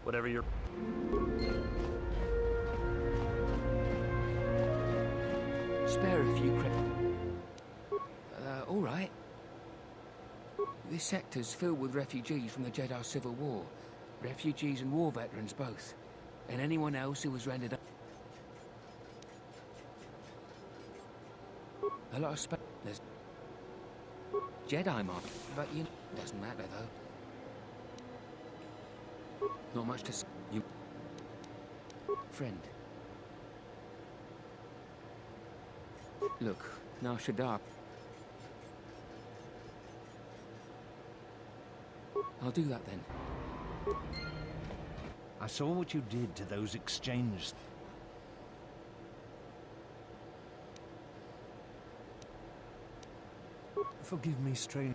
Whatever you're... Spare a few all right. This sector's filled with refugees from the Jedi Civil War. Refugees and war veterans both. And anyone else who was rendered up. A lot of there's Jedi mob, but you doesn't matter though. Not much to you. Friend. Look, Nar Shaddaa. I'll do that then. I saw what you did to those exchanges. Forgive me, stranger.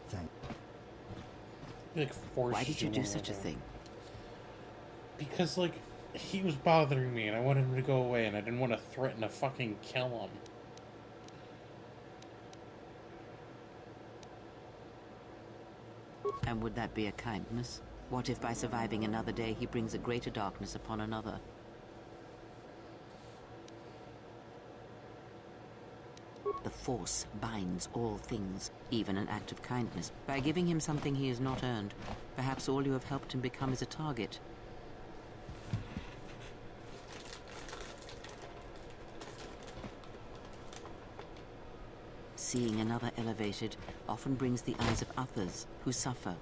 Thank. Like, Why did you do such a thing? Because, like, he was bothering me and I wanted him to go away and I didn't want to threaten to fucking kill him. And would that be a kindness? What if by surviving another day he brings a greater darkness upon another? The Force binds all things, even an act of kindness. By giving him something he has not earned, perhaps all you have helped him become is a target. Seeing another elevated often brings the eyes of others who suffer.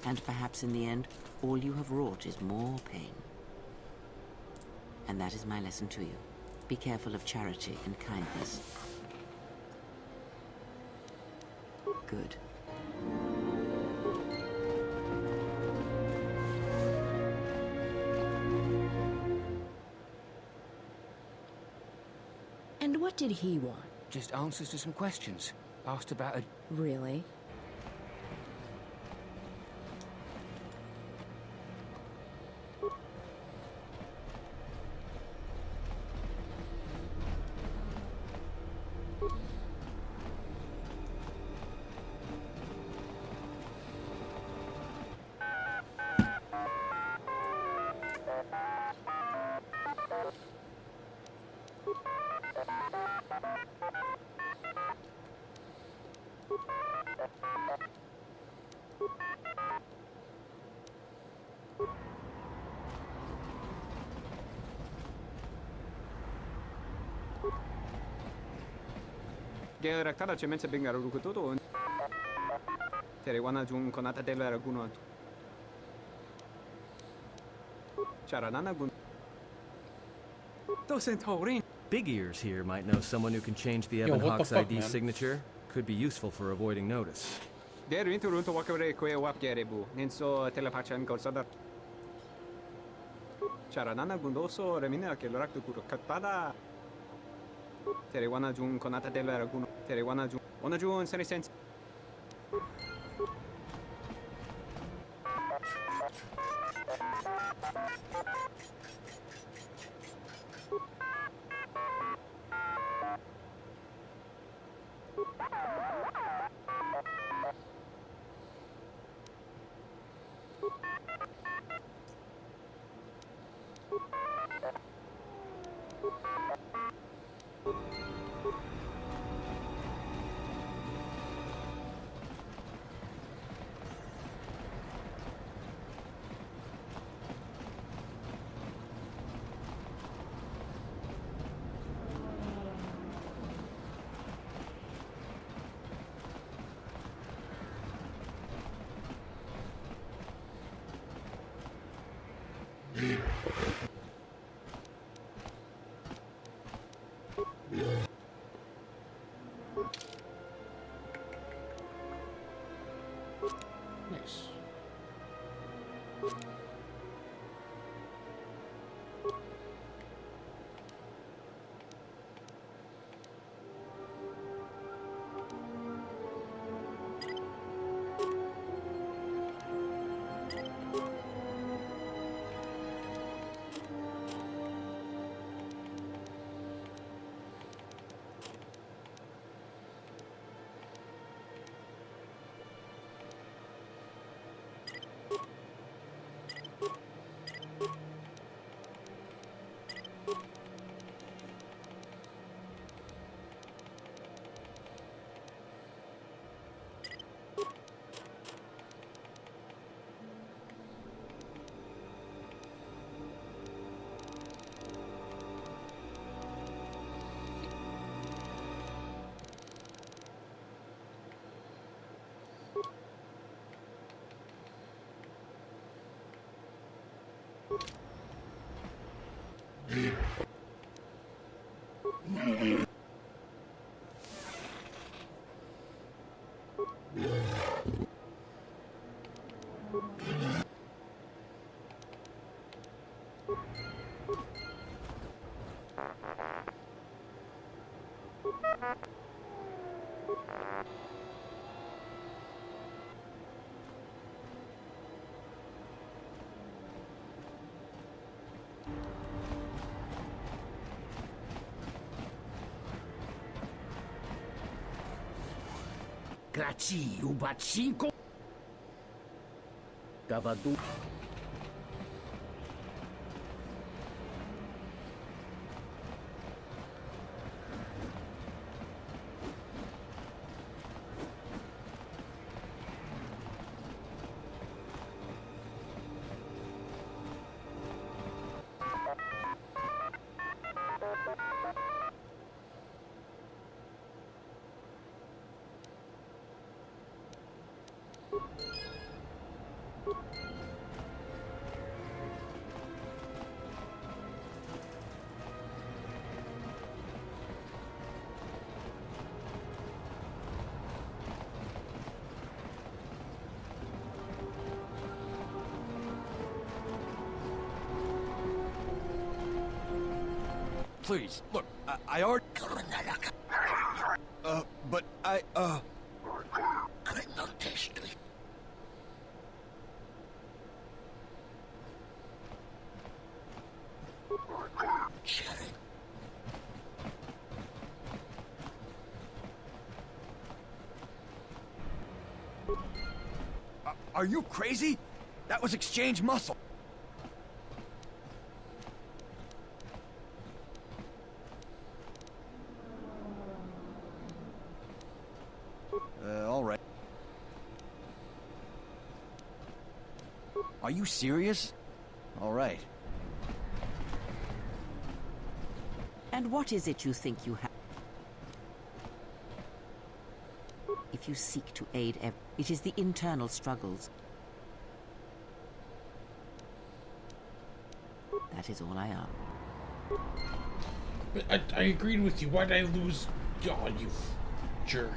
And perhaps in the end, all you have wrought is more pain. And that is my lesson to you. Be careful of charity and kindness. Good. And what did he want? Just answers to some questions. Asked about a... Really? Geraktada cemense bengaru rukutoto. Terewana jun konata dela raguno. Charanana gun. Big Ears here might know someone who can change the Ebon what the Hawk's fuck, ID man? signature. Could be useful for avoiding notice. Geru into runto wakare kwe wap gerebu. Nenso telepachan korsada. Charanana gundoso remina ke loraktu kuro katada. Terewana jun konata dela raguno. Terewana jun. Ona jun seni sense. Nice. Grazie, ubat 5. Gavadu. Please, look, I already... but I, Are you crazy? That was exchange muscle. Are you serious? All right. And what is it you think you have? If you seek to aid it is the internal struggles. That is all I am. But I agreed with you. Why'd I lose? Oh, you jerk.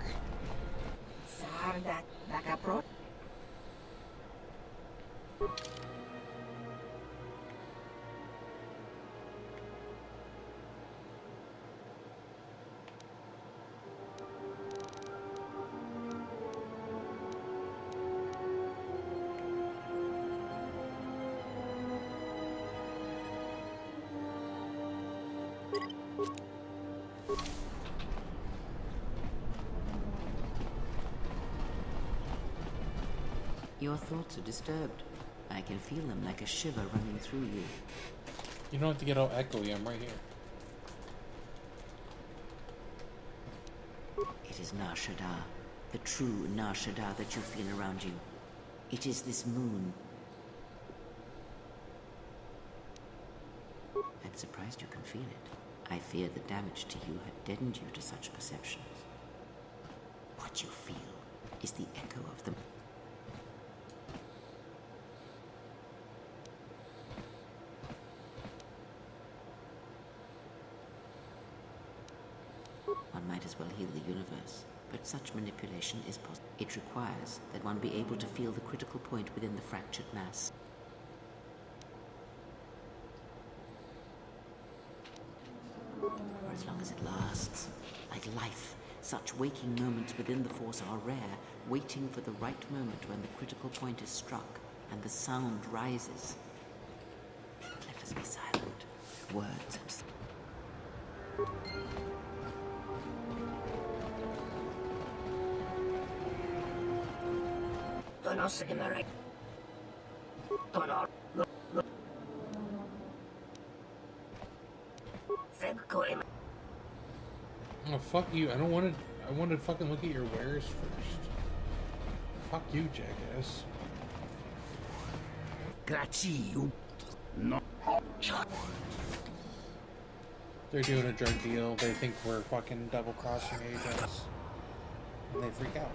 Your thoughts are disturbed. I can feel them like a shiver running through you. You don't have to get all echoey. I'm right here. It is Nar Shaddaa, the true Nar Shaddaa that you feel around you. It is this moon. I'm surprised you can feel it. I fear the damage to you had deadened you to such perceptions. What you feel is the echo of them. One might as well heal the universe, but such manipulation is possible. It requires that one be able to feel the critical point within the fractured mass. For as long as it lasts, like life, such waking moments within the Force are rare, waiting for the right moment when the critical point is struck and the sound rises. But let us be silent. Words and Oh, fuck you. I don't want to. I want to fucking look at your wares first. Fuck you, jackass. Grazie. No. They're doing a drug deal. They think we're fucking double-crossing agents. And they freak out.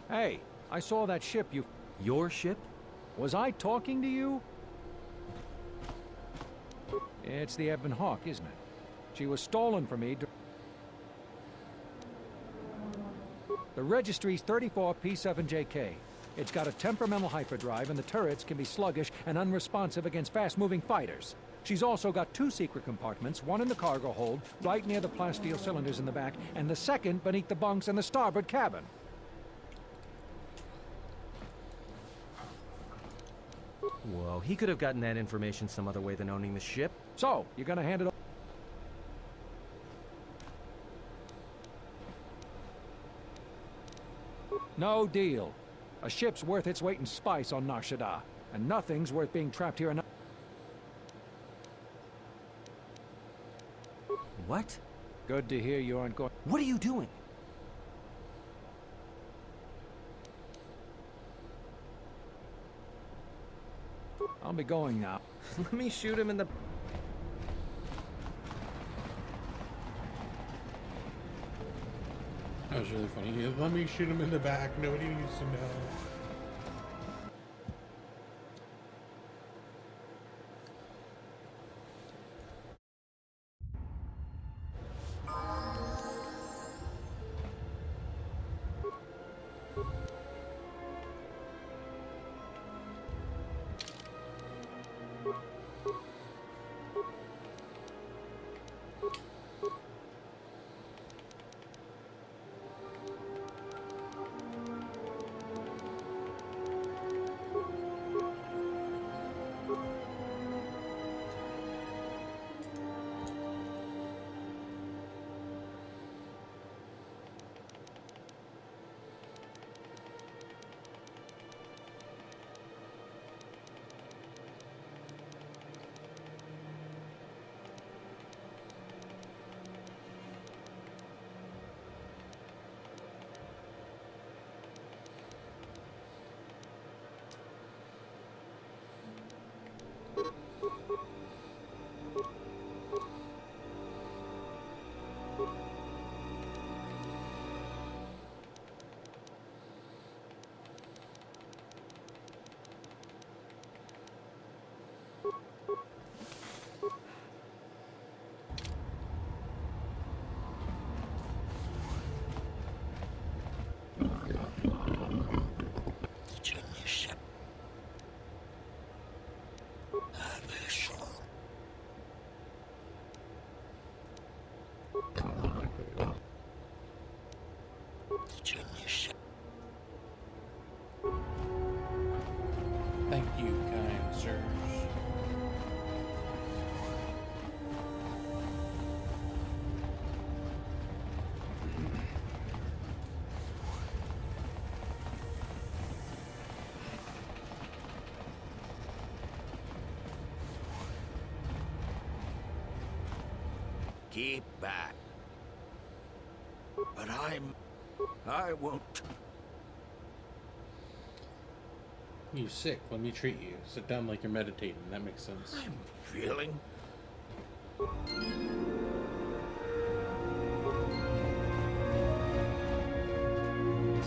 Hey, I saw that ship you... Your ship? Was I talking to you? It's the Ebon Hawk, isn't it? She was stolen from me. The registry's 34 P7JK. It's got a temperamental hyperdrive, and the turrets can be sluggish and unresponsive against fast-moving fighters. She's also got 2 secret compartments, one in the cargo hold, right near the plasteel cylinders in the back, and the second beneath the bunks in the starboard cabin. Whoa, he could have gotten that information some other way than owning the ship. So, you're gonna hand it over? No deal. A ship's worth its weight in spice on Nar Shaddaa, and nothing's worth being trapped here. What? Good to hear you aren't going... What are you doing? I'll be going now. Let me shoot him in the... That was really funny. Let me shoot him in the back. Nobody needs to know. Thank you, kind sirs. Keep back. But I won't. You sick? Let me treat you. Sit down like you're meditating. That makes sense. I'm feeling. Guess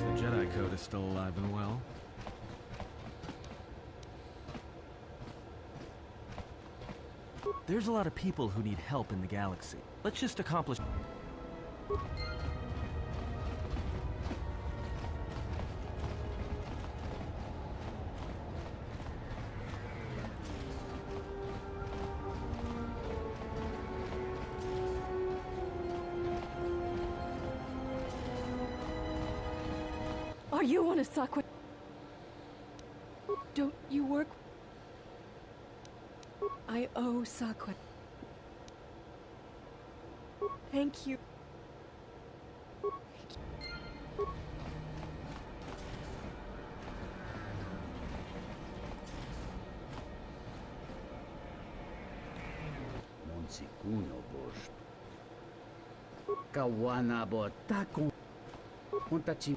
the Jedi Code is still alive and well. There's a lot of people who need help in the galaxy. Let's just accomplish... Are you on a Sakwa? Don't you work? I owe Sakwa. Thank you. Monsikuno bost. Kawana botako. Kontachi.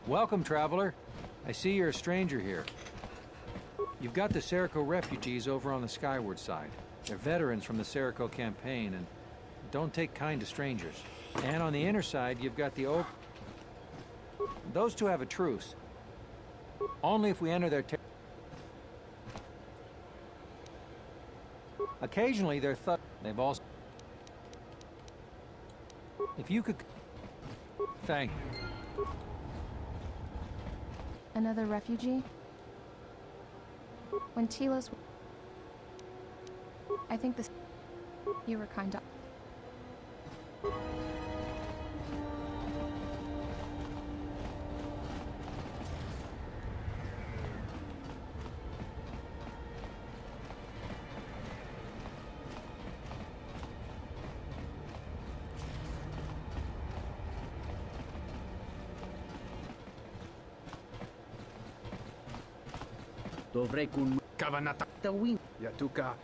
Welcome, traveler. I see you're a stranger here. You've got the Serico refugees over on the skyward side. They're veterans from the Serico campaign and don't take kind to strangers. And on the inner side, you've got the Those two have a truce. Only if we enter their Occasionally, they're They've also... If you could... Thank you. Another refugee? When Telos... I think this... You were kind of... Dovrei kun... Kavanata. Tawin. Yatuka.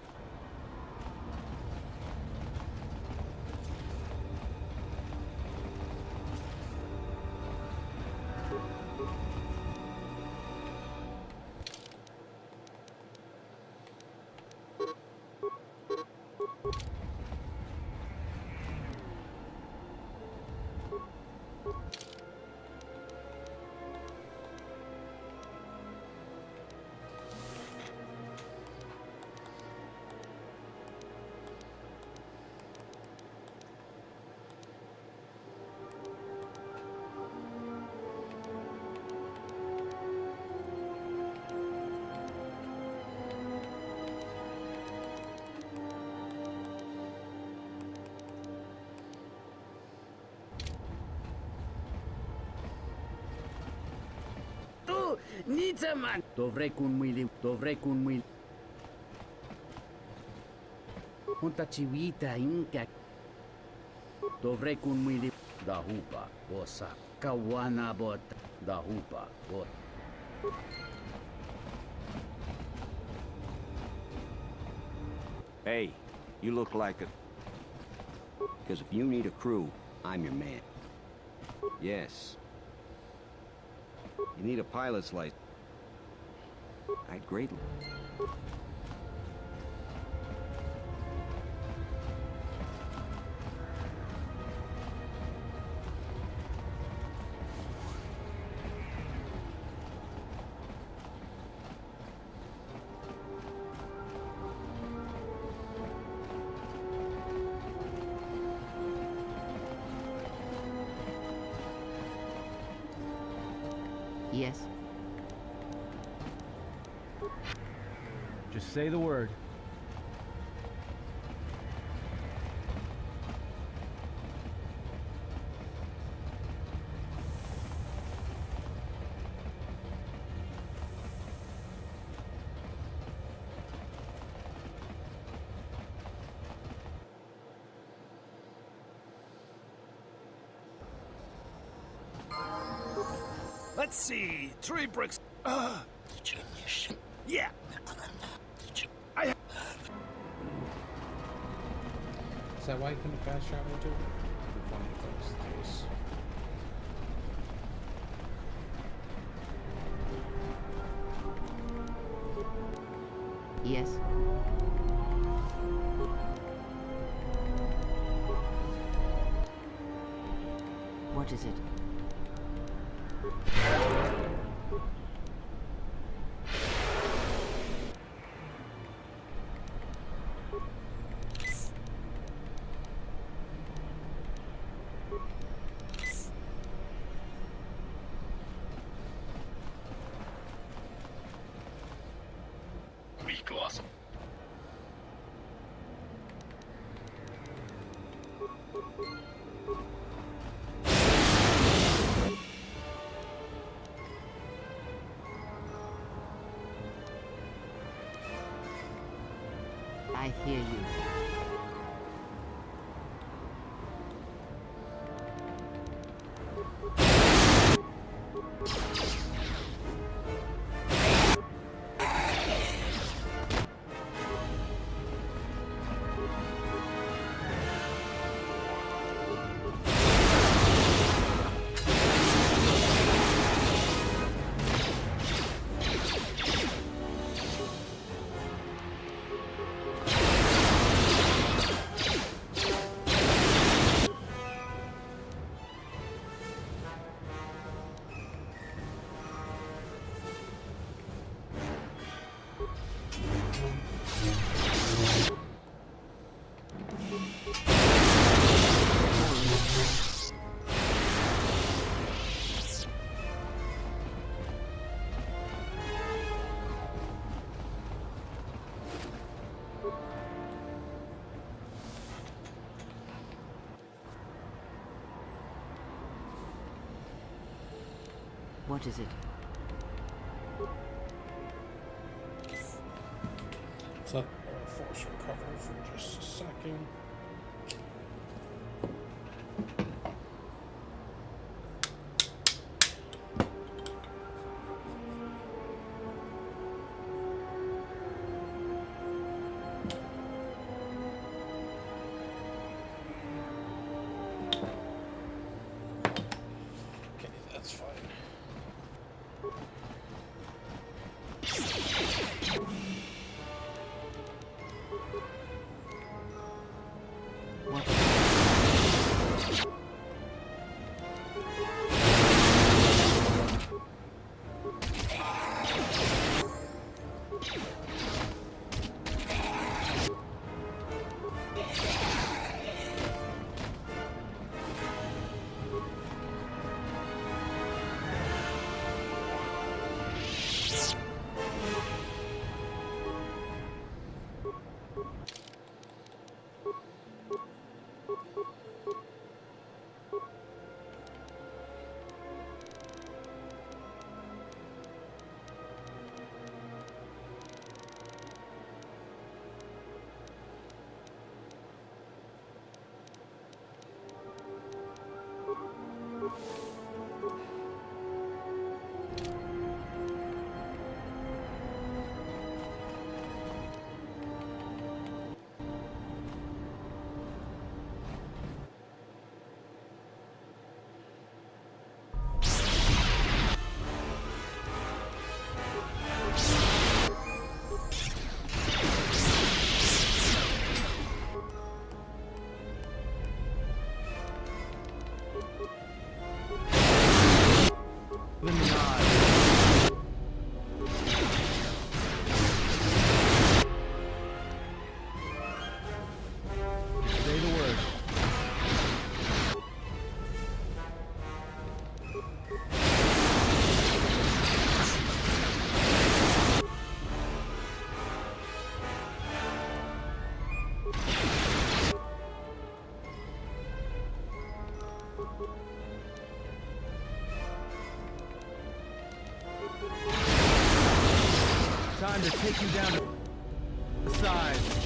Nitaman! Dovrei kun muili. Hunta chiwita inka. Dovrei kun muili. Dahupa, bosa. Kawana bot. Dahupa, bot. Hey, you look like a... Because if you need a crew, I'm your man. Yes. You need a pilot's license. I'd greatly... Yes? Just say the word. Let's see. 3 bricks. Yeah. Is that why you couldn't fast travel to it? Funny if that was the case. Yes? What is it? Awesome. I hear you. What is it? Let's let our force recover for just a second. Okay, that's fine. to take you down to size.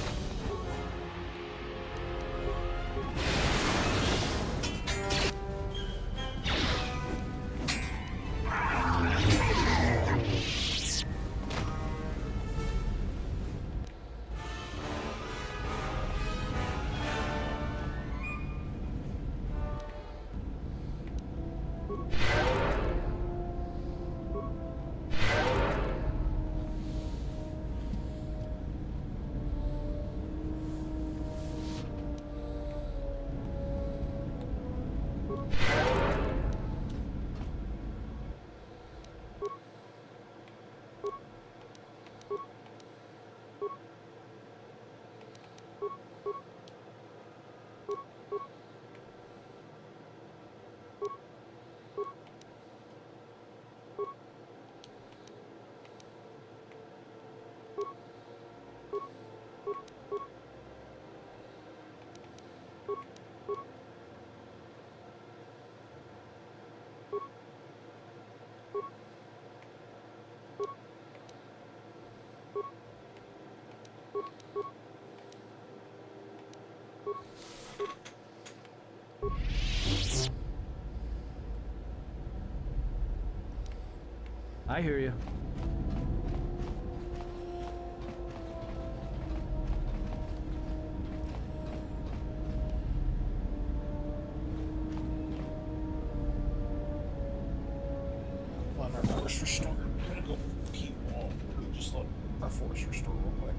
I hear you. On our force restore. I'm gonna go keep wall. Just let our force restore real quick.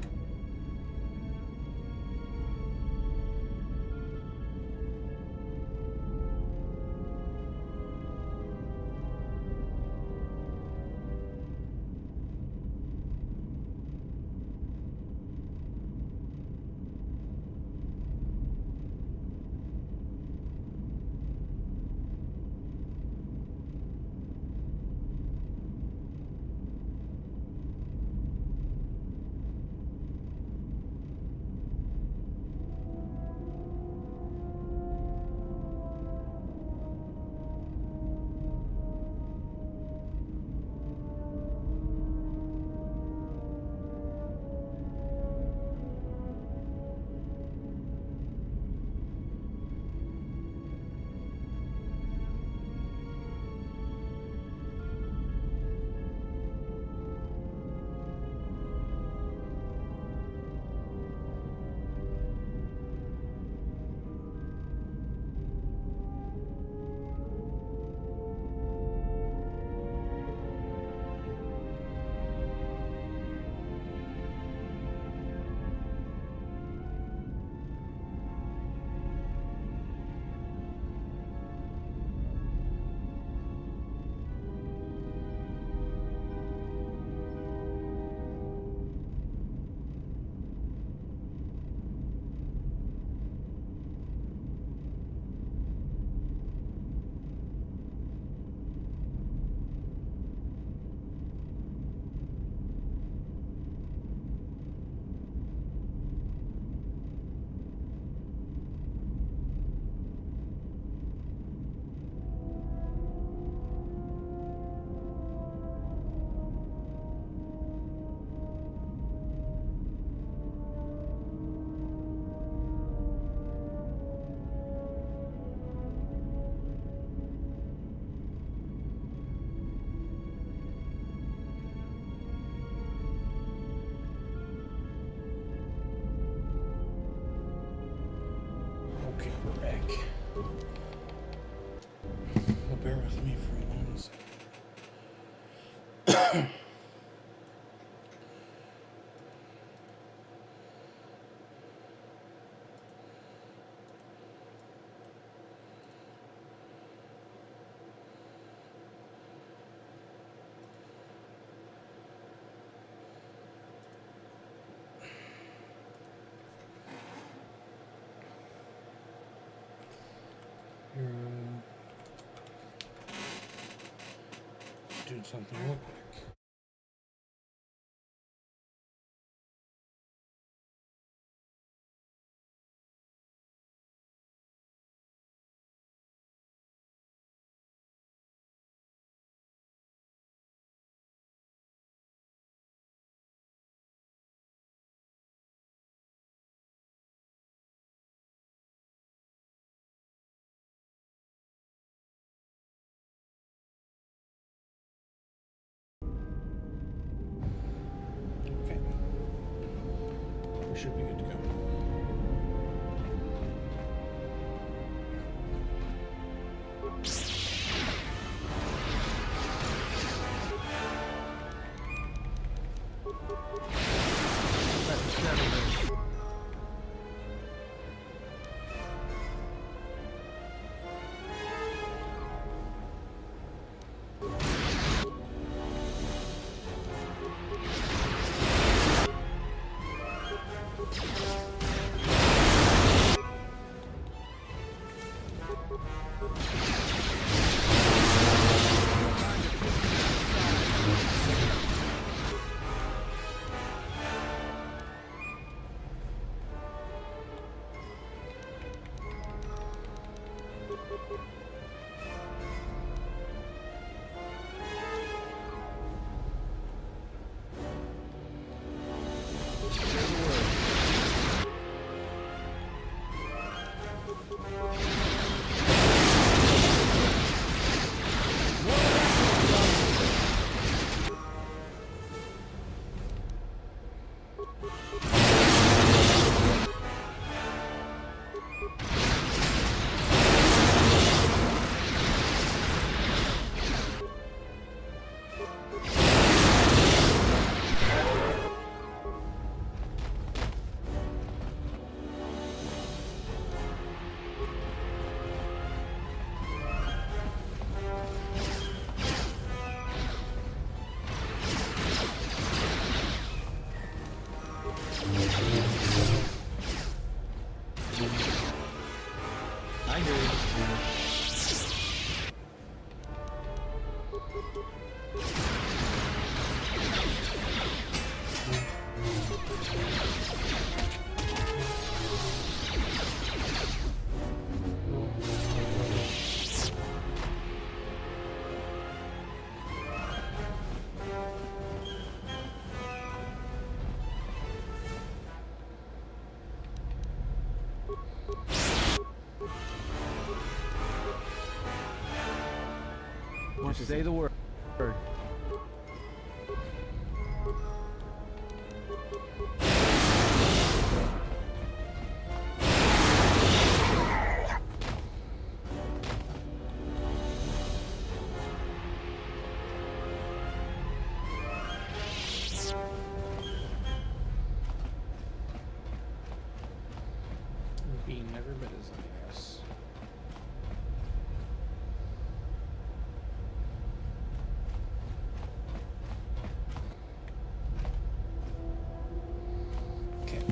Okay, we're back. Well, bear with me for a moment. Doing something real quick. should be good to go. Just say the word. Being never been as nice. Okay.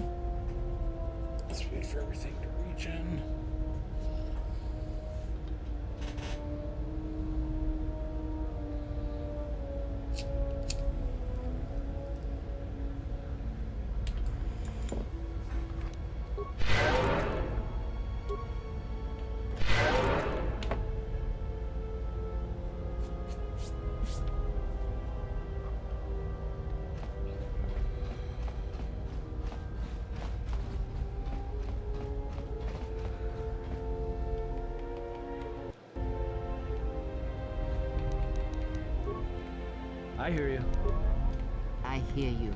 Let's wait for everything to regen. I hear you. I hear you.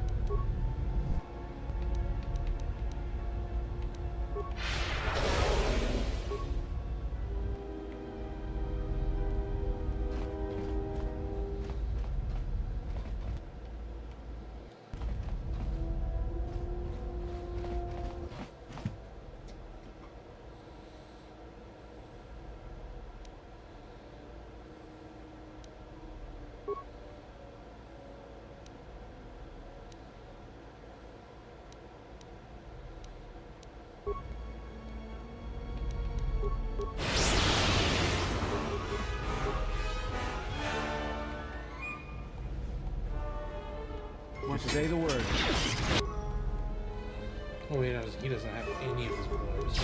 Say the word. Oh, he doesn't have any of his boys.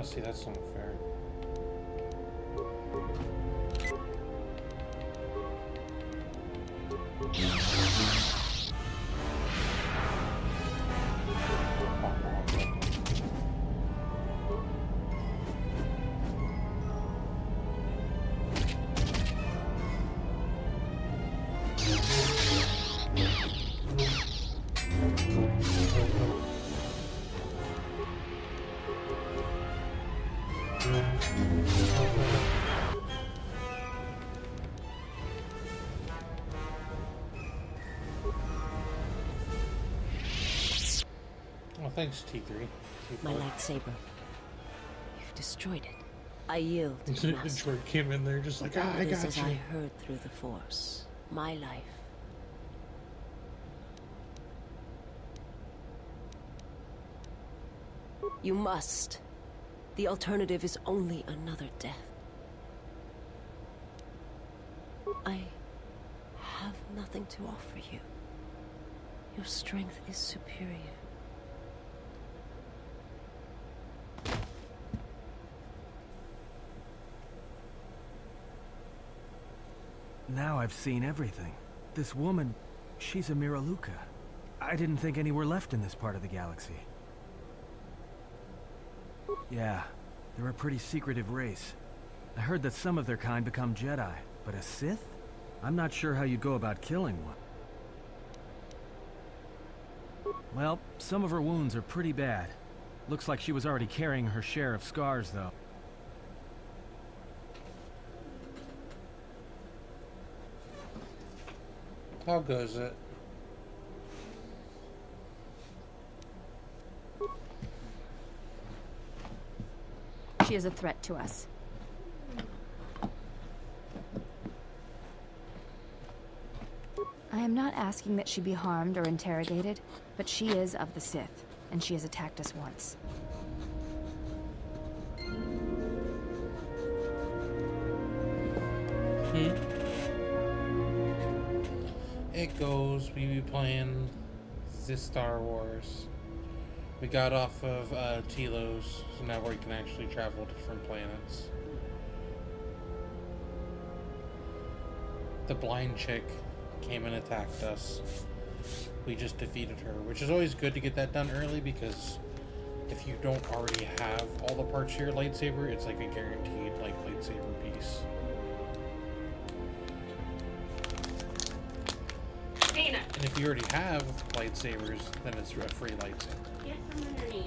see, that's not fair. Well, thanks, T3. My lightsaber. You've destroyed it. I yield, Master. Droid came in there just like, I It is got as you. I heard through the Force. My life. You must. The alternative is only another death. I have nothing to offer you. Your strength is superior. Now I've seen everything. This woman, she's a Miraluka. I didn't think any were left in this part of the galaxy. Yeah, they're a pretty secretive race. I heard that some of their kind become Jedi, but a Sith? I'm not sure how you'd go about killing one. Well, some of her wounds are pretty bad. Looks like she was already carrying her share of scars, though. How goes it? She is a threat to us. I am not asking that she be harmed or interrogated, but she is of the Sith, and she has attacked us once. It goes, we be playing the Star Wars. We got off of Telos, so now we can actually travel to different planets. The blind chick came and attacked us. We just defeated her, which is always good to get that done early, because if you don't already have all the parts of your lightsaber, it's like a guaranteed like lightsaber piece. And if you already have lightsabers, then it's a free lightsaber. Get from underneath.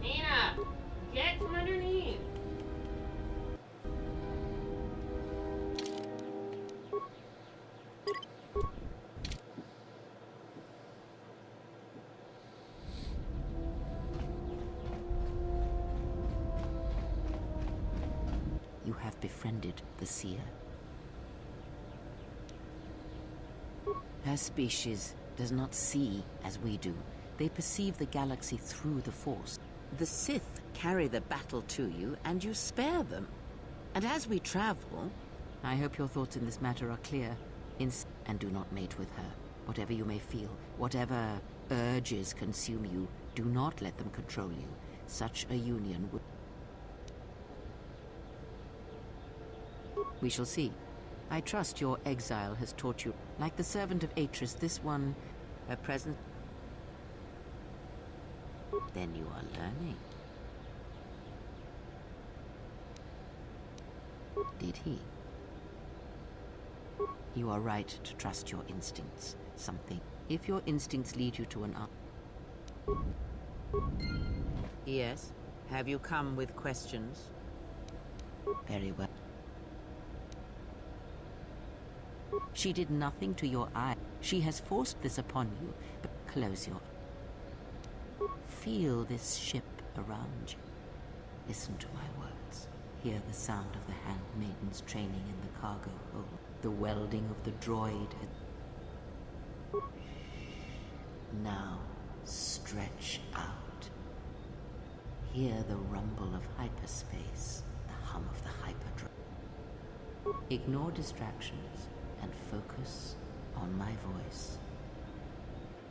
Nina, get from underneath. You have befriended the seer. Her species does not see as we do. They perceive the galaxy through the Force. The Sith carry the battle to you, and you spare them. And as we travel, I hope your thoughts in this matter are clear. And do not mate with her. Whatever you may feel, whatever urges consume you, do not let them control you. Such a union would... We shall see. I trust your exile has taught you. Like the servant of Atris, this one, her presence. Then you are learning. Did he? You are right to trust your instincts. Something. If your instincts lead you to an Yes. Have you come with questions? Very well. She did nothing to your eye. She has forced this upon you. But close your... Feel this ship around you. Listen to my words. Hear the sound of the handmaidens training in the cargo hold. The welding of the droid. Now, stretch out. Hear the rumble of hyperspace, the hum of the hyperdrive. Ignore distractions and focus on my voice.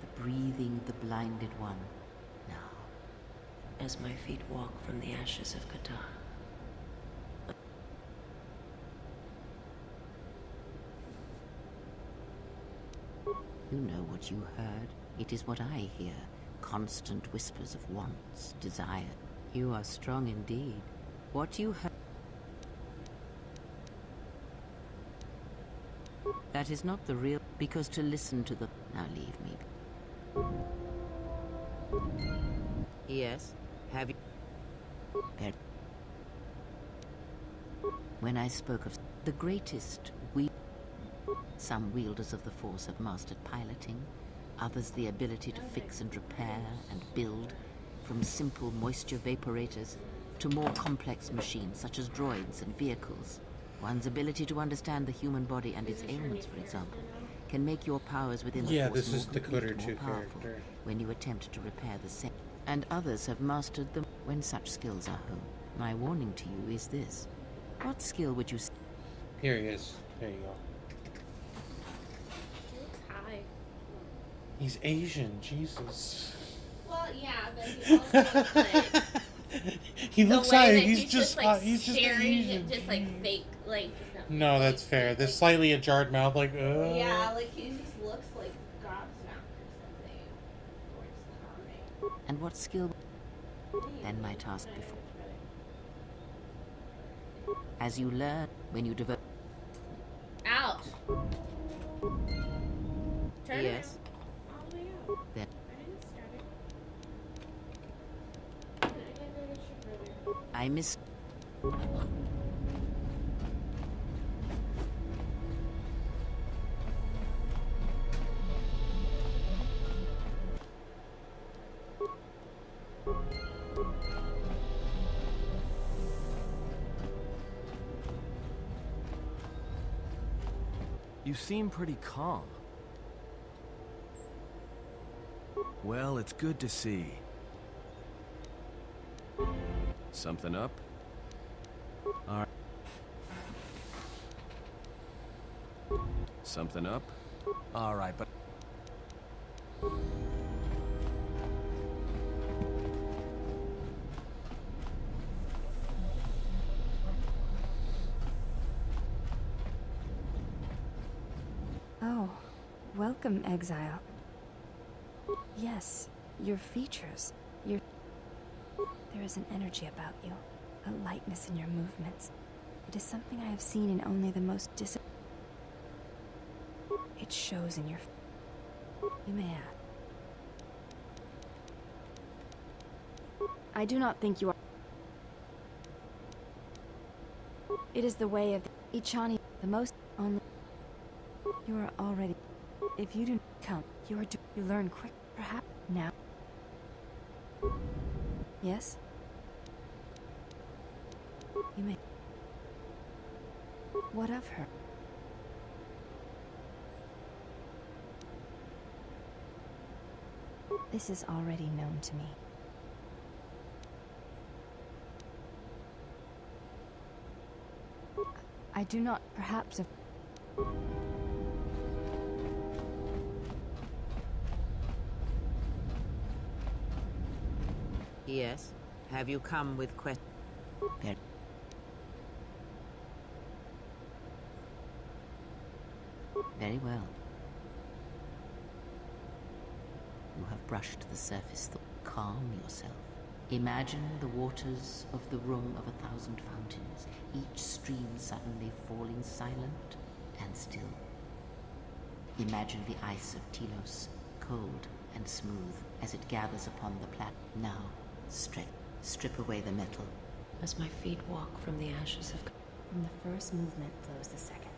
The breathing of the blinded one. Now, as my feet walk from the ashes of Qatar. You know what you heard. It is what I hear. Constant whispers of wants, desire. You are strong indeed. What you heard... That is not the real... Because to listen to the... Now leave me. Yes? Have you... When I spoke of the greatest, some wielders of the Force have mastered piloting, others the ability to fix and repair and build, from simple moisture vaporators to more complex machines such as droids and vehicles. One's ability to understand the human body and its ailments, for example, can make your powers within the Force this more is the complete, Coder more 2 powerful character. when you attempt to repair the same. And others have mastered them when such skills are honed. My warning to you is this. What skill would you... Here he is. There you go. Hi. He's Asian, Jesus. Well, yeah, but he also looks like... He the looks way hot. that He's just like he's just staring Asian. at just like fake, like... No, that's fair. There's slightly ajarred mouth, like, Yeah, like he just looks like gobsmacked or something. Or just charming. And what skill... Then my task before. As you learn, when you develop... Ouch! Turn Yes. around. Oh my god. Then I didn't start it. I get rid of shit brother. I miss... You seem pretty calm. Well, it's good to see. Something up? All right. Something up? All right, but... Oh, welcome, exile. Yes, your features, your... There is an energy about you, a lightness in your movements. It is something I have seen in only the most It shows in your... You may ask. I do not think you are... It is the way of Ichani, the most only... You are already... If you do not come, you are you learn quick, perhaps, now. Yes? You may... What of her? This is already known to me. I do not, perhaps, Yes? Have you come with questions? Very well. You have brushed the surface. Calm yourself. Imagine the waters of the room of 1,000 fountains, each stream suddenly falling silent and still. Imagine the ice of Telos, cold and smooth, as it gathers upon the plat. Now, strip away the metal. As my feet walk from the ashes of... From the first movement flows the second.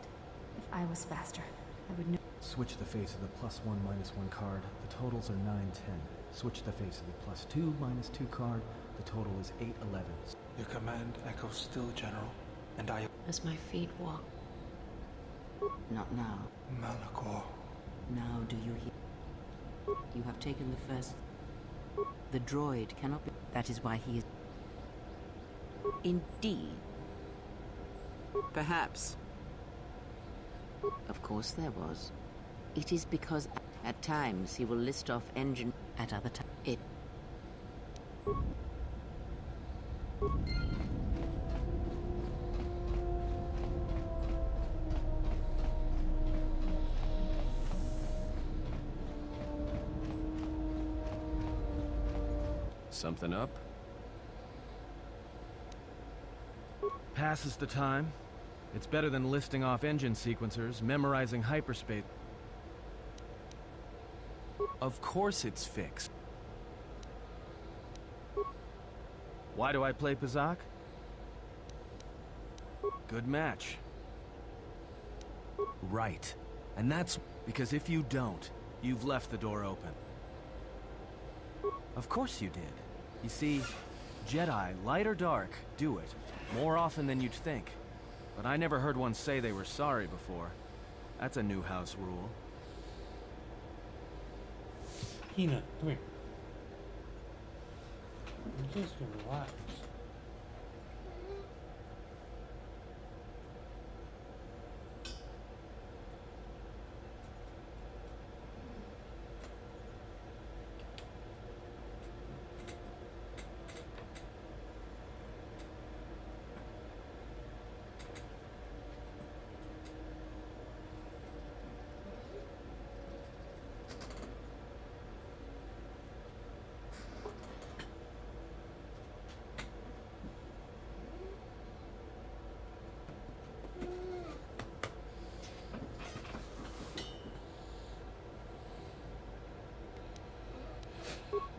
If I was faster, I would know. Switch the face of the +1 -1 card. The totals are 9, 10. Switch the face of the +2 -2 card. The total is 8, 11. Your command echoes still, General, and I... As my feet walk... Not now. Malachor. Now do you hear? You have taken the first... The droid cannot be... That is why he is... Indeed. Perhaps. Of course there was. It is because at times he will list off engine, at other times it... Something up? Passes the time. It's better than listing off engine sequencers, memorizing hyperspace. Of course it's fixed. Why do I play Pazak? Good match. Right. And that's because if you don't, you've left the door open. Of course you did. You see, Jedi, light or dark, do it. More often than you'd think. But I never heard one say they were sorry before. That's a new house rule. Hina, come here. You just can relax.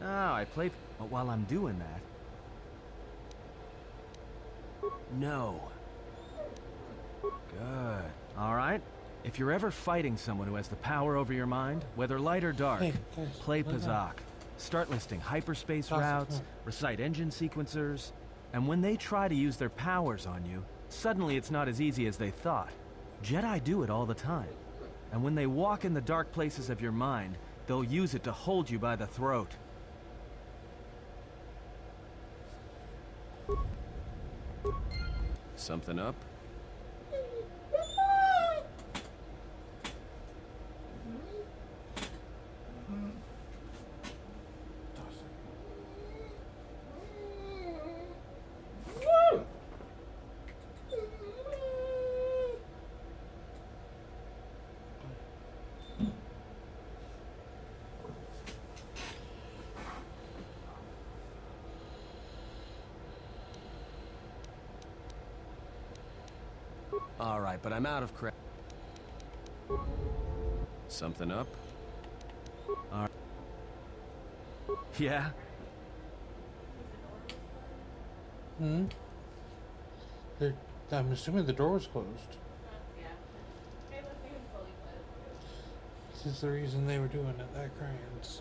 No, I play... But while I'm doing that... No. Good. Alright. If you're ever fighting someone who has the power over your mind, whether light or dark, play Pazak. Start listing hyperspace routes, recite engine sequencers, and when they try to use their powers on you, suddenly it's not as easy as they thought. Jedi do it all the time. And when they walk in the dark places of your mind, they'll use it to hold you by the throat. Something up? All right, but I'm out of crap. Something up? All right. Yeah? Hmm? I'm assuming the door was closed. This is the reason they were doing it, that Crayons.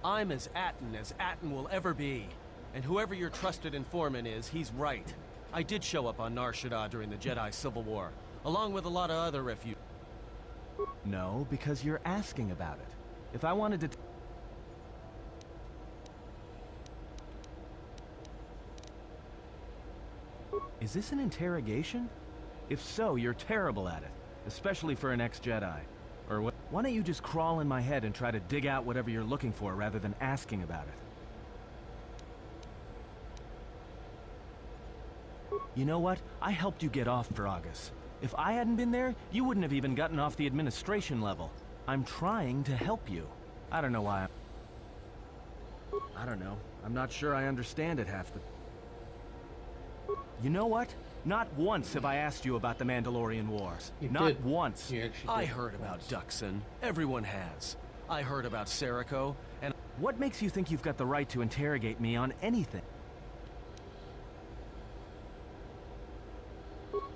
I'm as Atten will ever be. And whoever your trusted informant is, he's right. I did show up on Nar Shaddaa during the Jedi Civil War, along with a lot of other refugees. No, because you're asking about it. If I wanted to... Is this an interrogation? If so, you're terrible at it, especially for an ex-Jedi. Or what? Why don't you just crawl in my head and try to dig out whatever you're looking for rather than asking about it? You know what? I helped you get off Gragas. If I hadn't been there, you wouldn't have even gotten off the administration level. I'm trying to help you. I don't know why I don't know. I'm not sure I understand it half the... You know what? Not once have I asked you about the Mandalorian Wars. Not once. I heard about Duxon. Everyone has. I heard about Serico. And what makes you think you've got the right to interrogate me on anything?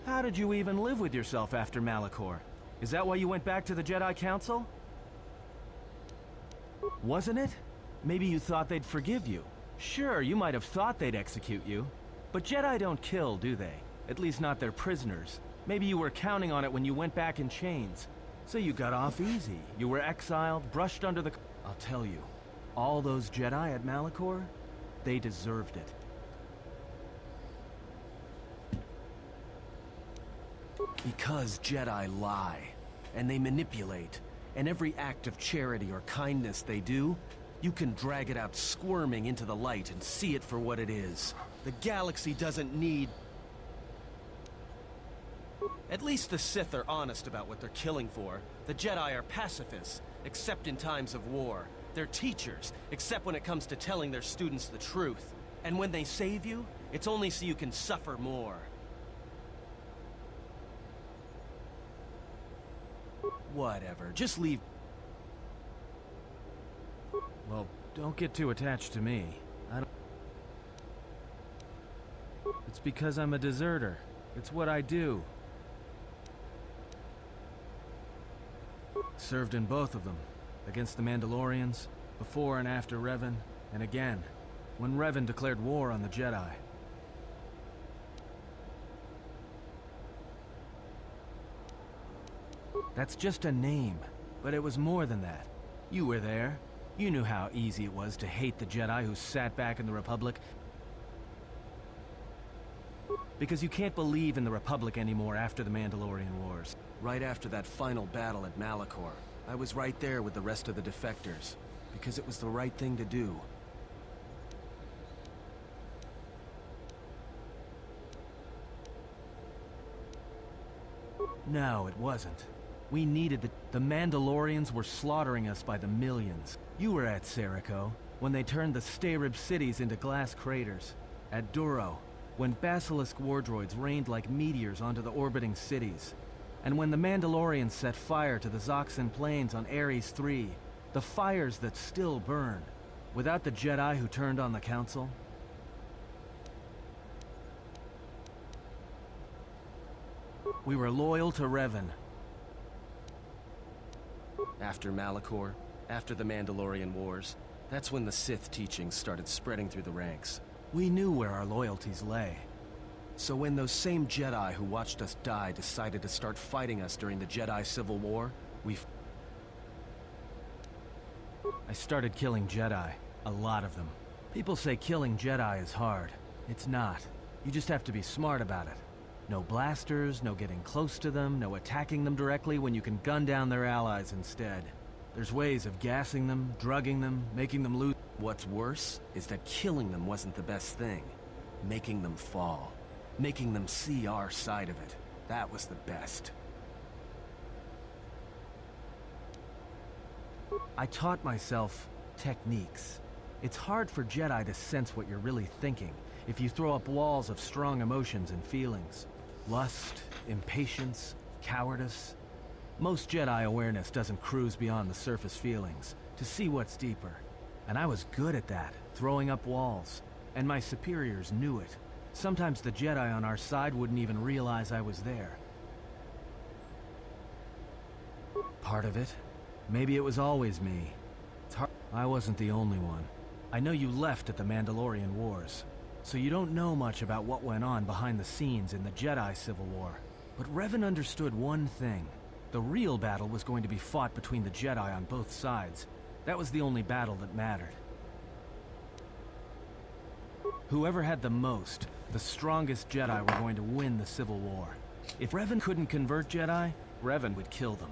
How did you even live with yourself after Malachor? Is that why you went back to the Jedi Council? Wasn't it? Maybe you thought they'd forgive you. Sure, you might have thought they'd execute you. But Jedi don't kill, do they? At least not their prisoners. Maybe you were counting on it when you went back in chains. So you got off easy. You were exiled, brushed under the... I'll tell you, all those Jedi at Malachor, they deserved it. Because Jedi lie, and they manipulate, and every act of charity or kindness they do, you can drag it out squirming into the light and see it for what it is. The galaxy doesn't need... At least the Sith are honest about what they're killing for. The Jedi are pacifists, except in times of war. They're teachers, except when it comes to telling their students the truth. And when they save you, it's only so you can suffer more. Whatever, just leave. Well, don't get too attached to me. It's because I'm a deserter. It's what I do. Served in both of them. Against the Mandalorians, before and after Revan, and again, when Revan declared war on the Jedi. That's just a name, but it was more than that. You were there. You knew how easy it was to hate the Jedi who sat back in the Republic. Because you can't believe in the Republic anymore after the Mandalorian Wars. Right after that final battle at Malachor, I was right there with the rest of the defectors, because it was the right thing to do. No, it wasn't. We needed the Mandalorians were slaughtering us by the millions. You were at Serico, when they turned the Starib cities into glass craters. At Duro, when Basilisk war droids rained like meteors onto the orbiting cities. And when the Mandalorians set fire to the Zoxan plains on Ares III, the fires that still burn, without the Jedi who turned on the Council. We were loyal to Revan. After Malachor, after the Mandalorian Wars, that's when the Sith teachings started spreading through the ranks. We knew where our loyalties lay. So when those same Jedi who watched us die decided to start fighting us during the Jedi Civil War, I started killing Jedi. A lot of them. People say killing Jedi is hard. It's not. You just have to be smart about it. No blasters, no getting close to them, no attacking them directly when you can gun down their allies instead. There's ways of gassing them, drugging them, making them lose. What's worse is that killing them wasn't the best thing. Making them fall. Making them see our side of it. That was the best. I taught myself techniques. It's hard for Jedi to sense what you're really thinking if you throw up walls of strong emotions and feelings. Lust, impatience, cowardice. Most Jedi awareness doesn't cruise beyond the surface feelings to see what's deeper. And I was good at that, throwing up walls. And my superiors knew it. Sometimes the Jedi on our side wouldn't even realize I was there. Part of it. Maybe it was always me. It's hard. I wasn't the only one. I know you left at the Mandalorian Wars, so you don't know much about what went on behind the scenes in the Jedi Civil War. But Revan understood one thing. The real battle was going to be fought between the Jedi on both sides. That was the only battle that mattered. Whoever had the most, the strongest Jedi were going to win the Civil War. If Revan couldn't convert Jedi, Revan would kill them.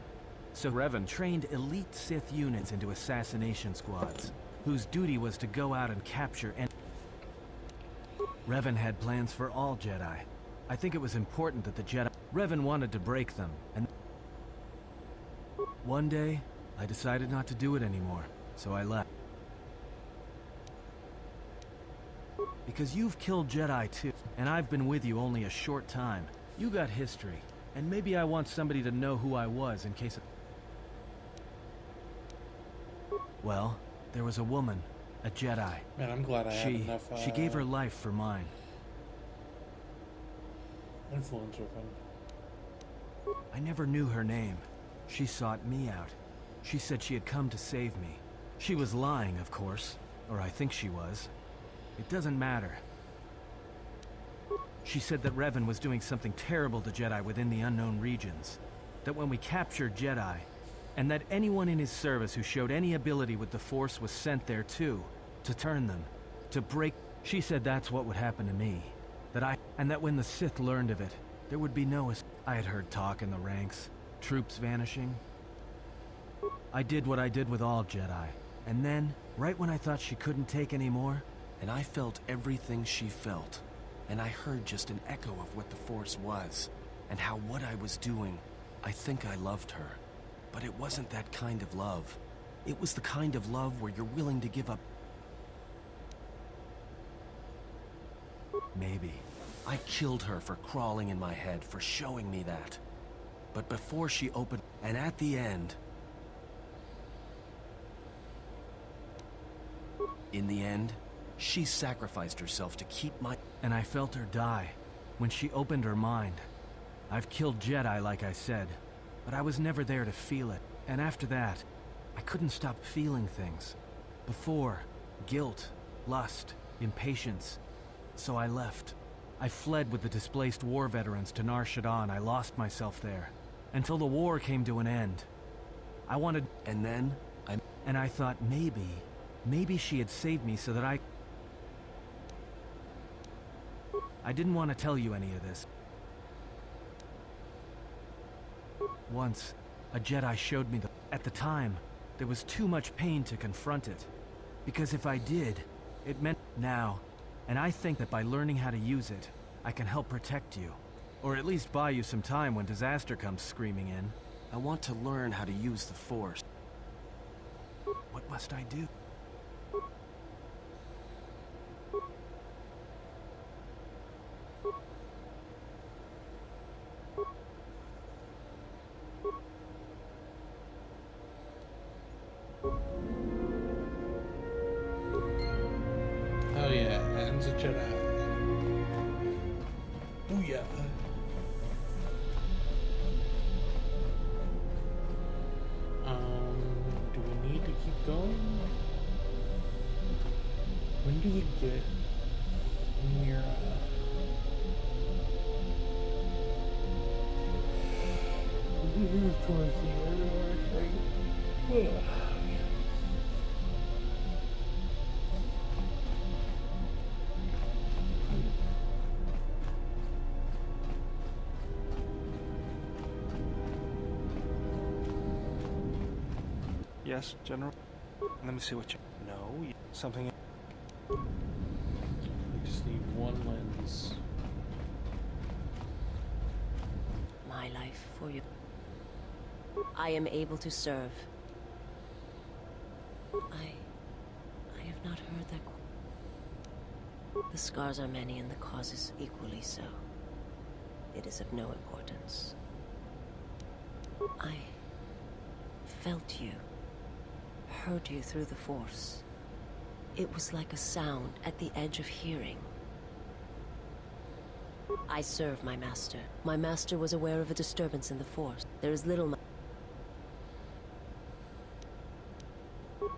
So Revan trained elite Sith units into assassination squads, whose duty was to go out and capture and... Revan had plans for all Jedi. I think it was important that the Jedi... Revan wanted to break them, and... One day, I decided not to do it anymore, so I left. Because you've killed Jedi too, and I've been with you only a short time. You got history, and maybe I want somebody to know who I was in case of... Well, there was a woman, a Jedi. Man, I'm glad I had enough... She gave her life for mine. Influence with him. I never knew her name. She sought me out. She said she had come to save me. She was lying, of course. Or I think she was. It doesn't matter. She said that Revan was doing something terrible to Jedi within the unknown regions. That when we captured Jedi, and that anyone in his service who showed any ability with the Force was sent there too, to turn them, to break... She said that's what would happen to me. And that when the Sith learned of it, there would be no... I had heard talk in the ranks, troops vanishing. I did what I did with all Jedi, and then, right when I thought she couldn't take any more... And I felt everything she felt, and I heard just an echo of what the Force was, and how what I was doing, I think I loved her. But it wasn't that kind of love. It was the kind of love where you're willing to give up. Maybe. I killed her for crawling in my head, for showing me that. But before she opened... And at the end... In the end, she sacrificed herself to keep my... And I felt her die, when she opened her mind. I've killed Jedi, like I said, but I was never there to feel it. And after that, I couldn't stop feeling things. Before, guilt, lust, impatience. So I left. I fled with the displaced war veterans to Nar Shaddaa. I lost myself there. Until the war came to an end. I wanted... And then, And I thought maybe she had saved me so that I didn't want to tell you any of this. Once, a Jedi showed me At the time, there was too much pain to confront it. Because if I did, it meant now. And I think that by learning how to use it, I can help protect you. Or at least buy you some time when disaster comes screaming in. I want to learn how to use the Force. What must I do? Oh yeah, Anne's a Jedi. Booyah. Do we need to keep going? When do we get Mira? Towards the end, I think. Yes, General? Let me see what you... No, something... We just need one lens. My life for you. I am able to serve. I have not heard that. The scars are many and the causes equally so. It is of no importance. I felt you. Heard you through the Force. It was like a sound at the edge of hearing. I serve my master. My master was aware of a disturbance in the Force. There is little...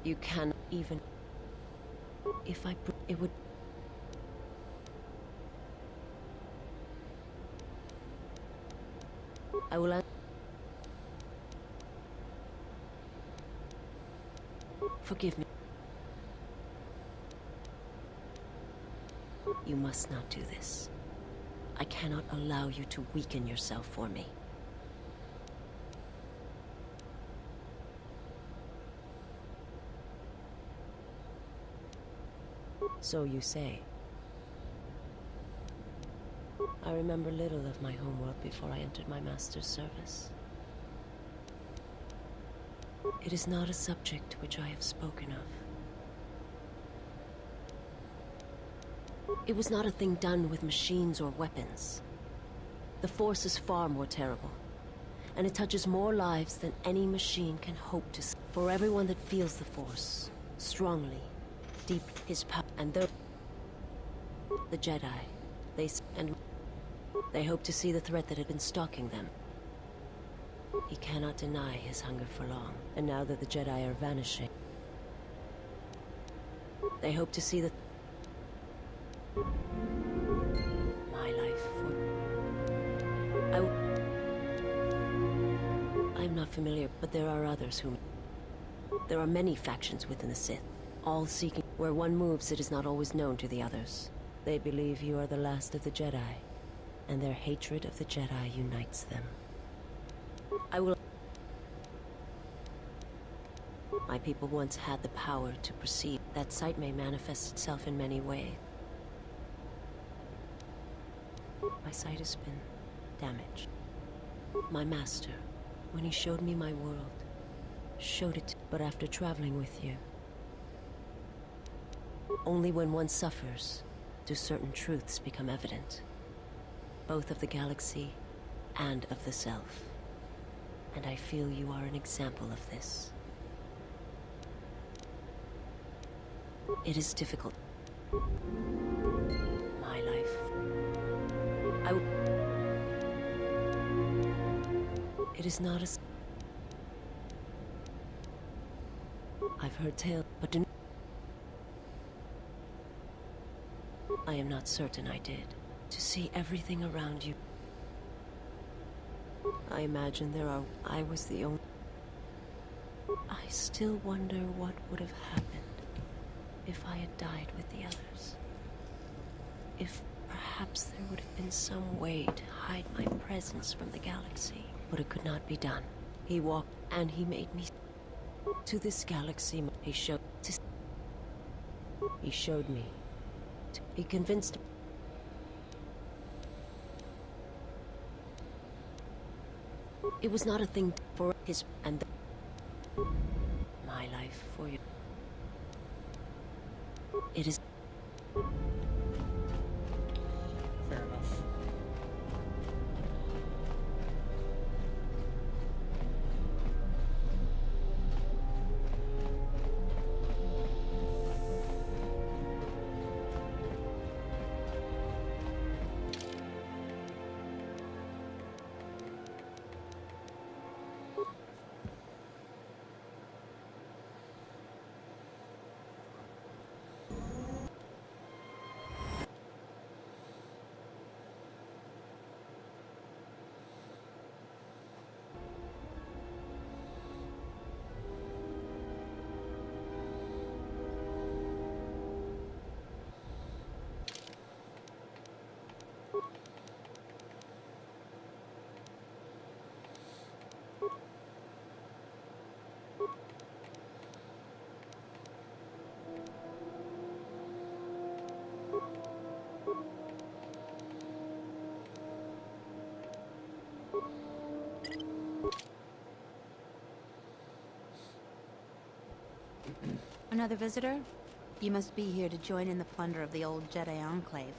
You can even... If I... It would... I will... Forgive me. You must not do this. I cannot allow you to weaken yourself for me. So you say. I remember little of my homeworld before I entered my master's service. It is not a subject which I have spoken of. It was not a thing done with machines or weapons. The Force is far more terrible, and it touches more lives than any machine can hope to. For everyone that feels the Force, strongly, deep, his power, and the Jedi, they hope to see the threat that had been stalking them. He cannot deny his hunger for long, and now that the Jedi are vanishing, they hope to see the my life for I'm not familiar, but there are others whom there are many factions within the Sith, all seeking where one moves. It is not always known to the others. They believe you are the last of the Jedi, and their hatred of the Jedi unites them. My people once had the power to perceive. That sight may manifest itself in many ways. My sight has been damaged. My master, when he showed me my world, showed it, but after traveling with you, only when one suffers do certain truths become evident, both of the galaxy and of the self. And I feel you are an example of this. It is difficult. My life. It is not as... I've heard tales, but I am not certain I did. To see everything around you. I imagine there are... I was the only... I still wonder what would have happened if I had died with the others. If perhaps there would have been some way to hide my presence from the galaxy. But it could not be done. He walked and he made me to this galaxy. He showed me. He convinced me. It was not a thing for his and my life for you. It is fair enough. Another visitor? You must be here to join in the plunder of the old Jedi Enclave.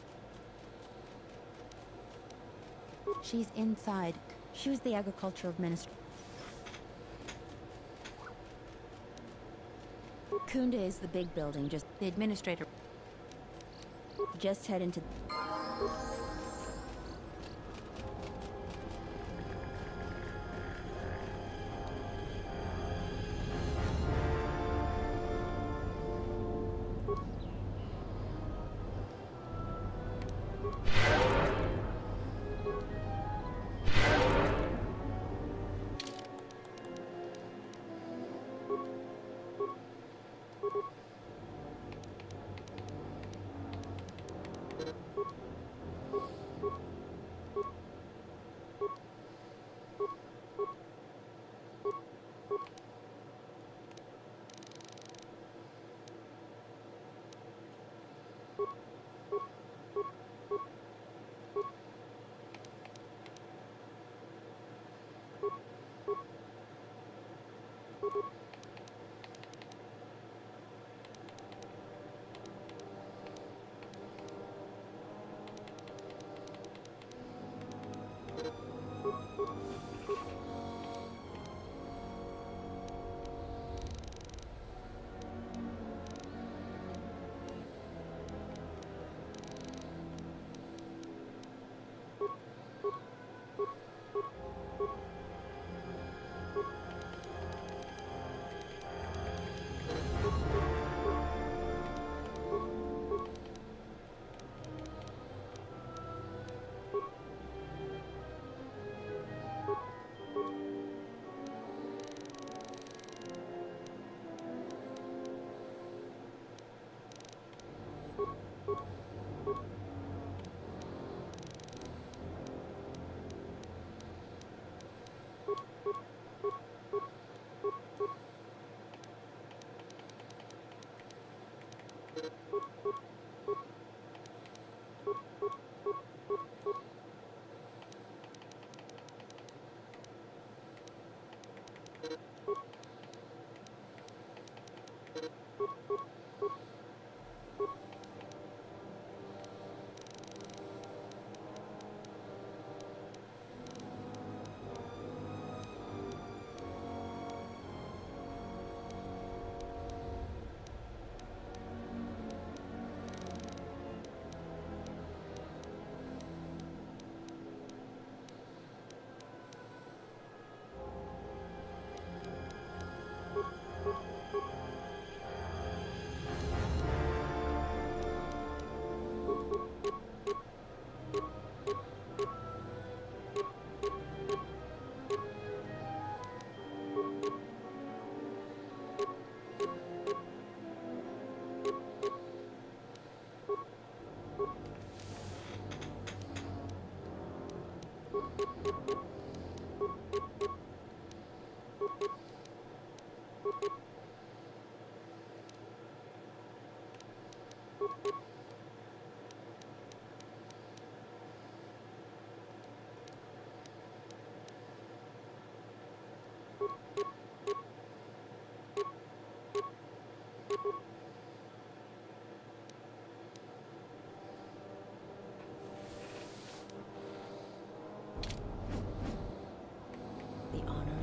She's inside. She was the agricultural administrator. Kunda is the big building, just the administrator. Just head into...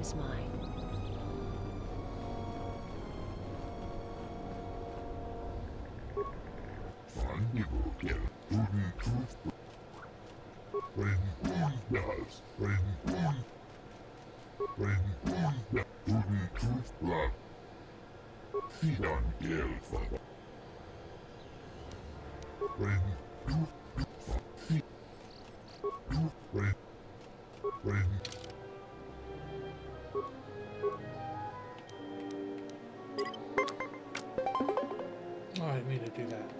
is mine. Oh, I didn't mean to do that.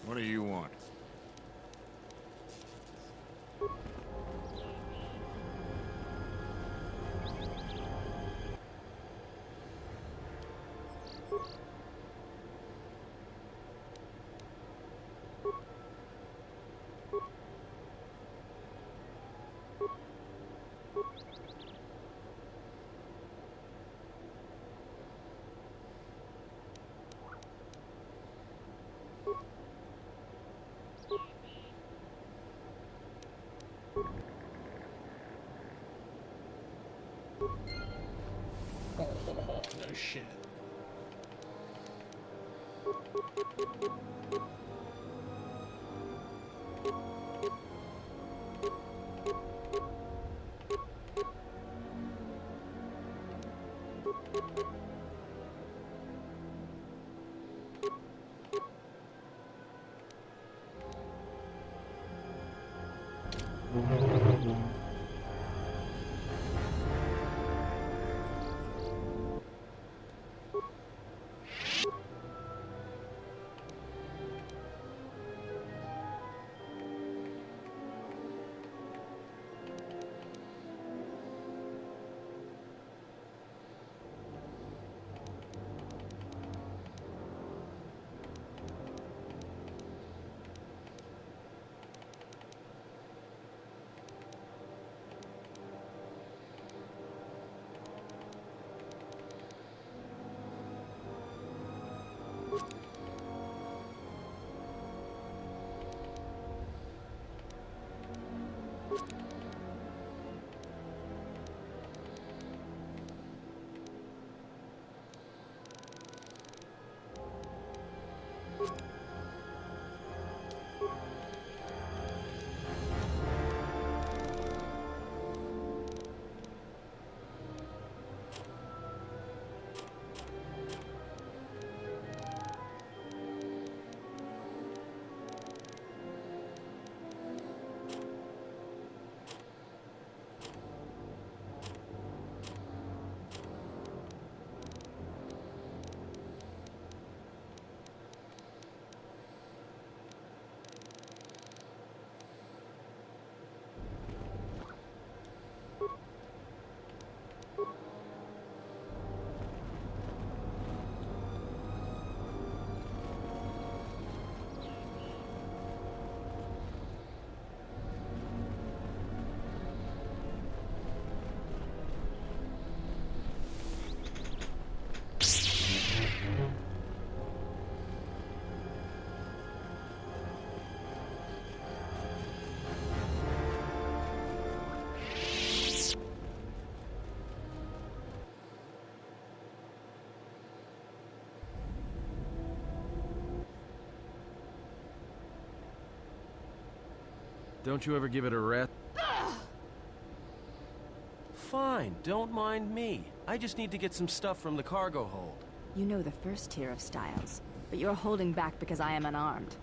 What do you want? Oh, no shit. Don't you ever give it a rest? Fine, don't mind me. I just need to get some stuff from the cargo hold. You know the first tier of styles, but you're holding back because I am unarmed.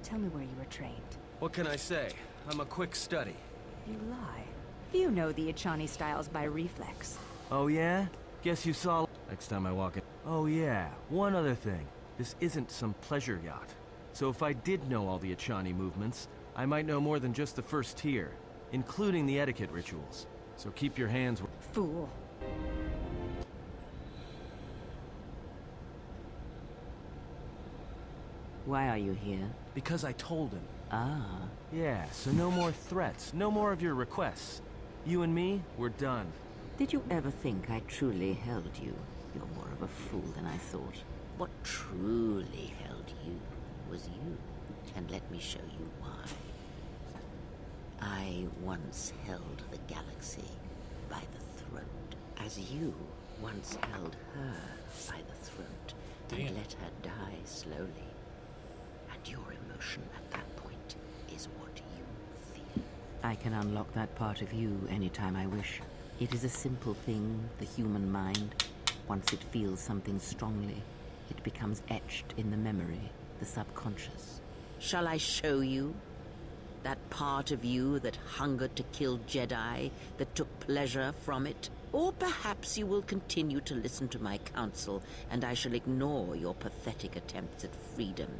Tell me where you were trained. What can I say? I'm a quick study. You lie. Few know the Echani styles by reflex. Oh yeah? Guess you saw... Next time I walk in... Oh yeah, one other thing. This isn't some pleasure yacht. So if I did know all the Echani movements, I might know more than just the first tier, including the etiquette rituals. So keep your hands... Fool. Why are you here? Because I told him. Ah. Yeah, so no more threats, no more of your requests. You and me, we're done. Did you ever think I truly held you? You're more of a fool than I thought. What truly held you was you. And let me show you why. I once held the galaxy by the throat, as you once held her by the throat and let her die slowly. And your emotion at that point is what you feel. I can unlock that part of you anytime I wish. It is a simple thing, the human mind. Once it feels something strongly, it becomes etched in the memory, the subconscious. Shall I show you? That part of you that hungered to kill Jedi, that took pleasure from it? Or perhaps you will continue to listen to my counsel, and I shall ignore your pathetic attempts at freedom.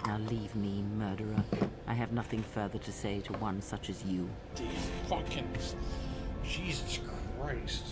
Now leave me, murderer. I have nothing further to say to one such as you. Dude, fucking... Jesus Christ.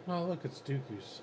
Oh, look, it's Dooku's.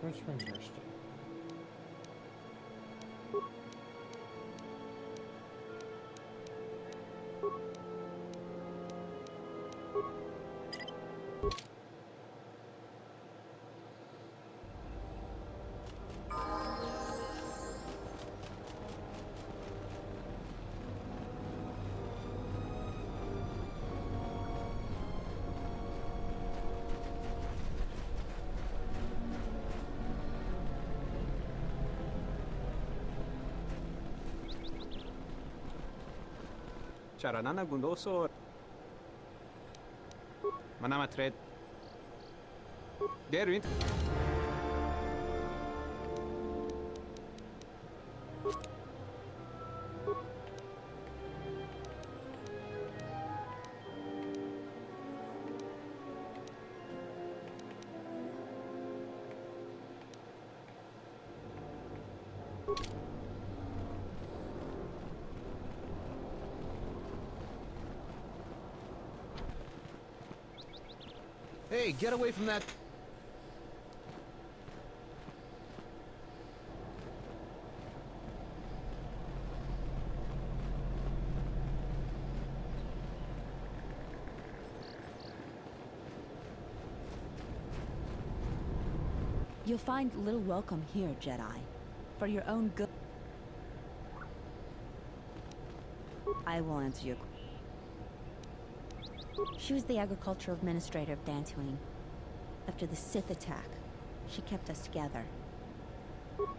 Let's bring Mercy. Charanana Gundoso. Manama Tred. Derwint. Hey, get away from that... You'll find little welcome here, Jedi. For your own good... I will answer your question. She was the agricultural administrator of Dantooine. After the Sith attack, she kept us together.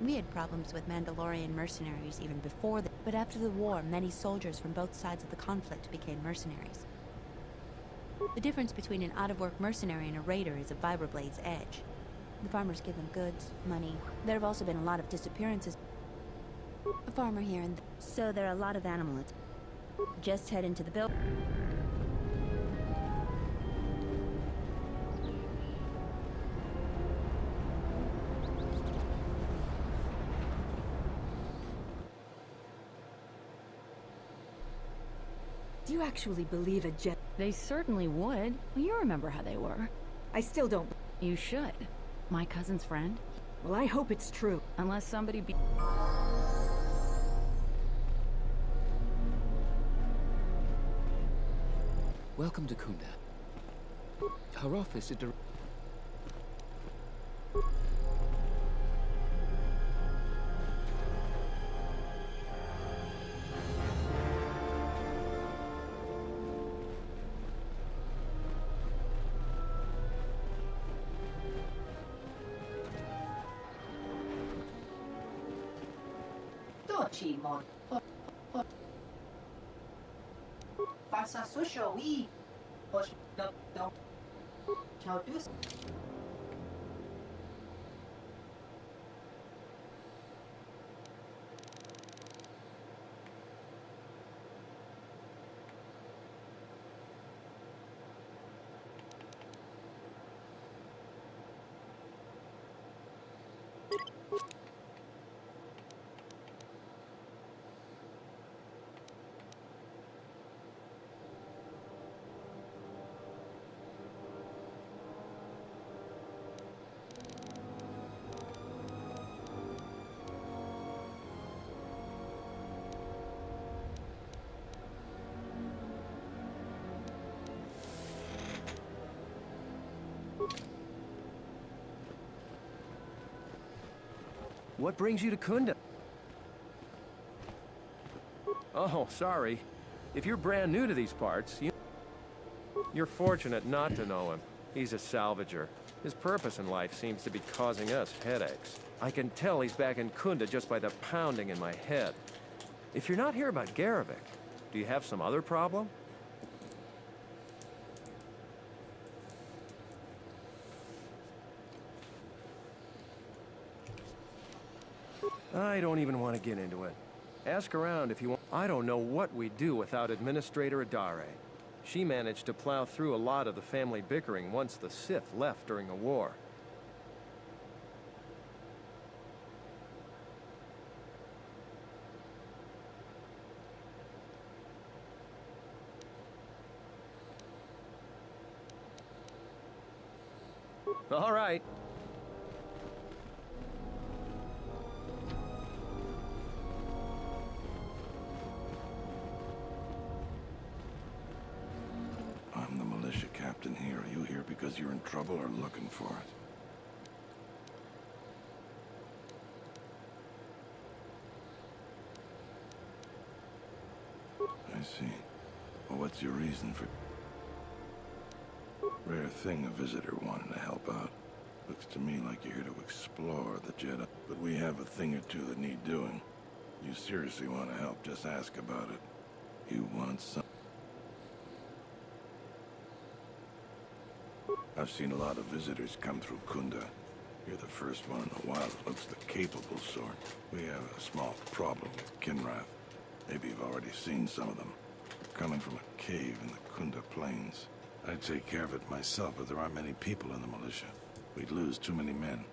We had problems with Mandalorian mercenaries even before the... But after the war, many soldiers from both sides of the conflict became mercenaries. The difference between an out-of-work mercenary and a raider is a vibra-blade's edge. The farmers give them goods, money. There have also been a lot of disappearances. A farmer here and there. So there are a lot of animals. Just head into the building. Do you actually believe a Jedi? They certainly would. You remember how they were. I still don't. You should. My cousin's friend. Well, I hope it's true. Unless somebody be... Welcome to Kunda. Her office is... Faça sujo e... Não. Tchau, dus. What brings you to Kunda? Oh, sorry. If you're brand new to these parts, you're fortunate not to know him. He's a salvager. His purpose in life seems to be causing us headaches. I can tell he's back in Kunda just by the pounding in my head. If you're not here about Garevik, do you have some other problem? I don't even want to get into it. Ask around if you want. I don't know what we'd do without Administrator Adare. She managed to plow through a lot of the family bickering once the Sith left during the war. All right. I'm the militia captain here. Are you here because you're in trouble or looking for it? I see. Well, what's your reason for... Rare thing a visitor wanting to help out. Looks to me like you're here to explore the Jedi. But we have a thing or two that need doing. You seriously want to help, just ask about it. You want some... I've seen a lot of visitors come through Kunda. You're the first one in a while that looks the capable sort. We have a small problem with Kinrath. Maybe you've already seen some of them. They're coming from a cave in the Kunda Plains. I'd take care of it myself, but there aren't many people in the militia. We'd lose too many men.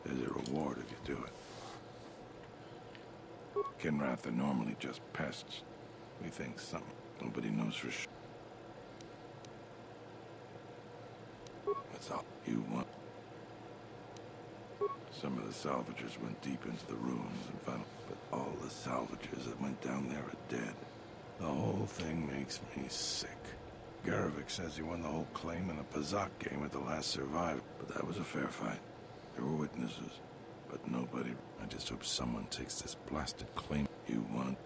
There's a reward if you do it. Kinrath are normally just pests. We think something. Nobody knows for sure. That's all you want. Some of the salvagers went deep into the ruins and found... But all the salvagers that went down there are dead. The whole thing makes me sick. Garovic says he won the whole claim in a Pazak game at the last survivor. But that was a fair fight. There were witnesses. But nobody... I just hope someone takes this blasted claim. You want...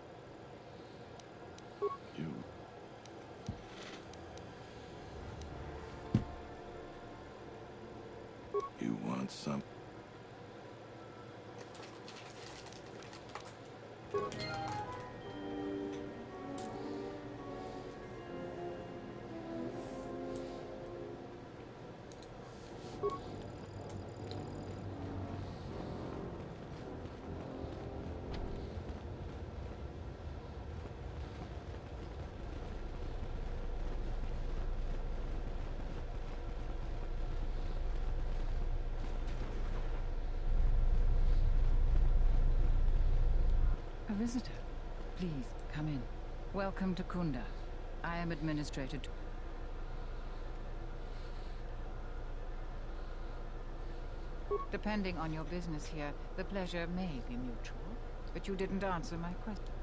You... You want some... A visitor. Please, come in. Welcome to Kunda. I am Administrator to... Depending on your business here, the pleasure may be mutual, but you didn't answer my question.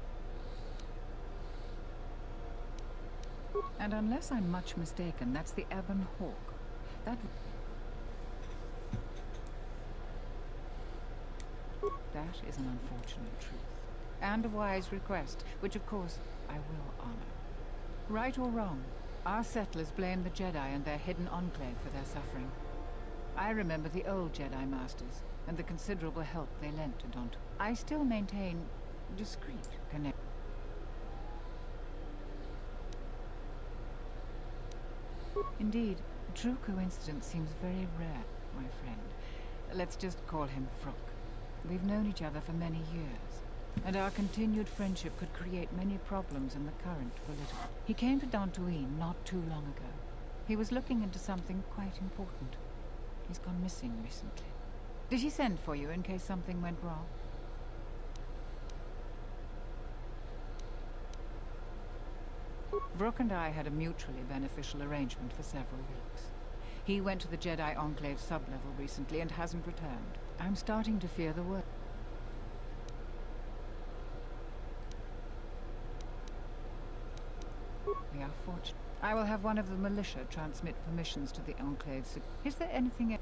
And unless I'm much mistaken, that's the Ebon Hawk. That is an unfortunate truth. And a wise request, which of course I will honor. Right or wrong, our settlers blame the Jedi and their hidden enclave for their suffering. I remember the old Jedi Masters and the considerable help they lent to Dont. I still maintain discreet connection. Indeed, a true coincidence seems very rare, my friend. Let's just call him Frok. We've known each other for many years, and our continued friendship could create many problems in the current political... He came to Dantooine not too long ago. He was looking into something quite important. He's gone missing recently. Did he send for you in case something went wrong? Vrook and I had a mutually beneficial arrangement for several weeks. He went to the Jedi Enclave sublevel recently and hasn't returned. I'm starting to fear the worst. We are fortunate. I will have one of the militia transmit permissions to the Enclave. Is there anything else?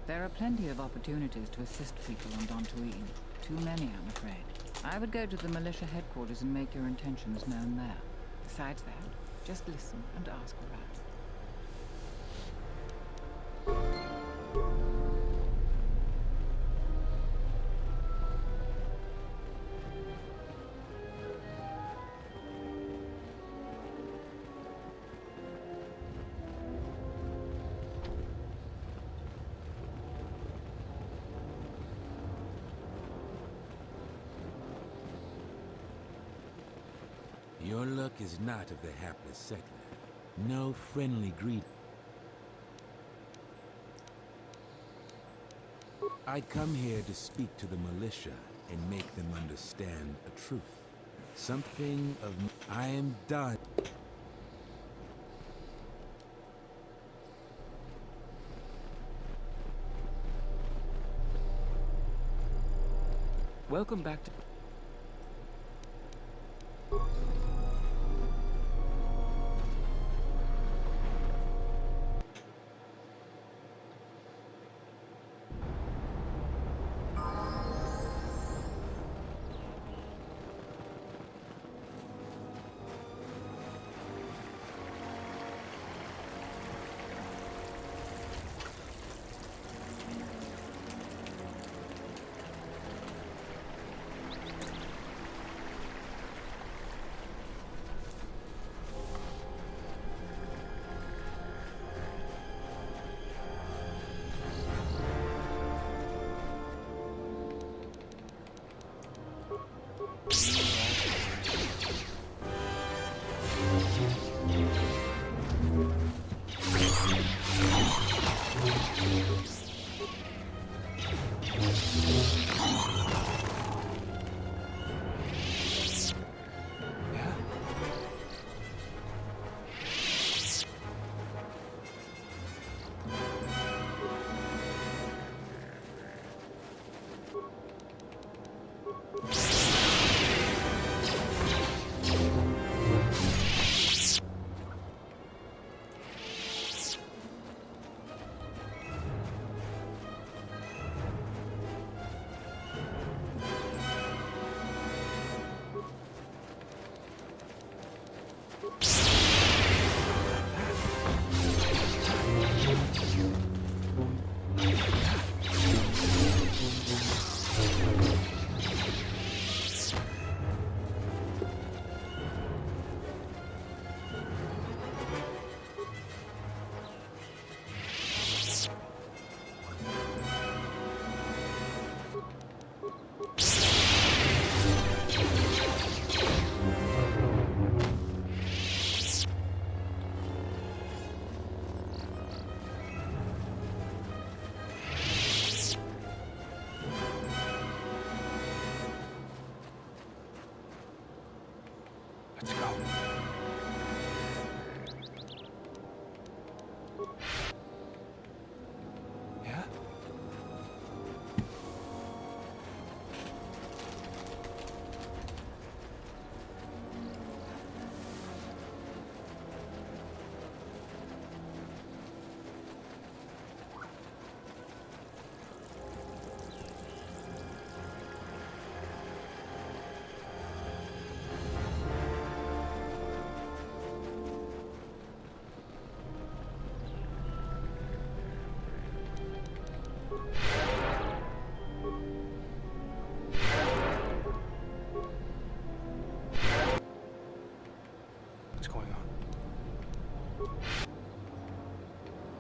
There are plenty of opportunities to assist people on Dantooine. Too many, I'm afraid. I would go to the militia headquarters and make your intentions known there. Besides that, just listen and ask around. Your luck is not of the hapless settler. No friendly greet. I come here to speak to the militia and make them understand a truth. Something of... I am done. Welcome back to...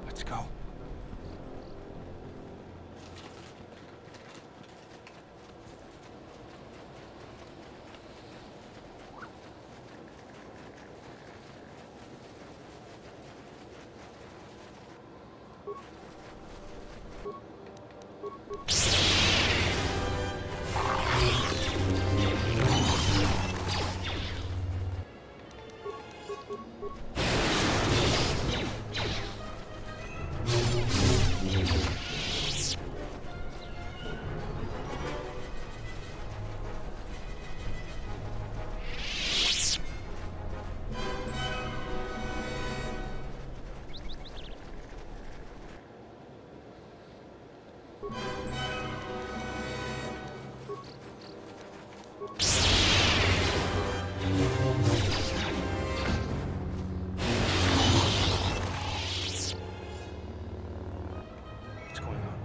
Let's go. What's going on?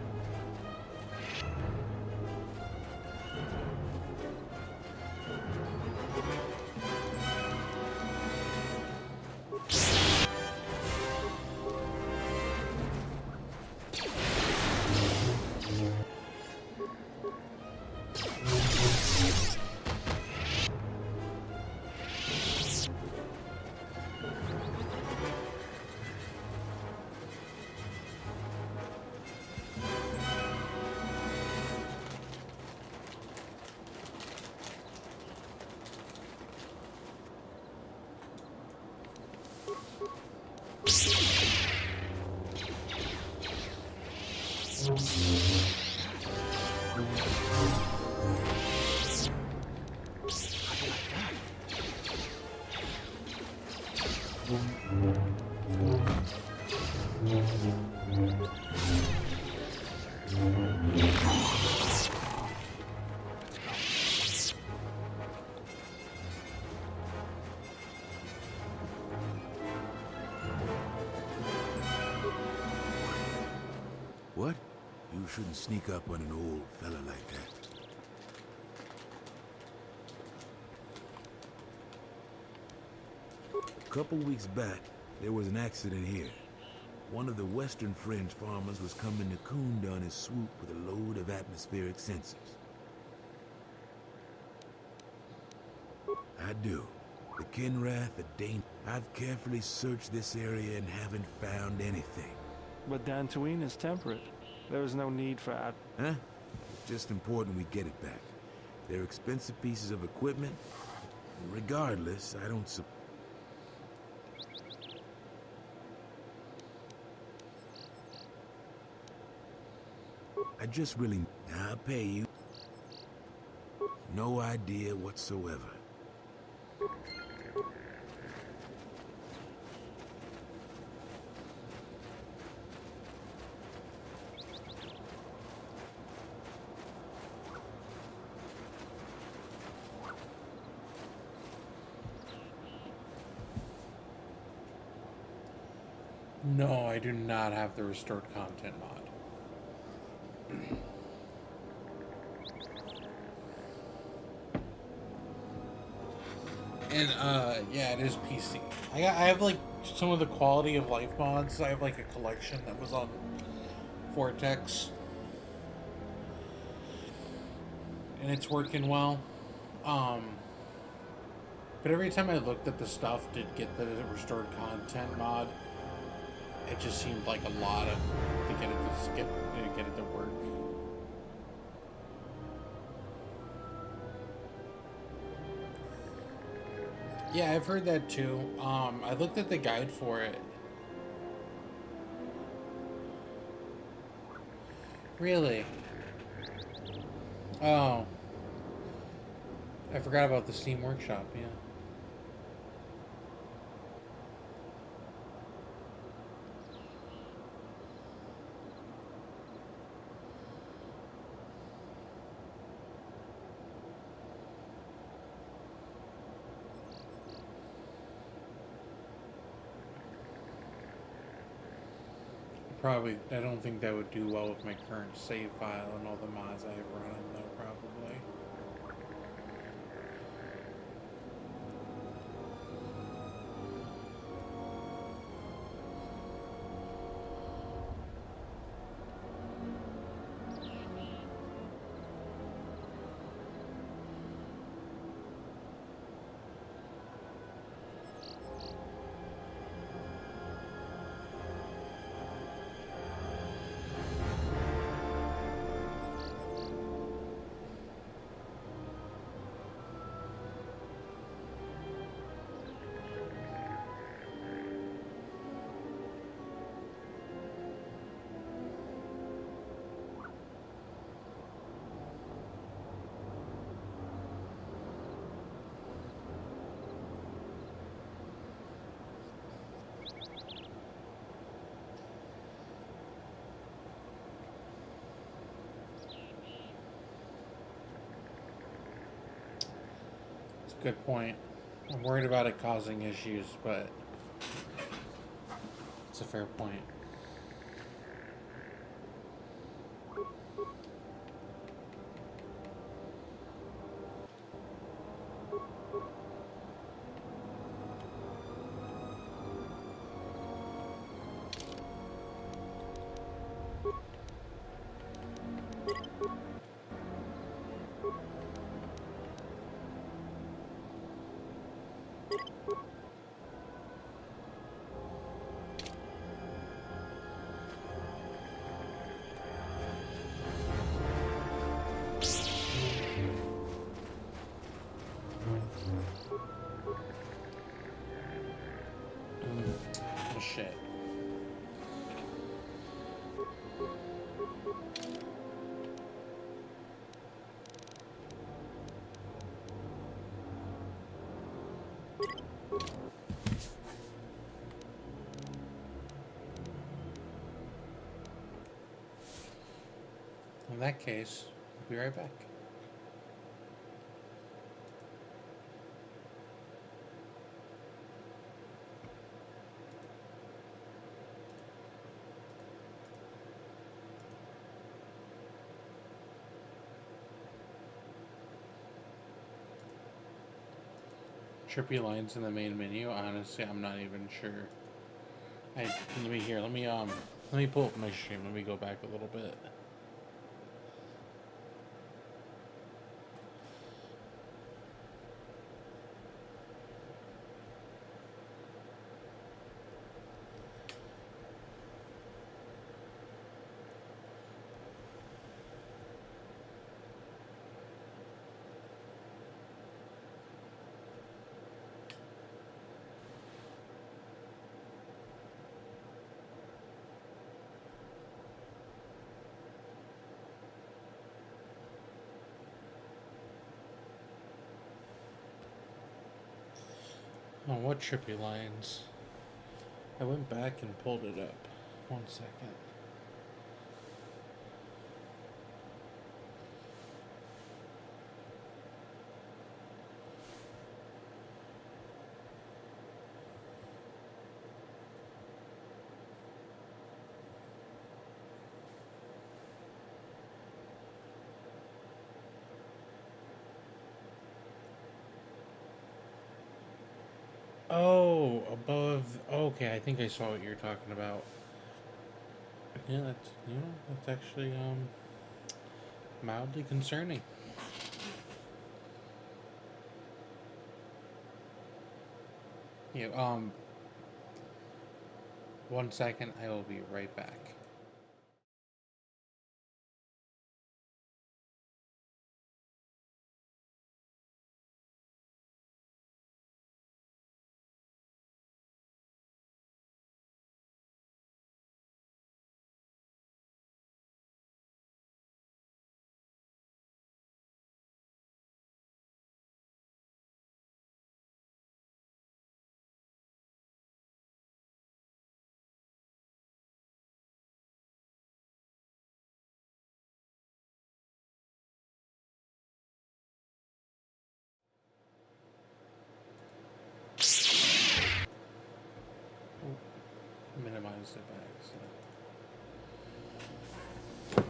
What? You shouldn't sneak up on an old fella like that. A couple weeks back, there was an accident here. One of the Western Fringe farmers was coming to Kunda on his swoop with a load of atmospheric sensors. I do. The Kinrath, the Dane. I've carefully searched this area and haven't found anything. But Dantooine is temperate. There is no need for Huh? It's just important we get it back. They're expensive pieces of equipment. Regardless, I don't suppose. I just really... I'll pay you. No idea whatsoever. No, I do not have the restored content mod. And yeah, it is PC. I have like some of the quality of life mods. I have like a collection that was on Vortex, and it's working well. But every time I looked at the stuff to get the restored content mod, it just seemed like a lot of to get it to work. Yeah, I've heard that too. I looked at the guide for it. Really? Oh. I forgot about the Steam Workshop, yeah. Probably, I don't think that would do well with my current save file and all the mods I have running, though, probably. Good point. I'm worried about it causing issues, but it's a fair point. Oh, shit. In that case, I'll be right back. Trippy lines in the main menu. Honestly, I'm not even sure. Let me pull up my stream. Let me go back a little bit. Oh, what trippy lines? I went back and pulled it up. 1 second. Oh, above. Okay, I think I saw what you're talking about. Yeah, that's actually mildly concerning. Yeah. 1 second. I will be right back. Minimize it by accident.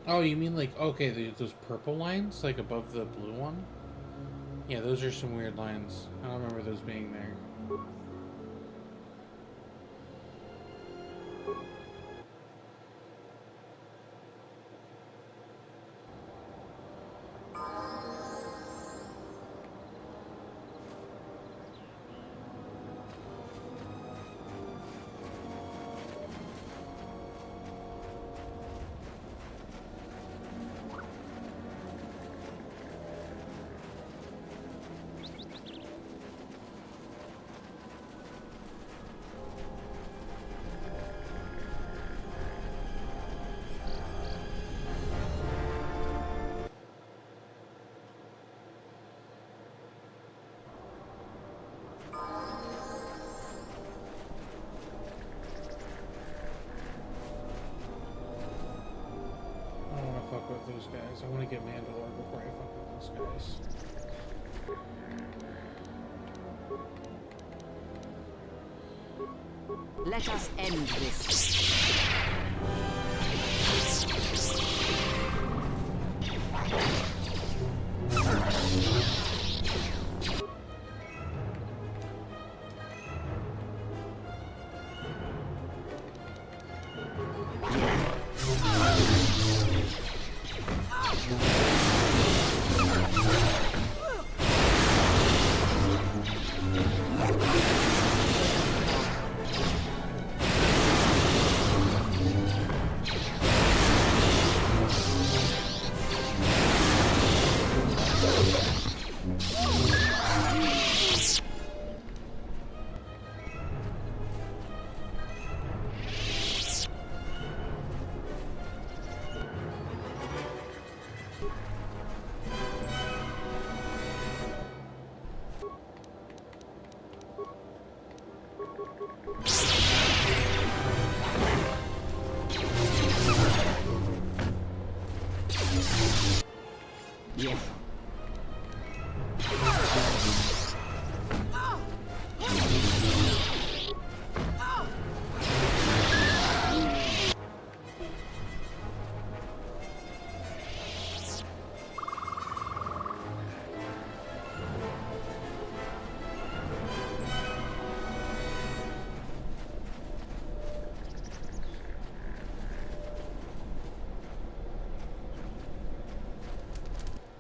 Oh, you mean like, okay, those purple lines, like above the blue one? Yeah, those are some weird lines. I don't remember those being there. Fuck with those guys. I want to get Mandalore before I fuck with those guys. Let us end this.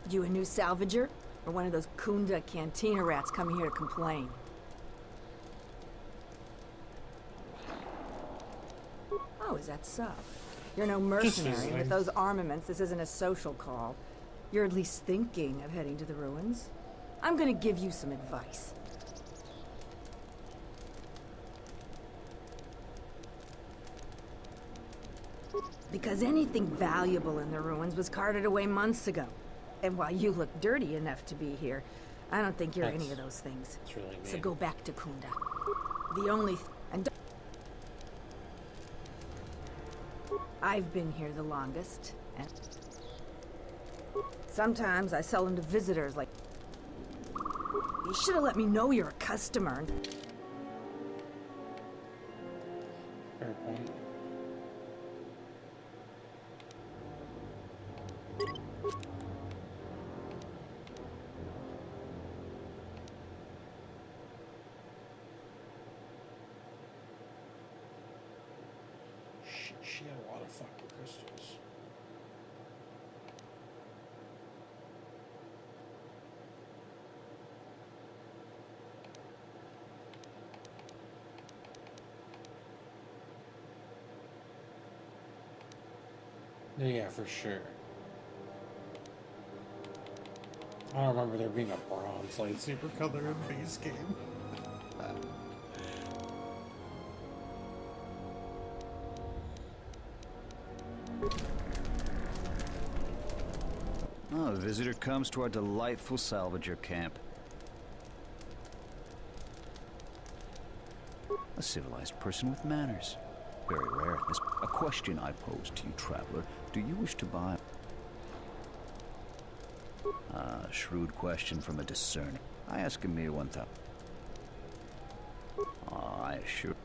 You a new salvager? Or one of those Kunda cantina rats coming here to complain? Oh, is that so? You're no mercenary. With those armaments, this isn't a social call. You're at least thinking of heading to the ruins. I'm gonna give you some advice. Because anything valuable in the ruins was carted away months ago. And while you look dirty enough to be here, I don't think you're any of those things. Really so go back to Kunda. The only and I've been here the longest, and sometimes I sell them to visitors like... You should have let me know you're a customer. Fair point. She had a lot of fucking crystals. Yeah, for sure. I don't remember there being a bronze lightsaber color in the base game. Oh, a visitor comes to our delightful salvager camp. A civilized person with manners. Very rare. A question I pose to you, traveler. Do you wish to buy? Ah, shrewd question from a discerning. I ask a mere 1,000. Ah, I assure.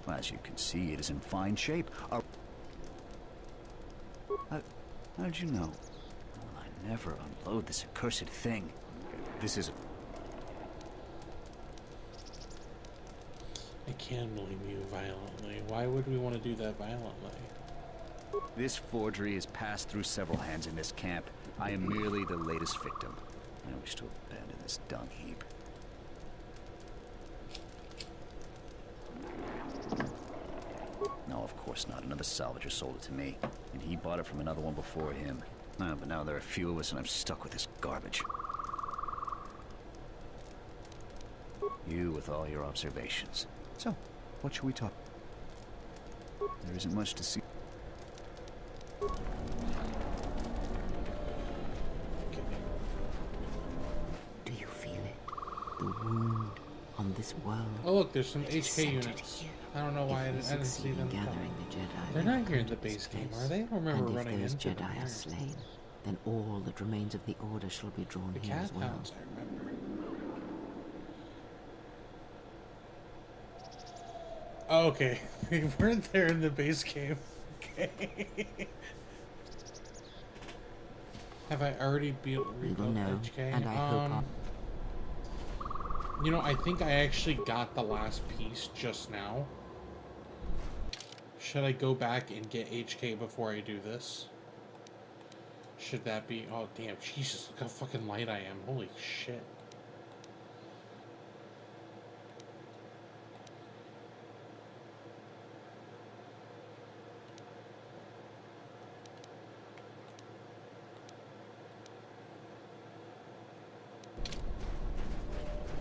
As you can see, it is in fine shape. How did you know? Well, I never unload this accursed thing. This is... It can believe you violently. Why would we want to do that violently? This forgery has passed through several hands in this camp. I am merely the latest victim. I wish to abandon this dung heap. No, of course not. Another salvager sold it to me, and he bought it from another one before him. But now there are a few of us, and I'm stuck with this garbage. You with all your observations. So, what should we talk? There isn't much to see. Do you feel it? The wound on this world. Oh look, there's some HK units. I don't know why I didn't see them. Gathering the Jedi, They're not here in the base game, are they? I don't remember running into them. Jedi are slain, then all that remains of the Order shall be drawn The here cat as well. hounds, I remember. Oh, okay. We weren't there in the base game. Okay. Have I already rebuilt know, HK? and I hope you know, I think I actually got the last piece just now. Should I go back and get HK before I do this? Should that be... Oh, damn. Jesus, look how fucking light I am. Holy shit.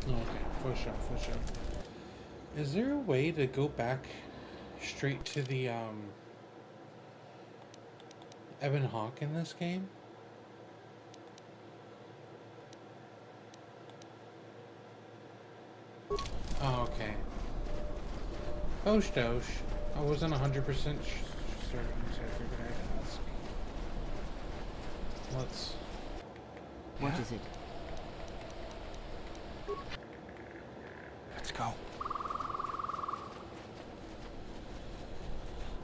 Okay, for sure, for sure. Is there a way to go back straight to the, Evan Hawke in this game? Oh, okay. Dosh. I wasn't 100% certain, so I figured I'd ask. Let's... What is it? Let's go.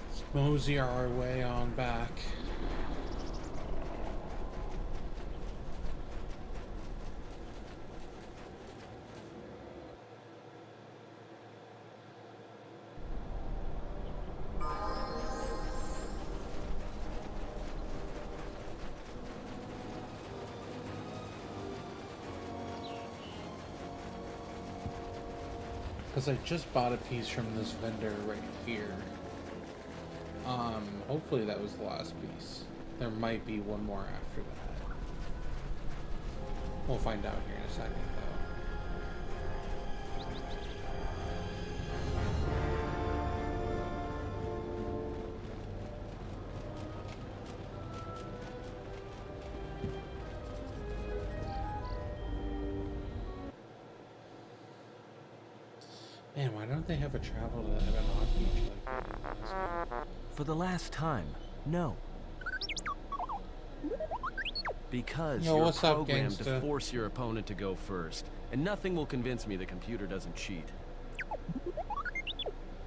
Let's mosey our way on back. Because I just bought a piece from this vendor right here. Hopefully that was the last piece. There might be one more after that. We'll find out here in a second, though. Man, why don't they have a travel to Evan Hawke Beach like they did last game? For the last time, no. Because Yo, you're what's up, programmed to gangsta? force your opponent to go first, and nothing will convince me the computer doesn't cheat.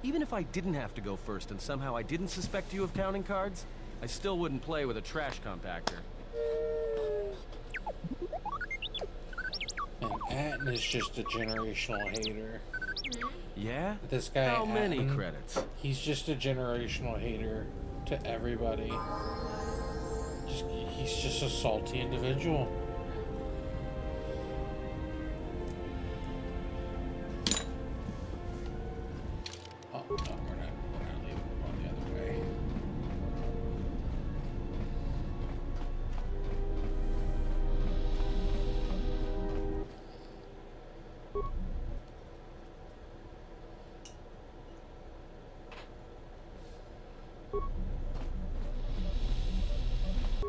Even if I didn't have to go first and somehow I didn't suspect you of counting cards, I still wouldn't play with a trash compactor. And Atten is just a generational hater. Yeah? This guy, How many Atten, credits? He's just a generational hater to everybody. He's just a salty individual. Oh, no, we're not leaving. We're going the other way.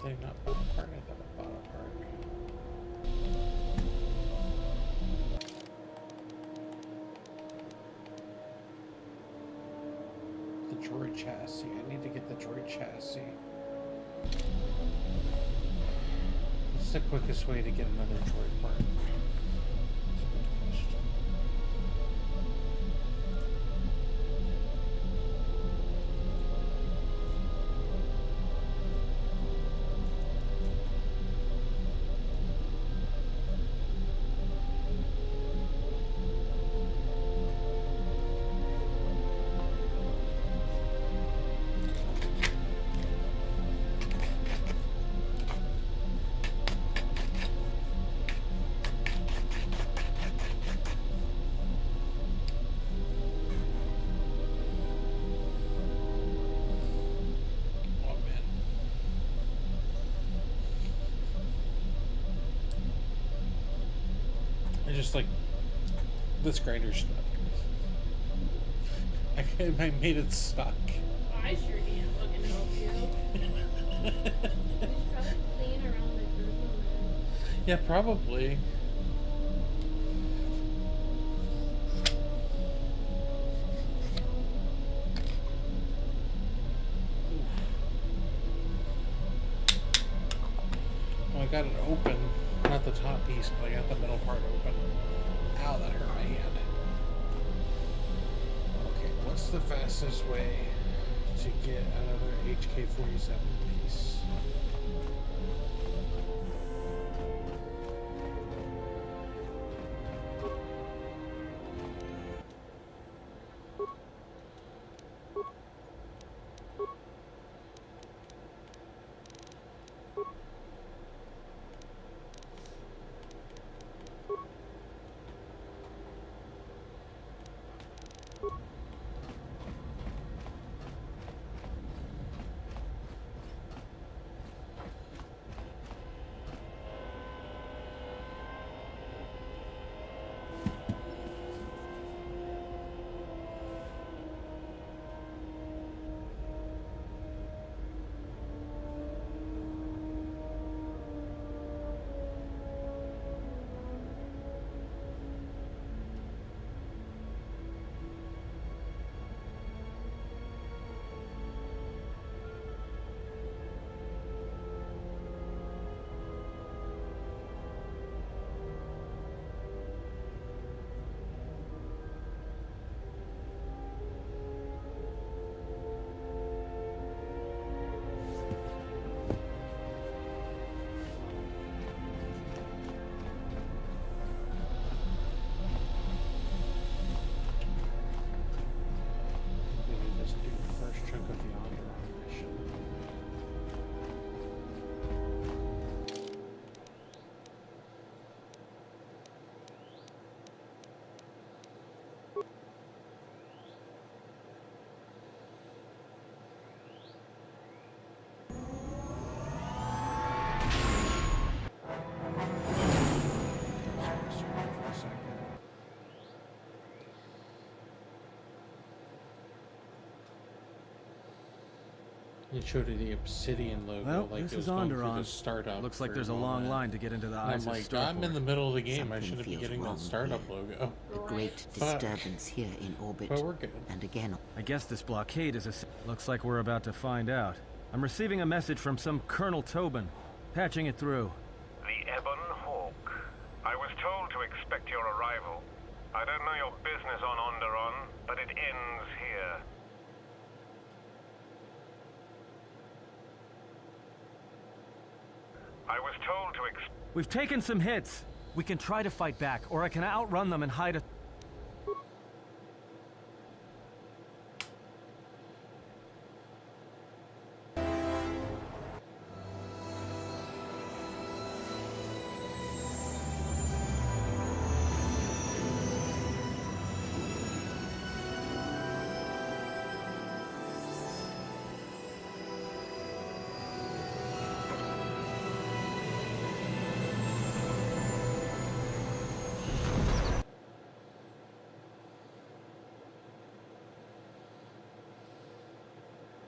They've not bought a part. I thought I bought a part. The droid chassis. I need to get the droid chassis. What's the quickest way to get another droid part? That's a good question. Just like this grinder's stuck. I made it stuck. I sure can't fucking help you. We should probably clean around the group. Yeah, probably. got it open. Not the top piece, but I got the middle part open. Ow, that hurt my hand. Okay, what's the fastest way to get another HK-47 piece? It showed the Obsidian logo, Well, like this it was is going through Onderon. the startup. Looks like for there's a long line to get into the And ISIS I'm like, starport. I'm in the middle of the game. I Something shouldn't be feels getting wrong that startup here. logo. A great Fuck. disturbance here in orbit. But we're good. And again. I guess this blockade is a... Looks like we're about to find out. I'm receiving a message from some Colonel Tobin. Patching it through. The Ebon Hawk. I was told to expect your arrival. I don't know your business on Onderon, but it ends here. I was told to We've taken some hits. We can try to fight back, or I can outrun them and hide a...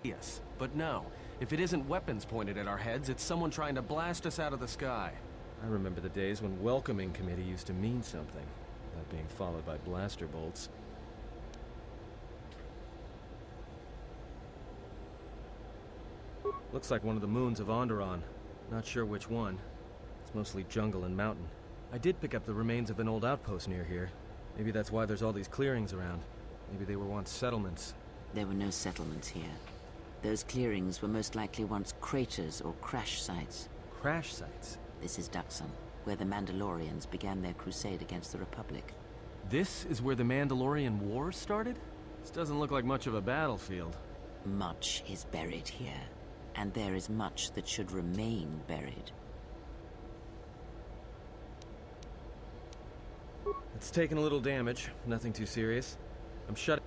Yes, but no. If it isn't weapons pointed at our heads, it's someone trying to blast us out of the sky. I remember the days when welcoming committee used to mean something, without being followed by blaster bolts. Looks like one of the moons of Onderon. Not sure which one. It's mostly jungle and mountain. I did pick up the remains of an old outpost near here. Maybe that's why there's all these clearings around. Maybe they were once settlements. There were no settlements here. Those clearings were most likely once craters or crash sites. Crash sites? This is Duxum, where the Mandalorians began their crusade against the Republic. This is where the Mandalorian War started? This doesn't look like much of a battlefield. Much is buried here, and there is much that should remain buried. It's taken a little damage, nothing too serious. I'm shutting...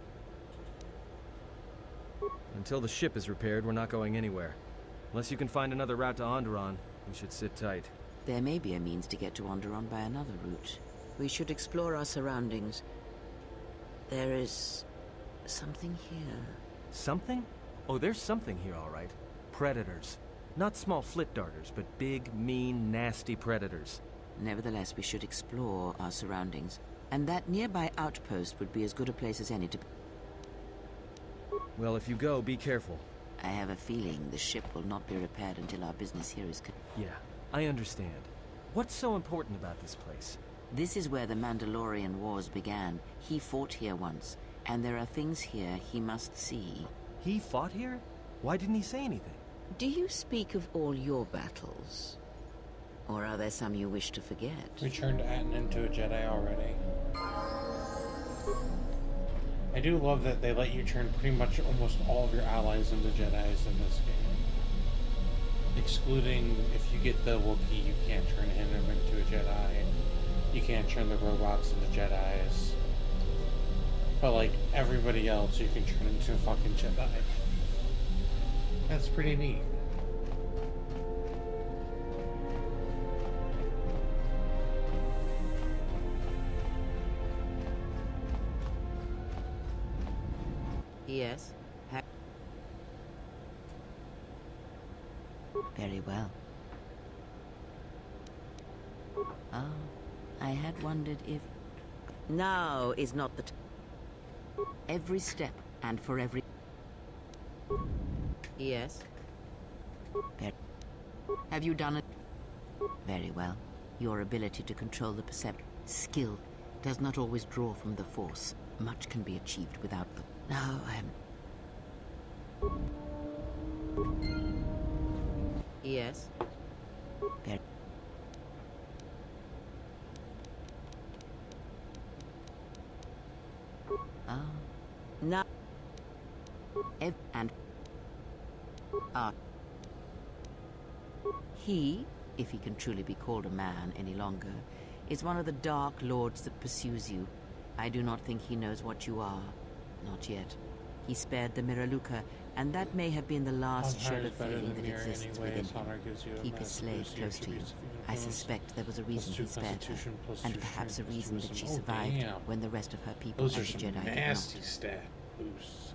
Until the ship is repaired, we're not going anywhere. Unless you can find another route to Onderon, we should sit tight. There may be a means to get to Onderon by another route. We should explore our surroundings. There is... something here. Something? Oh, there's something here, all right. Predators. Not small flit darters, but big, mean, nasty predators. Nevertheless, we should explore our surroundings. And that nearby outpost would be as good a place as any to... Well, if you go, be careful. I have a feeling the ship will not be repaired until our business here is... Yeah, I understand. What's so important about this place? This is where the Mandalorian Wars began. He fought here once, and there are things here he must see. He fought here? Why didn't he say anything? Do you speak of all your battles? Or are there some you wish to forget? We turned Atten into a Jedi already. I do love that they let you turn pretty much almost all of your allies into Jedis in this game. Excluding if you get the Wookiee, you can't turn him into a Jedi. You can't turn the robots into Jedis. But like everybody else, you can turn into a fucking Jedi. That's pretty neat. Yes. Very well. Oh, I had wondered if... Now is not the time. Every step, and for every... Yes. Have you done it? Very well. Your ability to control the skill does not always draw from the Force. Much can be achieved without them. No, Yes. Oh. No. And... He, if he can truly be called a man any longer, is one of the Dark Lords that pursues you. I do not think he knows what you are. Not yet. He spared the Miraluka, and that may have been the last shred of feeling that exists within him. Keep his slave close to you. I suspect there was a reason he spared her, and perhaps a reason that she survived when the rest of her people and the Jedi did not. Those are some nasty stat boosts.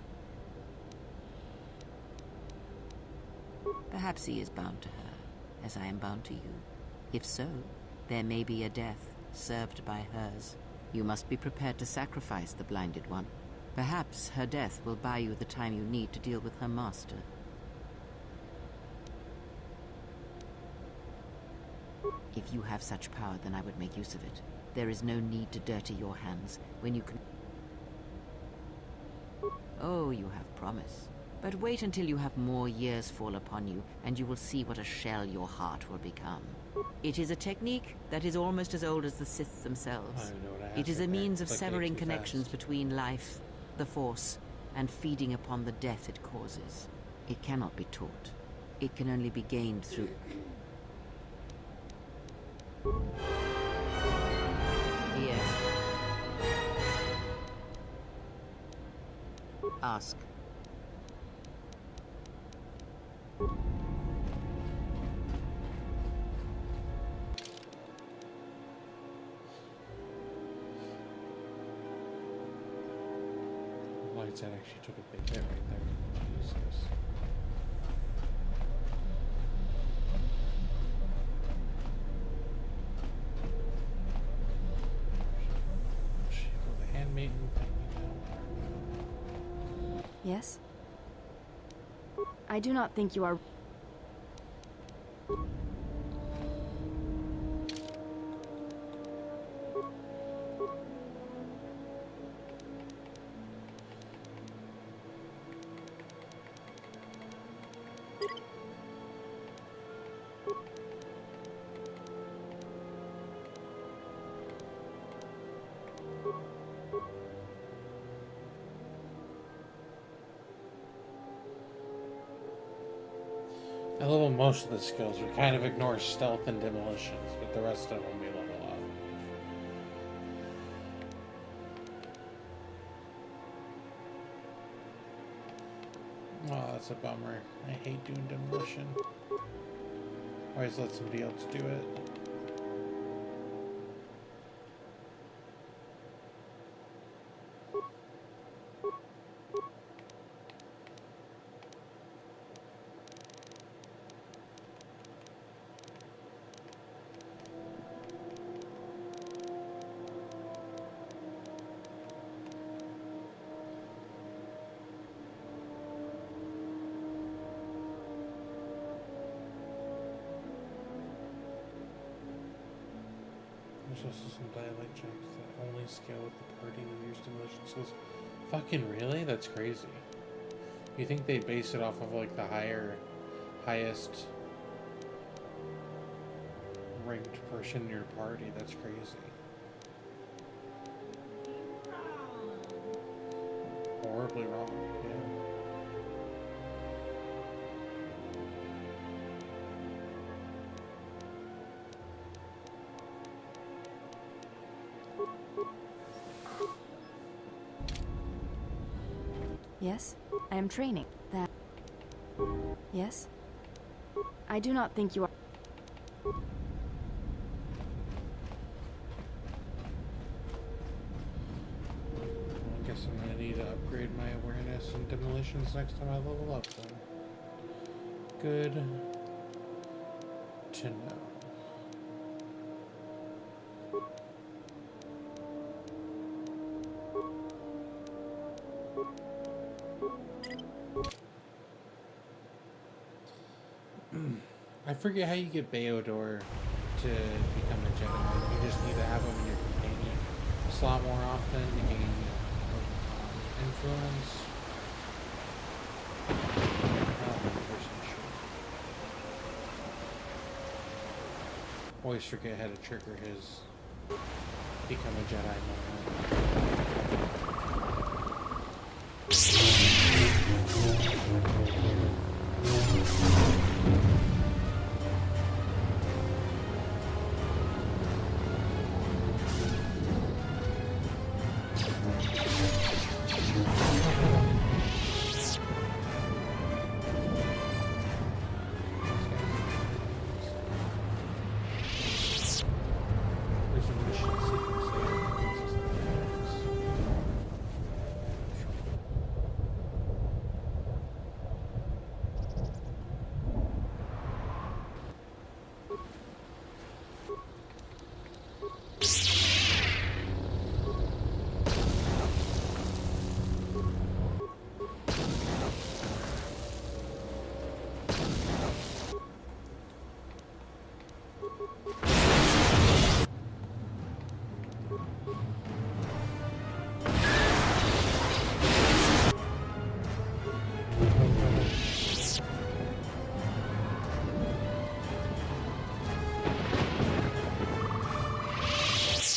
Perhaps he is bound to her, as I am bound to you. If so, there may be a death served by hers. You must be prepared to sacrifice the blinded one. Perhaps her death will buy you the time you need to deal with her master. If you have such power, then I would make use of it. There is no need to dirty your hands when you can... Oh, you have promise. But wait until you have more years fall upon you, and you will see what a shell your heart will become. It is a technique that is almost as old as the Sith themselves. It is a means of severing connections between life, the Force, and feeding upon the death it causes. It cannot be taught. It can only be gained through... Yes. Ask. That actually took a big hit right there. Jesus. The handmaiden. Yes? I do not think you are... I level most of the skills. We kind of ignore stealth and demolitions, but the rest of them we level up. Oh, that's a bummer. I hate doing demolition. Always let somebody else do it. There's also some dialect checks that only scale with the party with your stimulation skills. Fucking really? That's crazy. You think they base it off of like the highest ranked person in your party? That's crazy. Horribly wrong, yeah. Yes, I am training. That... Yes? I do not think you are... I guess I'm gonna need to upgrade my awareness and demolitions next time I level up then. Good to know. I forget how you get Beodor to become a Jedi. You just need to have him in your companion slot more often to gain influence. Always forget how to trigger his become a Jedi moment.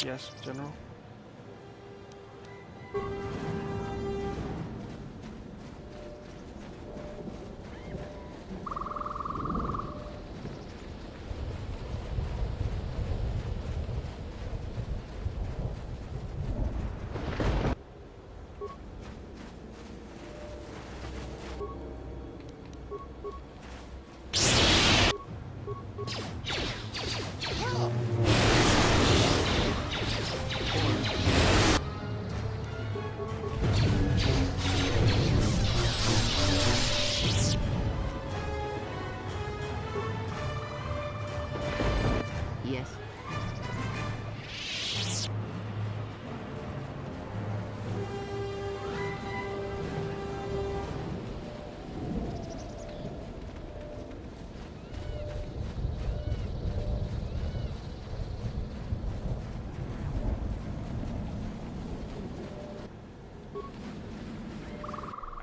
Yes, General? Yes.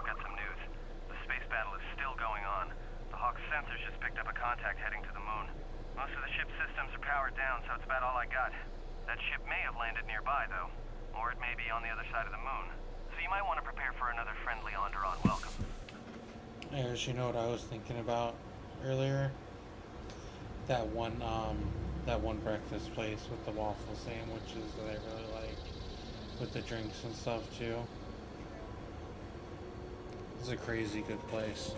Got some news. The space battle is still going on. The Hawk's sensors just picked up a contact heading to the moon. Most of the ship's systems are powered down, so it's about all I got. That ship may have landed nearby, though. Or it may be on the other side of the moon. So you might want to prepare for another friendly Onderon welcome. As you know what I was thinking about earlier? That one breakfast place with the waffle sandwiches that I really like. With the drinks and stuff, too. It's a crazy good place.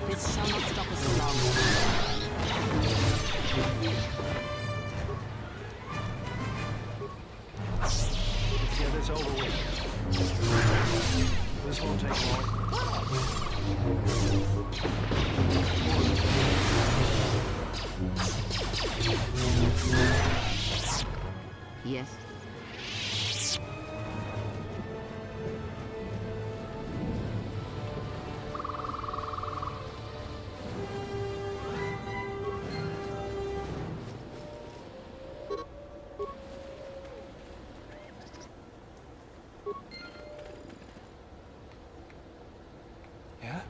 This shall not stop us for long. Yes? Yeah?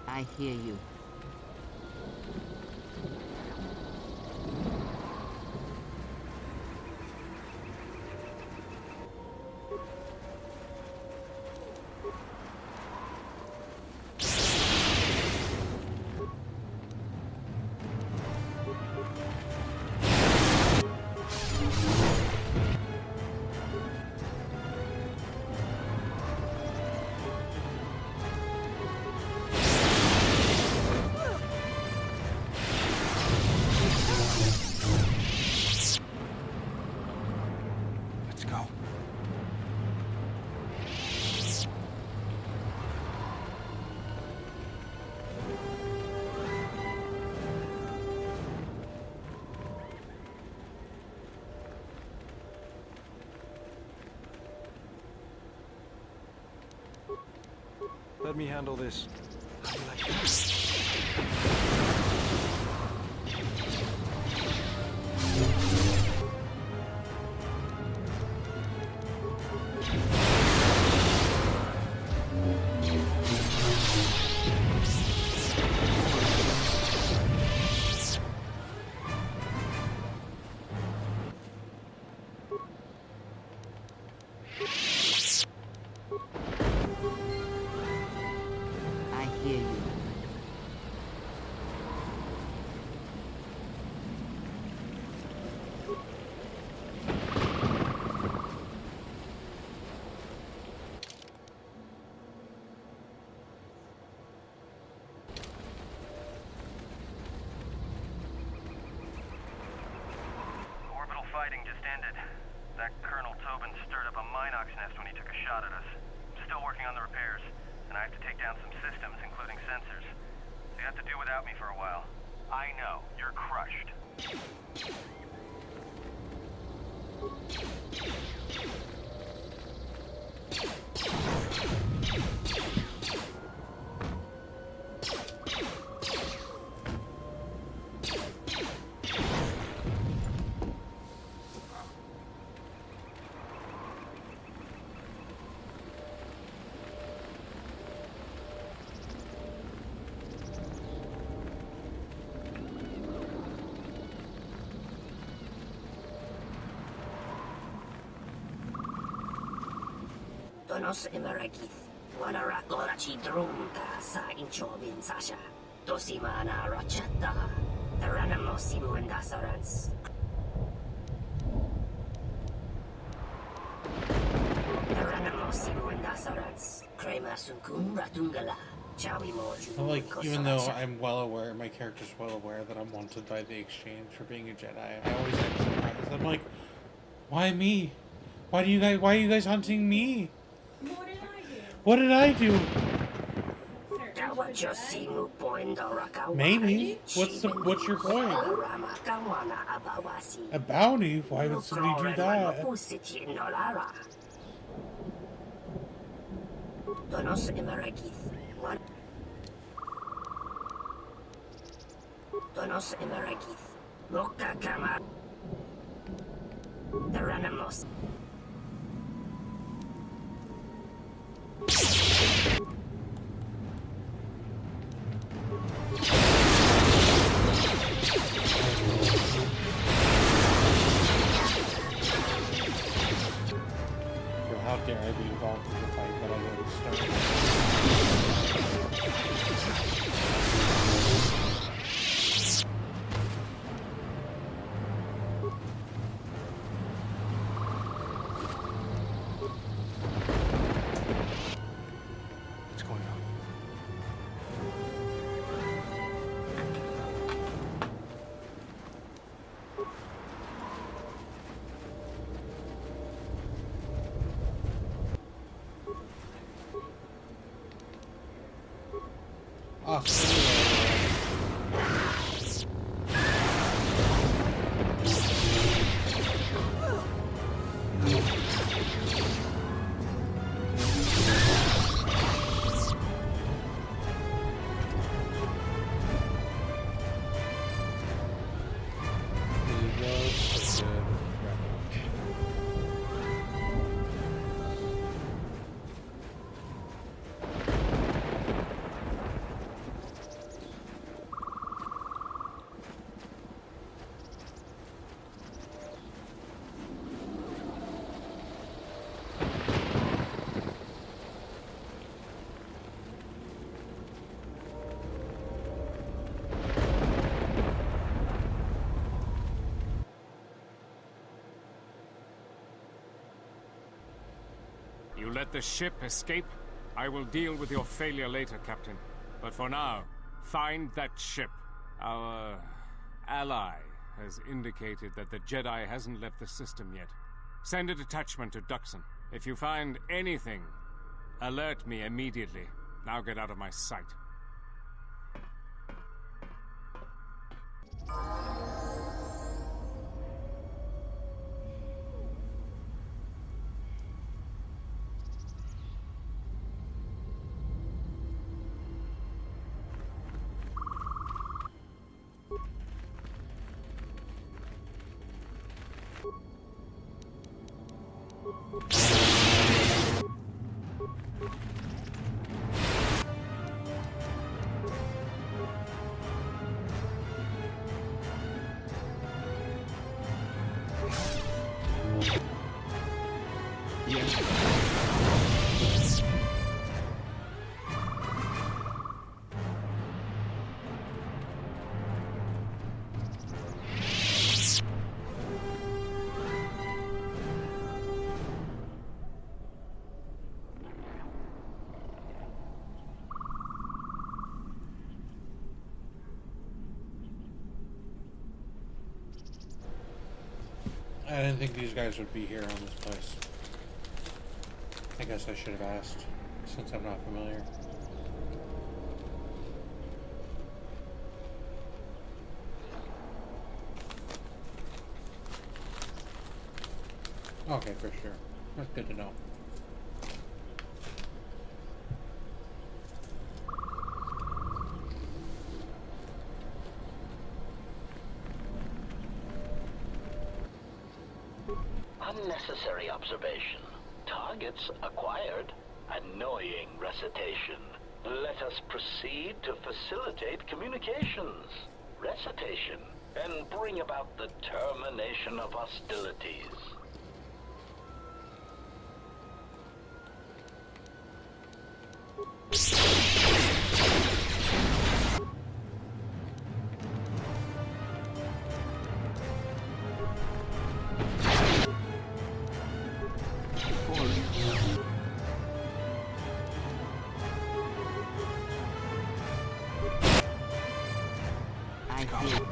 I hear you. Let's go. Let me handle this. How do you like that? I hear you. Orbital fighting just ended. That Colonel Tobin stirred up a Minox nest when he took a shot at us. I'm still working on the repairs, and I have to take down some systems, including sensors. So you have to do without me for a while. I know, you're crushed. Donos emeragith, wanara gorachi drumta sa inchobin sasha, dosimana rochata, taranamo sibu and dasarans. Taranamo sibu and dasarans, crema sunkun ratungala, chawi moju. I'm like, even though I'm well aware, my character's well aware that I'm wanted by the exchange for being a Jedi, I always act surprised. I'm like, why me? Why are you guys hunting me? What did I do? Maybe. What's your point? A bounty? Why would somebody do that? Donos emeragith, Donos emeragith, Moka kama, Taranamos. For How dare I be involved in the fight that I didn't start? What's going on? You let the ship escape? I will deal with your failure later, Captain. But for now, find that ship. Our ally has indicated that the Jedi hasn't left the system yet. Send a detachment to Duxon. If you find anything, alert me immediately. Now get out of my sight. I didn't think these guys would be here on this place. I guess I should have asked, since I'm not familiar. Okay, for sure. That's good to know. Unnecessary observation. Targets acquired. Annoying recitation. Let us proceed to facilitate communications. Recitation. And bring about the termination of hostilities. I feel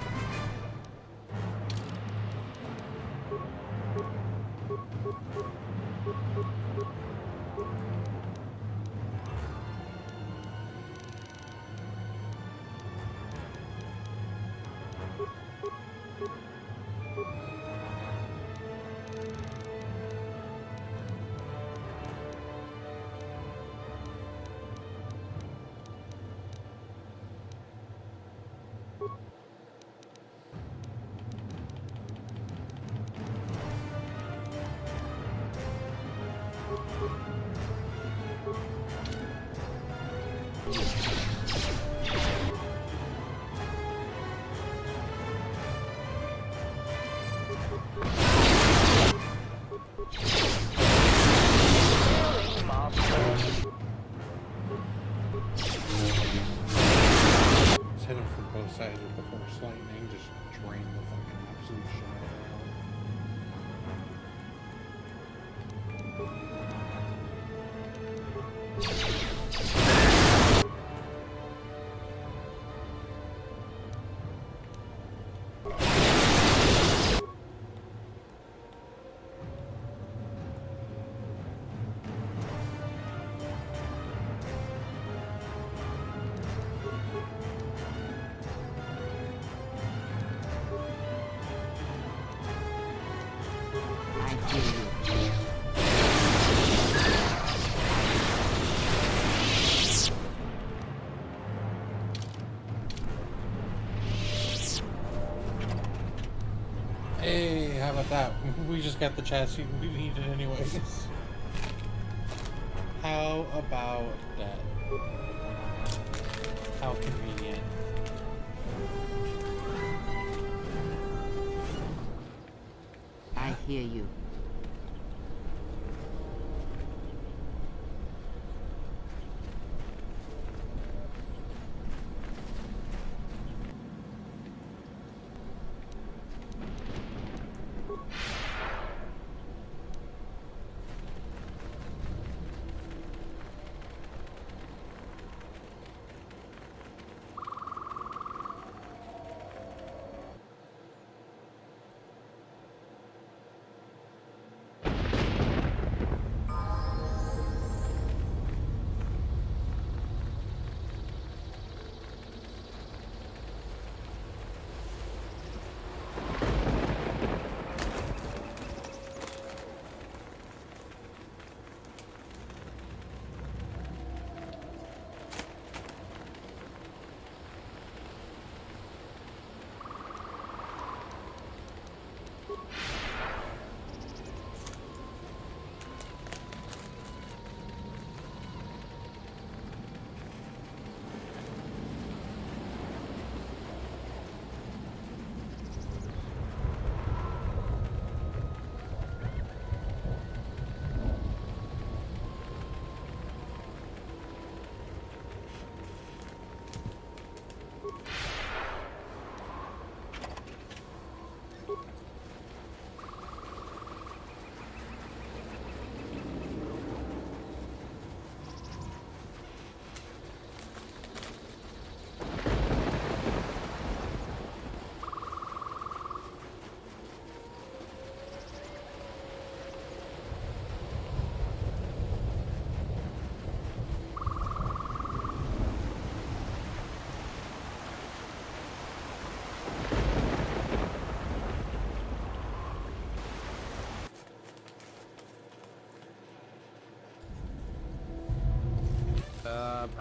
ran the fucking absolute shit out of Hey, how about that? We just got the chassis we needed anyways. How about that? How convenient. I hear you.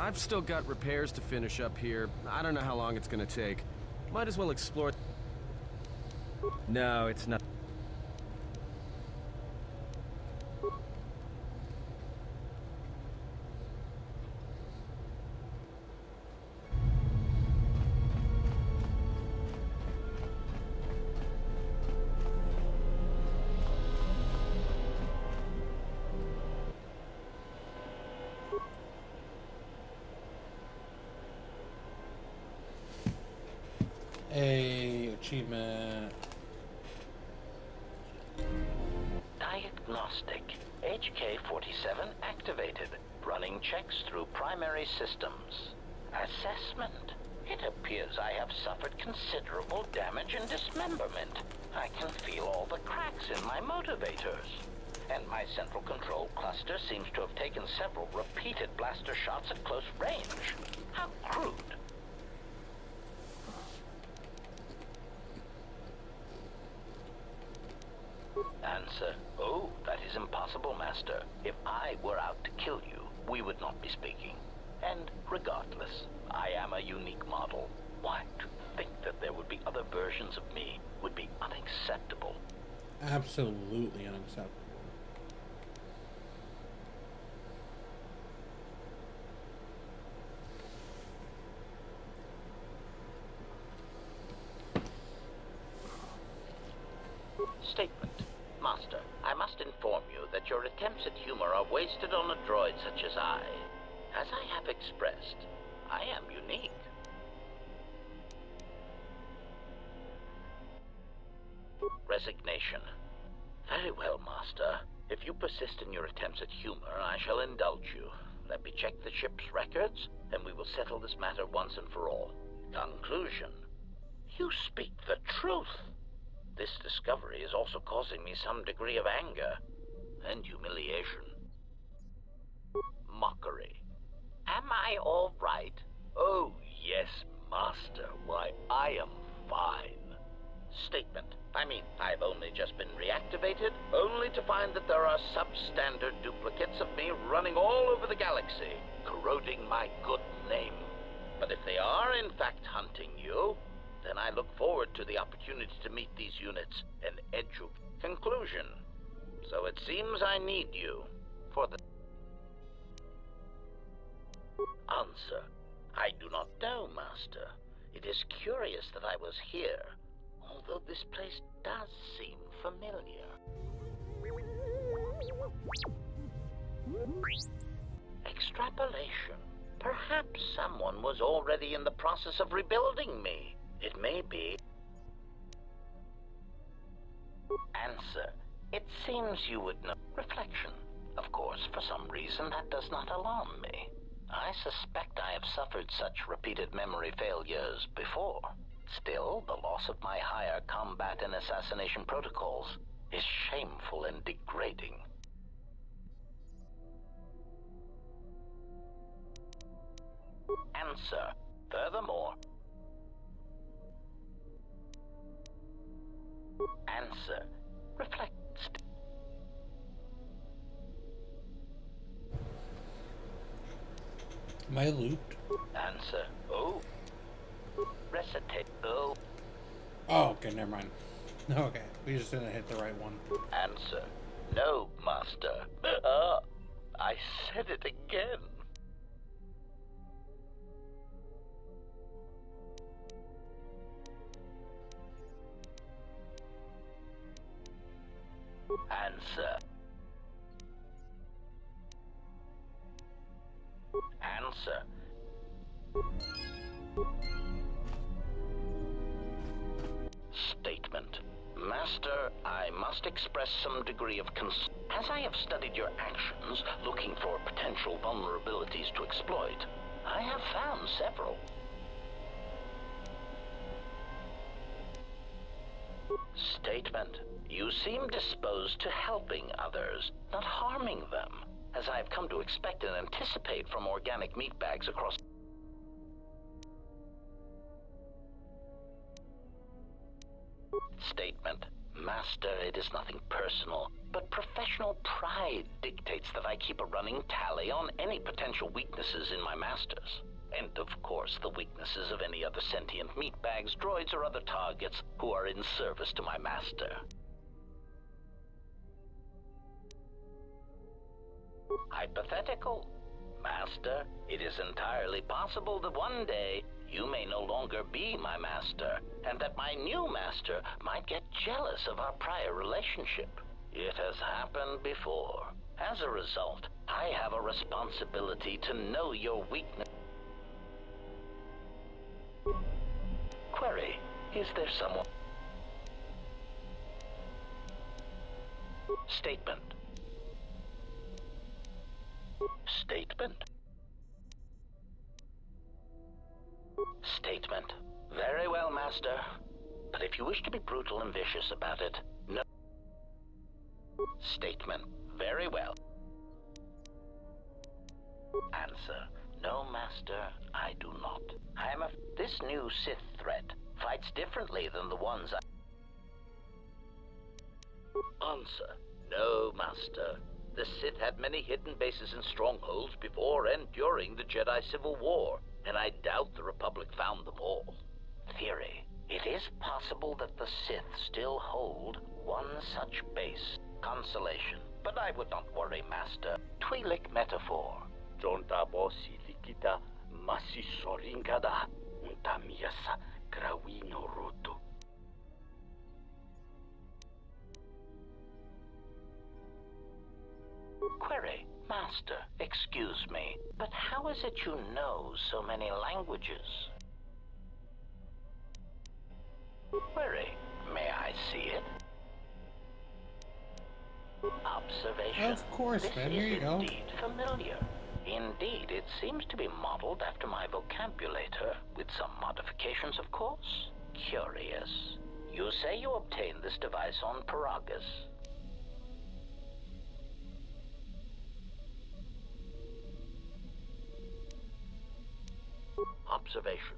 I've still got repairs to finish up here. I don't know how long it's gonna take. Might as well explore... No, it's not... A achievement. Diagnostic. HK-47 activated. Running checks through primary systems. Assessment. It appears I have suffered considerable damage and dismemberment. I can feel all the cracks in my motivators. And my central control cluster seems to have taken several repeated blaster shots at close range. How crude. Answer. Oh, that is impossible, Master. If I were out to kill you, we would not be speaking. And regardless, I am a unique model. Why, to think that there would be other versions of me would be unacceptable. Absolutely unacceptable. Statement. Master, I must inform you that your attempts at humor are wasted on a droid such as I. As I have expressed, I am unique. resignation. Very well, Master. If you persist in your attempts at humor, I shall indulge you. Let me check the ship's records, and we will settle this matter once and for all. Conclusion. You speak the truth. This discovery is also causing me some degree of anger and humiliation. Mockery. Am I all right? Oh, yes, Master. Why, I am fine. Statement. I've only just been reactivated, only to find that there are substandard duplicates of me running all over the galaxy, corroding my good name. But if they are in fact hunting you, then I look forward to the opportunity to meet these units and educate. Conclusion. So it seems I need you for the... Answer. I do not know, Master. It is curious that I was here, although this place does seem familiar. Extrapolation. Perhaps someone was already in the process of rebuilding me. It may be... Answer. It seems you would know. Reflection. Of course, for some reason, that does not alarm me. I suspect I have suffered such repeated memory failures before. Still, the loss of my higher combat and assassination protocols is shameful and degrading. Answer. Furthermore... Answer. Reflect. Am I looped? Answer. Oh. Recitate. Oh. Oh, okay, never mind. Okay, we just didn't hit the right one. Answer. No, Master. I said it again. Answer. Answer. Statement. Master, I must express some degree of concern. As I have studied your actions, looking for potential vulnerabilities to exploit, I have found several. Statement. You seem disposed to helping others, not harming them, as I have come to expect and anticipate from organic meat bags across... Statement. Master, it is nothing personal, but professional pride dictates that I keep a running tally on any potential weaknesses in my masters. And, of course, the weaknesses of any other sentient meatbags, droids, or other targets who are in service to my master. Hypothetical. Master, it is entirely possible that one day you may no longer be my master, and that my new master might get jealous of our prior relationship. It has happened before. As a result, I have a responsibility to know your weakness. Query, is there someone... Statement. Statement. Statement. Very well, Master. But if you wish to be brutal and vicious about it, no... Statement. Very well. Answer. No, Master, I do not. I am This new Sith threat fights differently than the ones I... Answer. No, Master. The Sith had many hidden bases and strongholds before and during the Jedi Civil War, and I doubt the Republic found them all. Theory. It is possible that the Sith still hold one such base. Consolation. But I would not worry, Master. Twi'lek metaphor. Jonta bosi likita masi soringada untamiasa grawino roto. Query. Master, excuse me, but how is it you know so many languages? Query. May I see it? Observation. Of course, This man. is Here you go. indeed familiar. Indeed, it seems to be modeled after my vocabulator, with some modifications, of course. Curious. You say you obtained this device on Paragus. Observation.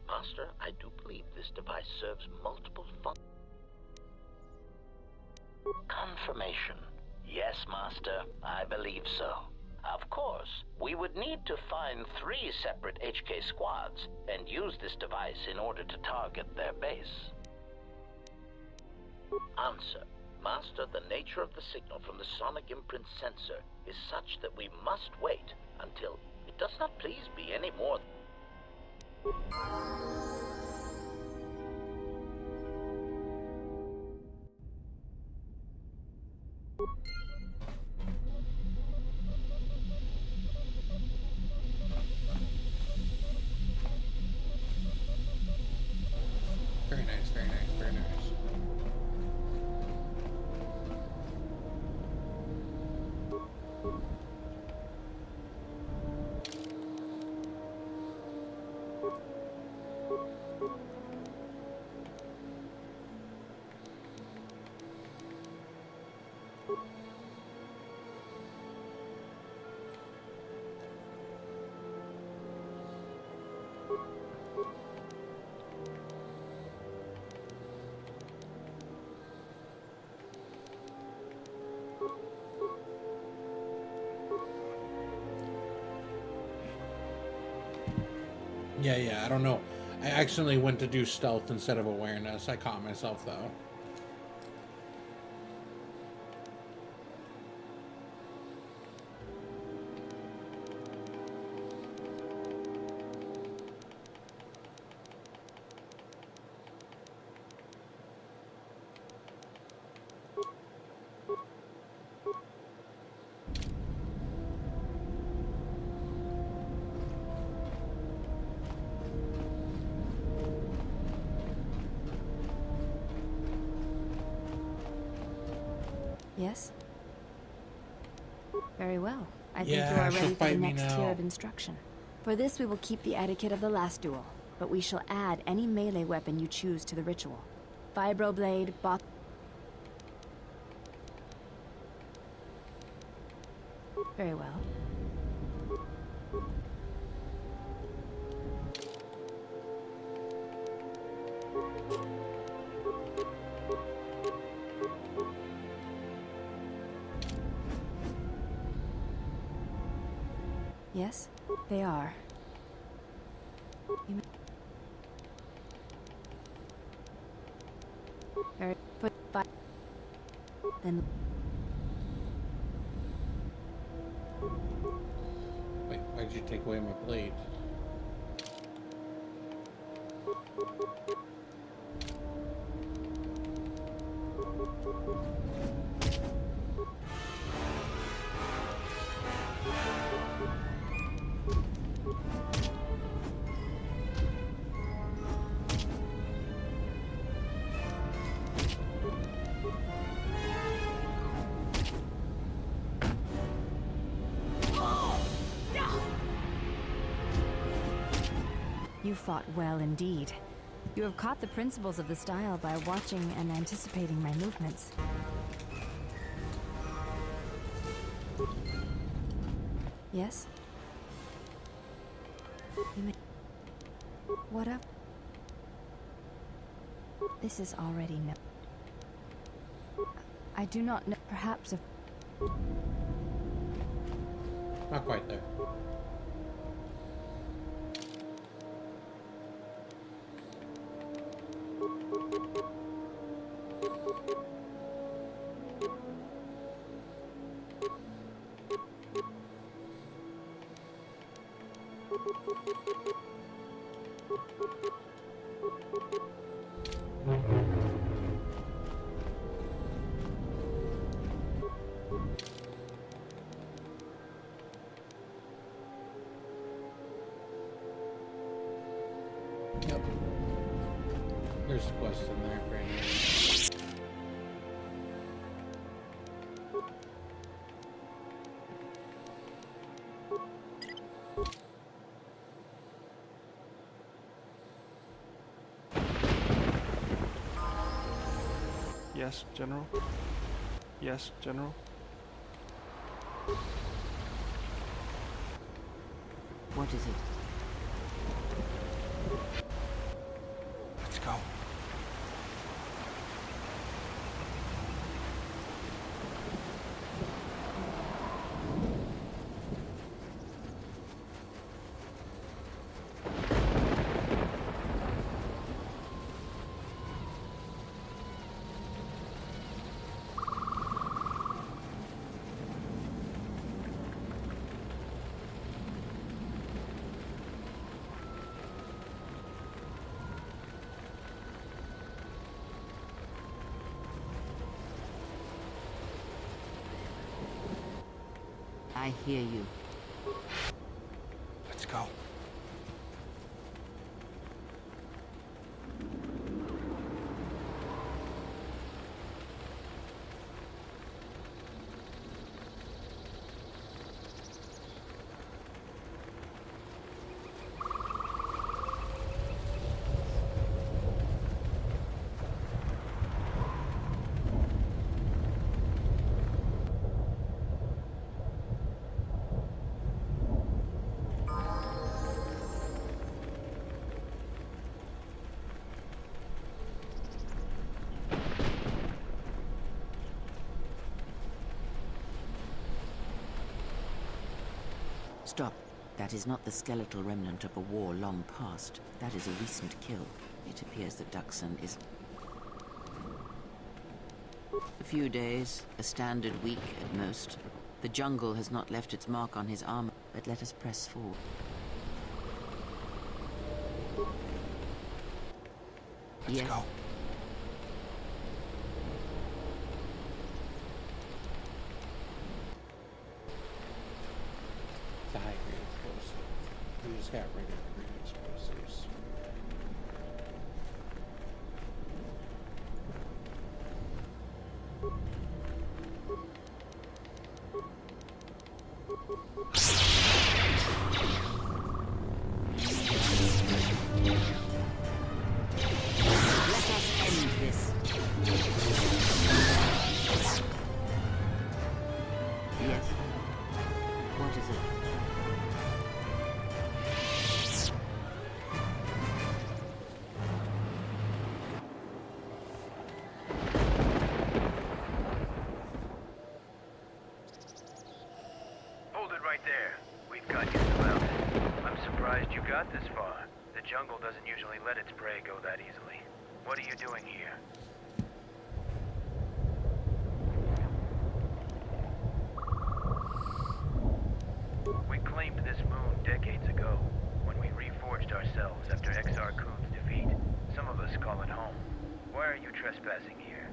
Master, I do believe this device serves multiple functions. Confirmation. Yes, Master, I believe so. Of course, we would need to find 3 separate HK squads and use this device in order to target their base. Answer. Master, the nature of the signal from the sonic imprint sensor is such that we must wait until it does not please be any more. Very nice, very nice, very nice. Yeah, I don't know. I accidentally went to do stealth instead of awareness. I caught myself, though. Yes? Very well. I think Yeah, you are she'll ready for the fight me next tier now. of instruction. For this, we will keep the etiquette of the last duel, but we shall add any melee weapon you choose to the ritual. Vibroblade, bot... Very well. Yes, they are. You may... Very... Put... Then... Wait, why'd you take away my blade? You fought well indeed. You have caught the principles of the style by watching and anticipating my movements. Yes? You may... What up? This is already no... I do not know... Perhaps if... Not quite there. Yep. There's a quest in there for anyone. Yes, General? Yes, General? What is it? Let's go. I hear you. Let's go. Stop. That is not the skeletal remnant of a war long past. That is a recent kill. It appears that Duxon is... A few days, a standard week at most. The jungle has not left its mark on his armor, but let us press forward. Let's Yes. go. It's a high-grade explosive. We just got rid of green explosives. Let us end this. Yes. What is it? Hold it right there. We've got you surrounded. I'm surprised you got this far. The jungle doesn't usually let its prey go that easily. What are you doing here? We claimed this moon decades ago, when we reforged ourselves after Exar Kun's defeat. Some of us call it home. Why are you trespassing here?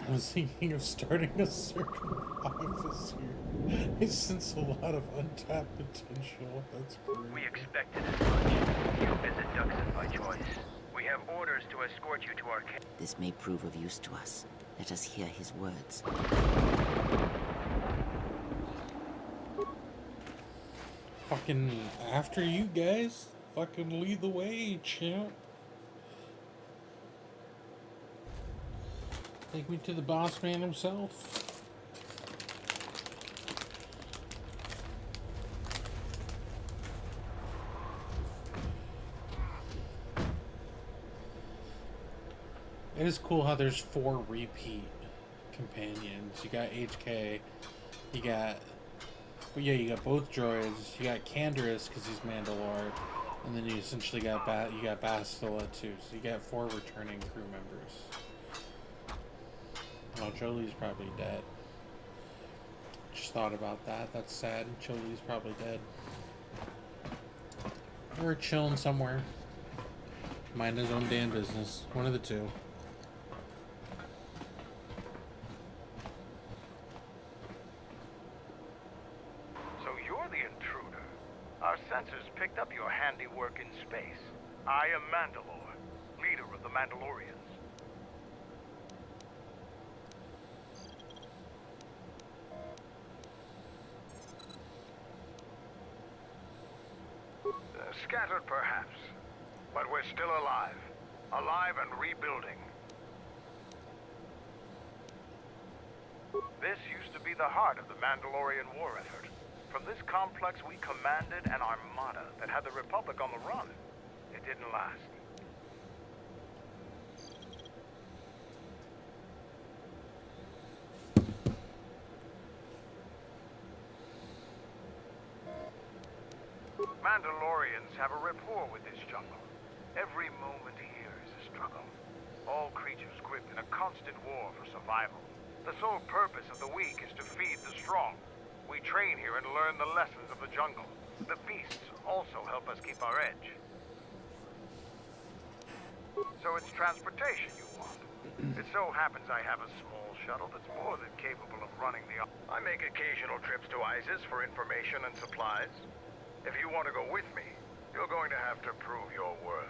I was thinking of starting a circle office here. I sense a lot of untapped potential. That's great. We expected as much. You visit Duxon by choice. We have orders to escort you to our camp. This may prove of use to us. Let us hear his words. Fucking after you guys. Fucking lead the way, champ. Take me to the boss man himself. It is cool how there's 4 repeat companions. You got HK, you got... Well, yeah, you got both droids. You got Canderous because he's Mandalore, and then you essentially got Bastila too. So you got 4 returning crew members. Oh, Jolie's probably dead. Just thought about that. That's sad. Jolie's probably dead. Or chilling somewhere. Mind his own damn business. One of the two. So you're the intruder. Our sensors picked up your handiwork in space. I am Mandalore, leader of the Mandalorians. Scattered, perhaps. But we're still alive. Alive and rebuilding. This used to be the heart of the Mandalorian war effort. From this complex, we commanded an armada that had the Republic on the run. It didn't last. Mandalorians have a rapport with this jungle. Every moment here is a struggle. All creatures gripped in a constant war for survival. The sole purpose of the weak is to feed the strong. We train here and learn the lessons of the jungle. The beasts also help us keep our edge. So it's transportation you want. It so happens I have a small shuttle that's more than capable of running the... I make occasional trips to ISIS for information and supplies. If you want to go with me, you're going to have to prove your worth.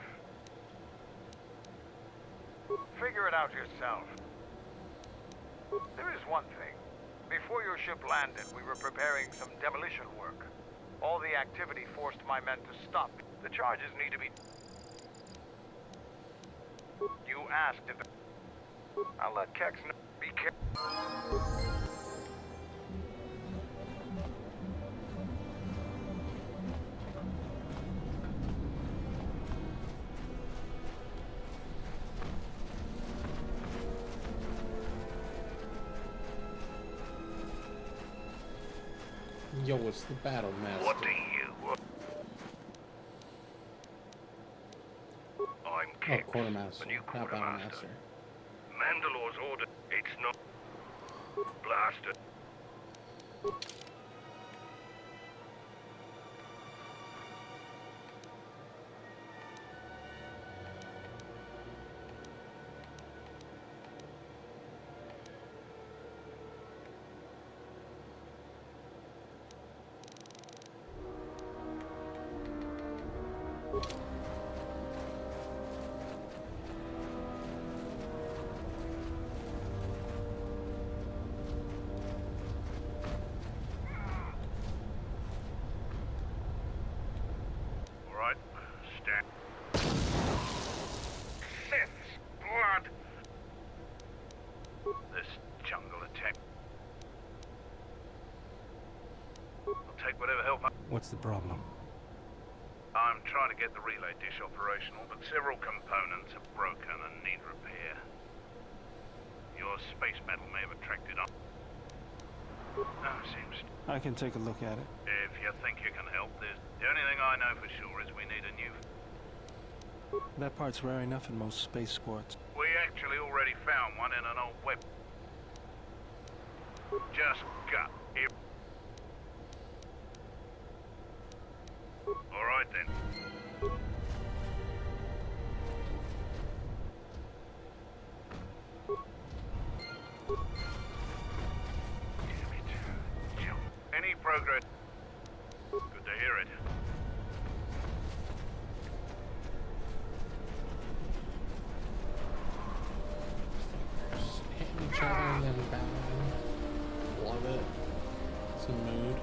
Figure it out yourself. There is one thing. Before your ship landed, we were preparing some demolition work. All the activity forced my men to stop. The charges need to be... You asked if... I'll let Kex know. Be careful. Yo, it's the Battle Master. What do you... I'm Kex, Quartermaster, the new not Battle quartermaster. Master. Mandalore's order, it's not... Blaster. Alright, stand. Sith's blood! This jungle attack. I'll take whatever help I... What's the problem? I'm trying to get the relay dish operational, but several components are broken and need repair. Your space battle may have attracted up. Seems... I can take a look at it. If you think you can help, the only thing I know for sure is we need a new... That part's rare enough in most spaceports. We actually already found one in an old web. Just got it. Alright then. Any progress? Good to hear it. Hitting each other and then battling. Love it. It's a mood.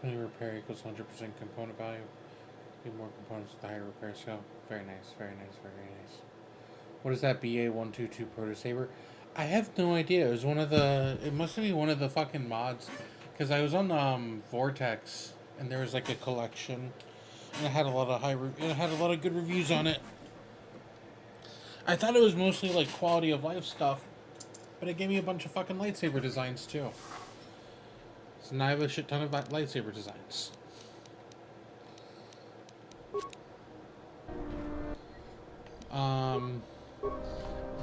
20 repair equals 100% component value. Need more components with the higher repair scale. Very nice, very nice, very nice. What is that BA-122 Proto Saber? I have no idea. It was one of the. It must be one of the fucking mods, because I was on Vortex and there was like a collection, and it had a lot of it had a lot of good reviews on it. I thought it was mostly like quality of life stuff, but it gave me a bunch of fucking lightsaber designs too. So now I have a shit ton of lightsaber designs.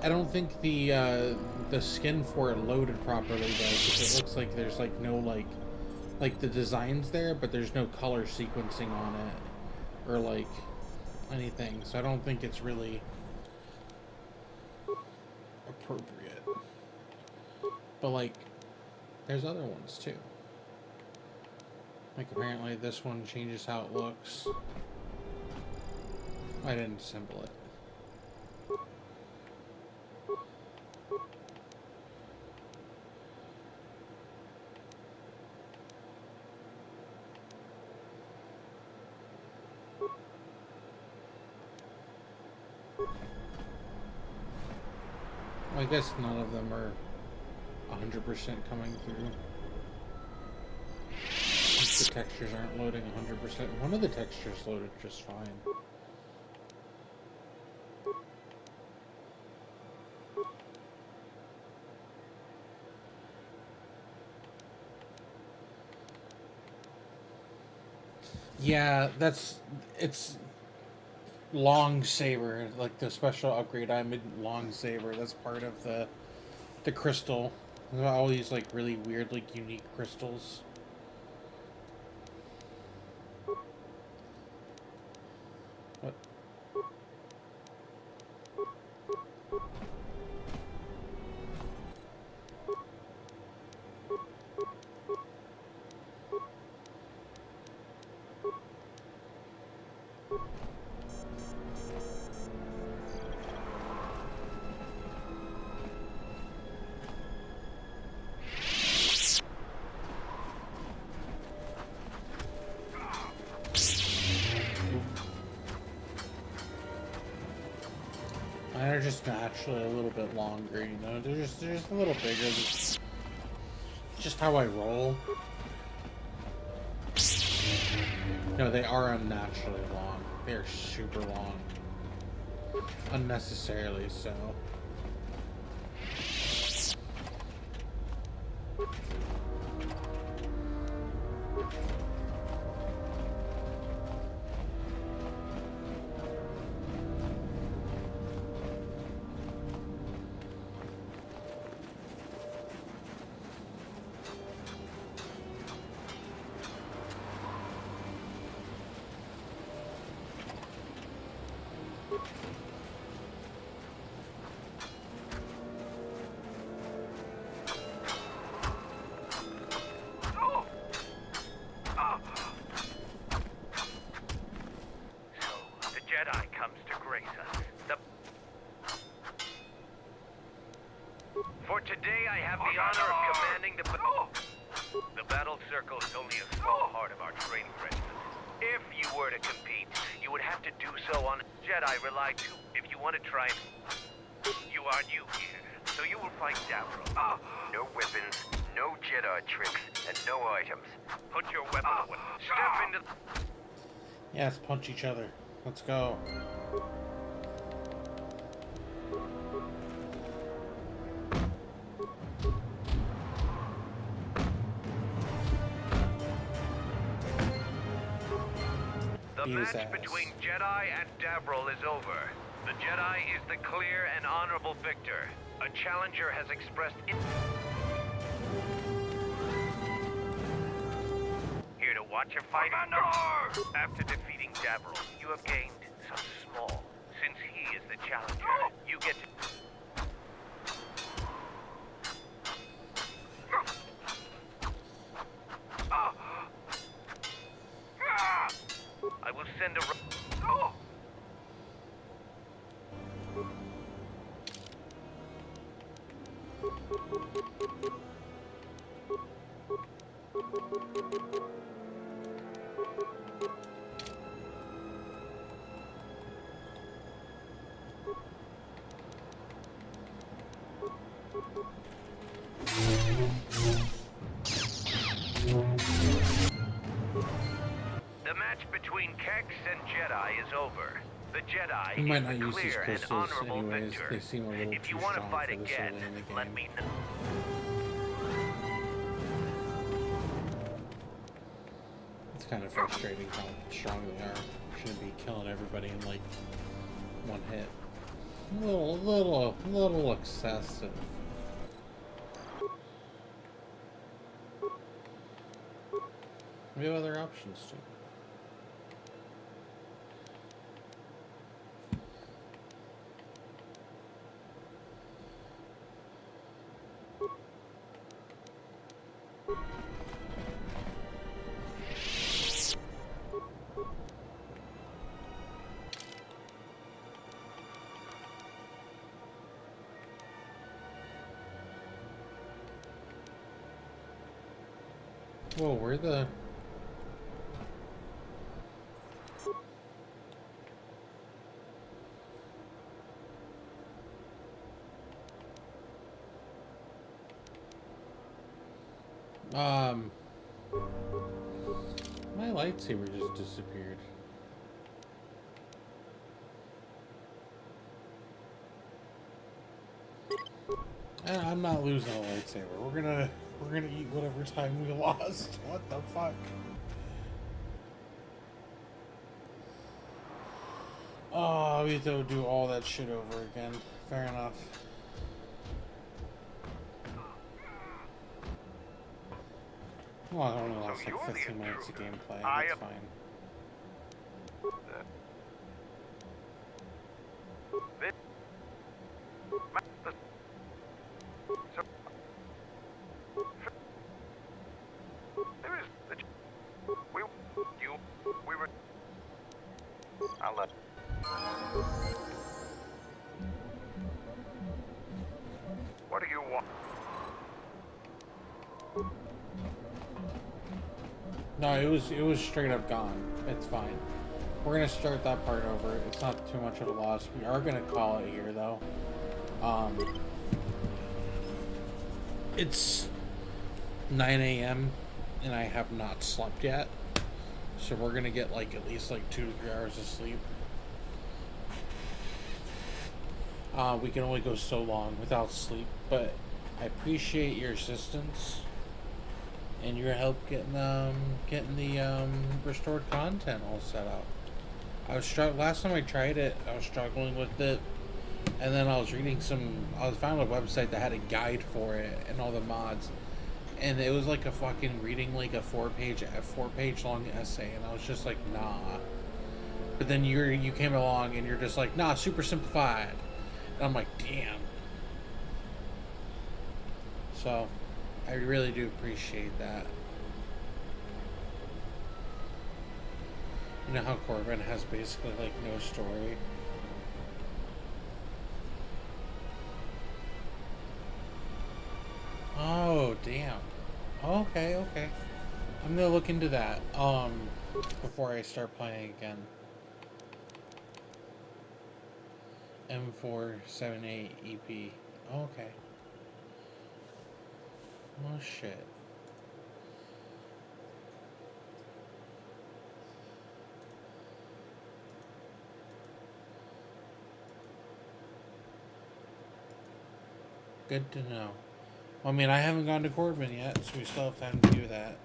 I don't think the skin for it loaded properly though, because it looks like there's like no like the design's there, but there's no color sequencing on it or like anything. So I don't think it's really appropriate. But like, there's other ones too. Like apparently this one changes how it looks. I didn't assemble it. I guess none of them are 100% coming through. The textures aren't loading 100%. One of the textures loaded just fine. Yeah, it's long saber, like the special upgrade I made long saber. That's part of the crystal. There's all these like really weird, like unique crystals. What? They're just naturally a little bit longer, you know. They're just a little bigger. It's just how I roll. No, they are unnaturally long. They are super long. Unnecessarily so. For today, I have the honor of commanding the battle circle is only a small part of our training regimen. If you were to compete, you would have to do so on Jedi rely too. If you want to try and... You are new here, so you will fight Davro. No weapons, no Jedi tricks, and no items. Put your weapon away. Step into... Yeah, let's punch each other. Let's go. The match between Jedi and Davril is over. The Jedi is the clear and honorable victor. A challenger has expressed Here to watch a fight. After defeating Davril, you have gained some small. Since he is the challenger, you get to... send a... Oh! The match between Kex and Jedi is over. The Jedi We might is not the use these clear and crystals honorable anyways. victor. They seem a little If too you want to strong fight for this again, early in the game. let me know. It's kind of frustrating how strong they are. Shouldn't be killing everybody in like one hit. Little excessive. We have other options too. Whoa, where the... My lightsaber just disappeared. I'm not losing a lightsaber. We're gonna eat whatever time we lost. What the fuck? Oh, we have to do all that shit over again. Fair enough. Well, I only lost like 15 minutes of gameplay. That's fine. I'll let... What do you want? No, it was straight up gone. It's fine. We're gonna start that part over. It's not too much of a loss. We are gonna call it here though. It's 9 a.m. and I have not slept yet. So we're gonna get like at least like 2 to 3 hours of sleep. We can only go so long without sleep, but I appreciate your assistance and your help getting the restored content all set up. I was last time I tried it, I was struggling with it, and then I was reading I found a website that had a guide for it and all the mods, and it was like a fucking reading like a 4-page long essay, and I was just like, nah. But then you came along and you're just like, nah, super simplified, and I'm like, damn. So I really do appreciate that. You know how Corbin has basically like no story? Oh, damn. Okay. I'm gonna look into that, before I start playing again. M478 EP. Okay. Oh, shit. Good to know. Well, I mean, I haven't gone to Corbin yet, so we still have time to do that.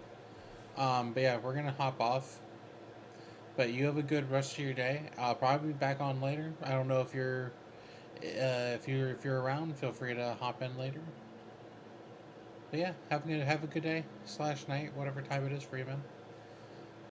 But yeah, we're gonna hop off. But you have a good rest of your day. I'll probably be back on later. I don't know if you're around. Feel free to hop in later. But yeah, have a good day / night, whatever time it is for you, man.